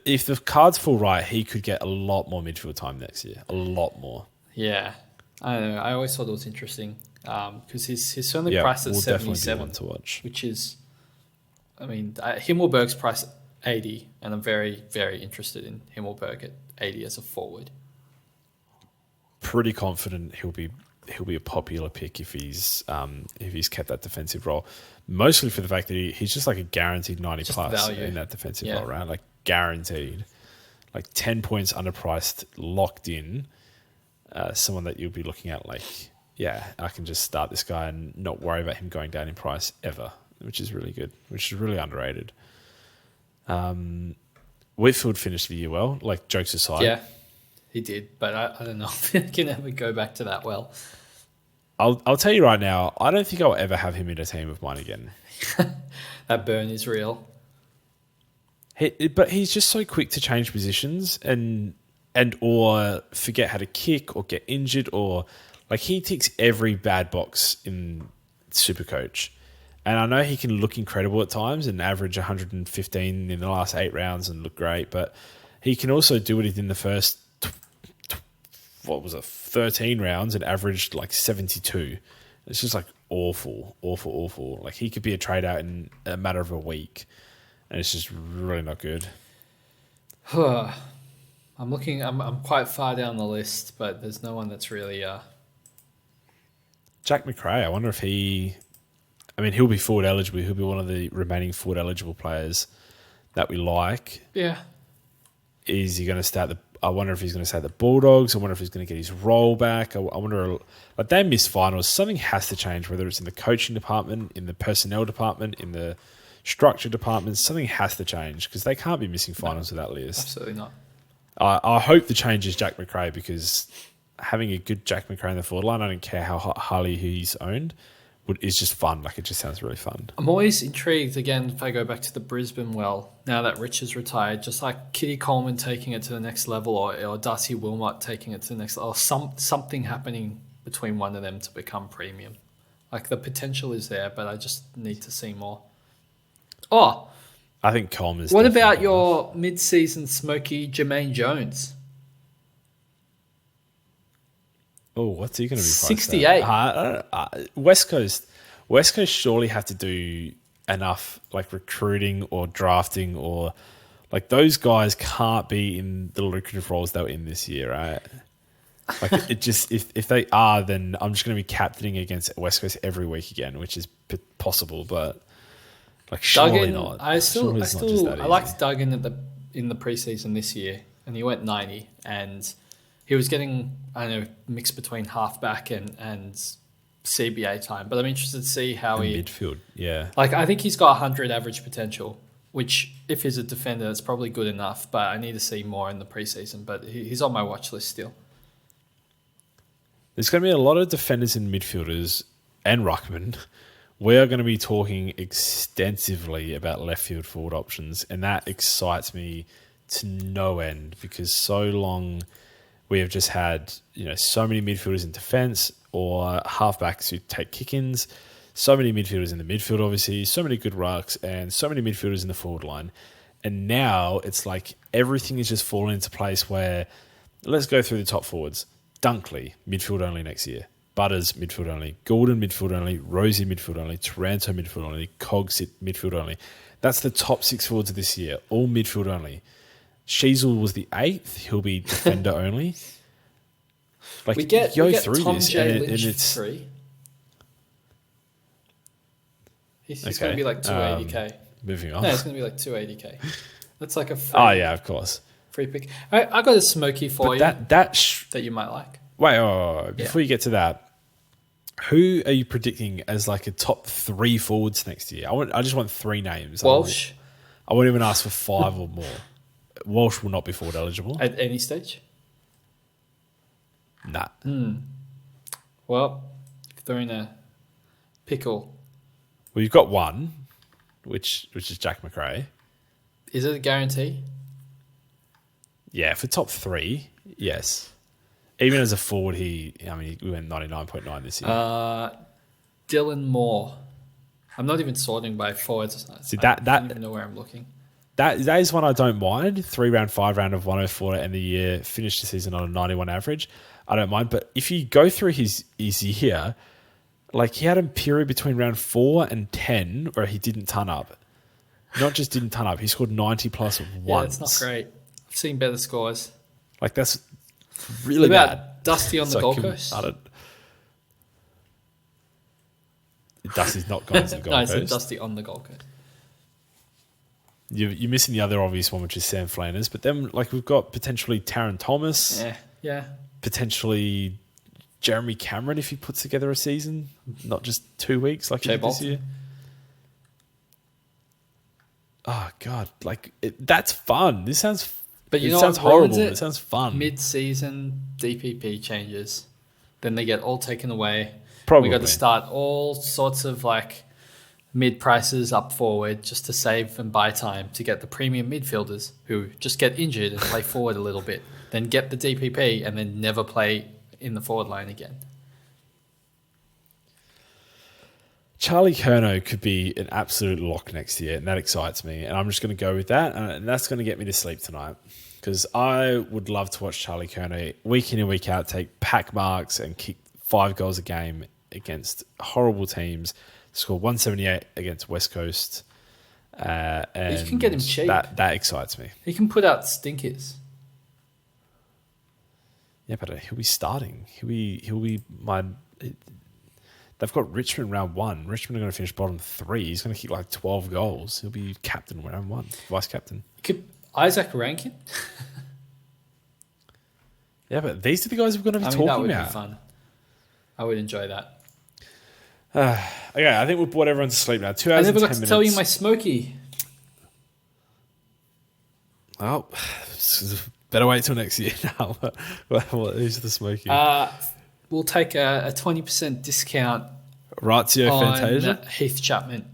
if the cards fall right, he could get a lot more midfield time next year. A lot more. Yeah, I don't know. I always thought it was interesting because he's certainly priced at 77 to watch. Which is, I mean, Himmelberg's priced at 80, and I'm very, very interested in Himmelberg at 80 as a forward. Pretty confident he'll be a popular pick if he's kept that defensive role. Mostly for the fact that he's just like a guaranteed 90 just plus value in that defensive role, right? Like guaranteed, like 10 points underpriced, locked in. Someone that you'll be looking at like, yeah, I can just start this guy and not worry about him going down in price ever, which is really good, which is really underrated. Whitfield finished the year well, like jokes aside. Yeah, he did, but I don't know if he can ever go back to that well. I'll tell you right now, I don't think I'll ever have him in a team of mine again. That burn is real. But he's just so quick to change positions and or forget how to kick or get injured or like he ticks every bad box in SuperCoach. And I know he can look incredible at times and average 115 in the last 8 rounds and look great, but he can also do it in the first, 13 rounds and averaged like 72. It's just like awful. Like he could be a trade out in a matter of a week, and it's just really not good. I'm looking. I'm quite far down the list, but there's no one that's really. Jack McRae. I wonder if he. I mean, he'll be forward eligible. He'll be one of the remaining forward eligible players that we like. Yeah. Is he going to start the? I wonder if he's going to start the Bulldogs. I wonder if he's going to get his role back. I wonder. Like they missed finals. Something has to change. Whether it's in the coaching department, in the personnel department, in the structure department, something has to change because they can't be missing finals with that list. Absolutely not. I hope the change is Jack McRae because having a good Jack McRae in the forward line, I don't care how highly he's owned, is just fun. Like it just sounds really fun. I'm always intrigued, again, if I go back to the Brisbane now that Rich is retired, just like Kitty Coleman taking it to the next level or Darcy Wilmot taking it to the next level, or something happening between one of them to become premium. Like the potential is there, but I just need to see more. Oh, I think Coleman's. What about your mid-season smoky Jermaine Jones? Oh, what's he going to be? 68. West Coast surely have to do enough like recruiting or drafting or like those guys can't be in the lucrative roles they were in this year, right? Like it just if they are, then I'm just going to be captaining against West Coast every week again, which is possible, but like surely Duggan, not. I I liked Duggan in the preseason this year, and he went 90, and he was getting mixed between halfback and CBA time. But I'm interested to see how midfield, yeah. Like I think he's got 100 average potential, which if he's a defender, it's probably good enough. But I need to see more in the preseason. But he's on my watch list still. There's going to be a lot of defenders and midfielders and ruckman. We are going to be talking extensively about left field forward options, and that excites me to no end because so long we have just had so many midfielders in defence or halfbacks who take kick-ins, so many midfielders in the midfield, obviously, so many good rucks, and so many midfielders in the forward line. And now it's like everything is just falling into place where let's go through the top forwards. Dunkley, midfield only next year. Butters, midfield only. Gordon, midfield only. Rosie, midfield only. Taranto, midfield only. Cogs, midfield only. That's the top 6 forwards of this year, all midfield only. Sheasel was the 8th. He'll be defender only. Like we get through Tom this, J. and Lynch it's 3. He's going to be like 280k. Moving on. No, it's going to be like 280k. That's like a free, yeah, of course. Free pick. I got a smoky for you that you might like. Wait, before you get to that, who are you predicting as like a top 3 forwards next year? I just want 3 names. Walsh. I won't even ask for 5 or more. Walsh will not be forward eligible. At any stage? Nah. Well, if they're in a pickle. Well, you've got one, which is Jack McRae. Is it a guarantee? Yeah, for top 3, yes. Even as a forward, we went 99.9 this year. Dylan Moore. I'm not even sorting by forwards. See, I don't even know where I'm looking. That is one I don't mind. 3 round, 5 round of 104 to end the year, finished the season on a 91 average. I don't mind. But if you go through his year, like he had a period between round 4 and 10 where he didn't ton up. Not just didn't ton up, he scored 90 plus once. Yeah, it's not great. I've seen better scores. Like that's really what about bad. Dusty on the Gold Coast? Dusty's not gone to the Gold No, I Coast. said Dusty on the Gold Coast. You're missing the other obvious one, which is Sam Flanders. But then, like, we've got potentially Taron Thomas. Yeah. Potentially Jeremy Cameron if he puts together a season, not just 2 weeks like he did this year. Oh, God. Like, that's fun. This sounds... But it sounds horrible. It sounds fun. Mid-season DPP changes. Then they get all taken away. Probably. We got to start all sorts of like mid prices up forward just to save and buy time to get the premium midfielders who just get injured and play forward a little bit. Then get the DPP and then never play in the forward line again. Charlie Curnow could be an absolute lock next year, and that excites me. And I'm just going to go with that, and that's going to get me to sleep tonight. Because I would love to watch Charlie Curnow week in and week out take pack marks and kick 5 goals a game against horrible teams, score 178 against West Coast. And you can get him cheap. That excites me. He can put out stinkers. Yeah, but he'll be starting. He'll be my. They've got Richmond round 1. Richmond are going to finish bottom 3. He's going to kick like 12 goals. He'll be captain round 1, vice captain. Isaac Rankin? Yeah, but these are the guys we're going to be talking about. That would be fun. I would enjoy that. Okay, I think we've brought everyone to sleep now. 2 hours and 10 minutes. I never got to tell you my smoky. Oh, better wait till next year now. Who's the smoky? We'll take a 20% discount Ratio on Fantasia? Heath Chapman.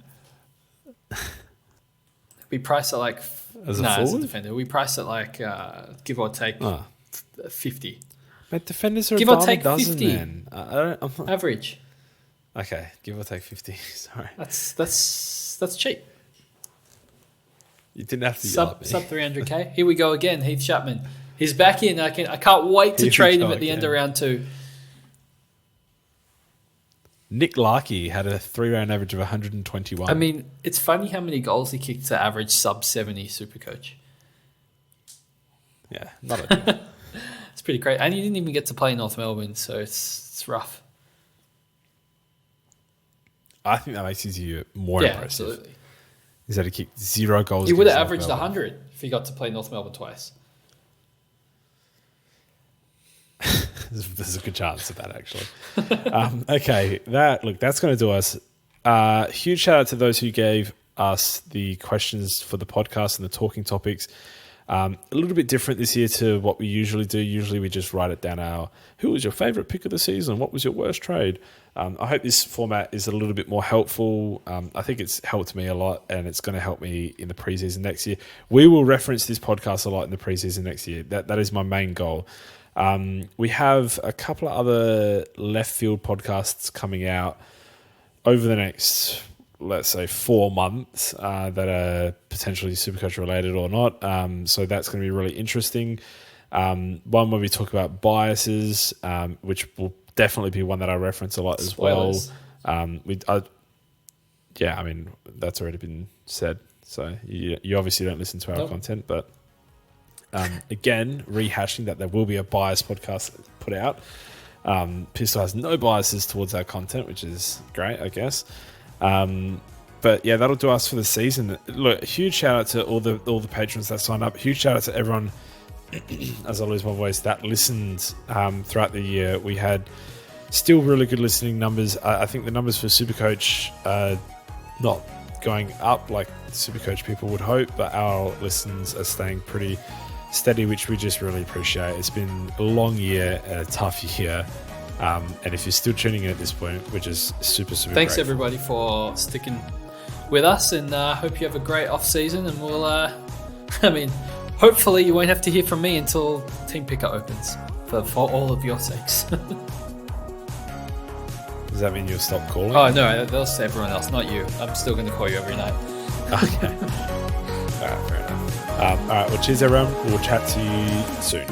We price it like... As a defender. We price it like, give or take, 50. But defenders are give a or dime take a dozen, 50. man. I'm not... Average. Okay, give or take 50. Sorry. That's cheap. You didn't have to yell at me. Sub 300k. Here we go again, Heath Chapman. He's back in. I can't wait to trade him at the end of round 2. Nick Larkey had a 3-round average of 121. I mean, it's funny how many goals he kicked to average sub 70 Supercoach. Yeah, not a deal. It's pretty great. And he didn't even get to play North Melbourne, so it's rough. I think that makes his year more impressive. Absolutely. Is that he kicked 0 goals. He would have averaged 100 if he got to play North Melbourne twice. There's a good chance of that, actually. Okay, that's going to do us. Huge shout out to those who gave us the questions for the podcast and the talking topics. A little bit different this year to what we usually do. Usually we just write it down who was your favourite pick of the season? What was your worst trade? I hope this format is a little bit more helpful. I think it's helped me a lot, and it's going to help me in the preseason next year. We will reference this podcast a lot in the preseason next year. That is my main goal. We have a couple of other left field podcasts coming out over the next, let's say, 4 months that are potentially Supercoach related or not. So that's going to be really interesting. One where we talk about biases, which will definitely be one that I reference a lot as Spoilers. well. I mean, that's already been said. So you obviously don't listen to our content, but again, rehashing that there will be a bias podcast put out. Pistol has no biases towards our content, which is great, I guess. But yeah, that'll do us for the season. Look, a huge shout out to all the patrons that signed up. Huge shout out to everyone, as I lose my voice, that listened throughout the year. We had still really good listening numbers. I think the numbers for Supercoach are not going up like Supercoach people would hope, but our listens are staying pretty steady, which we just really appreciate. It's been a long year and a tough year. And if you're still tuning in at this point, we're just super Thanks grateful. Everybody for sticking with us, and hope you have a great off season, and we'll hopefully you won't have to hear from me until team picker opens for all of your sakes. Does that mean you'll stop calling? Oh no, they'll say everyone else, not you. I'm still going to call you every night. Okay. All right, fair enough. All right, well, cheers everyone. We'll chat to you soon.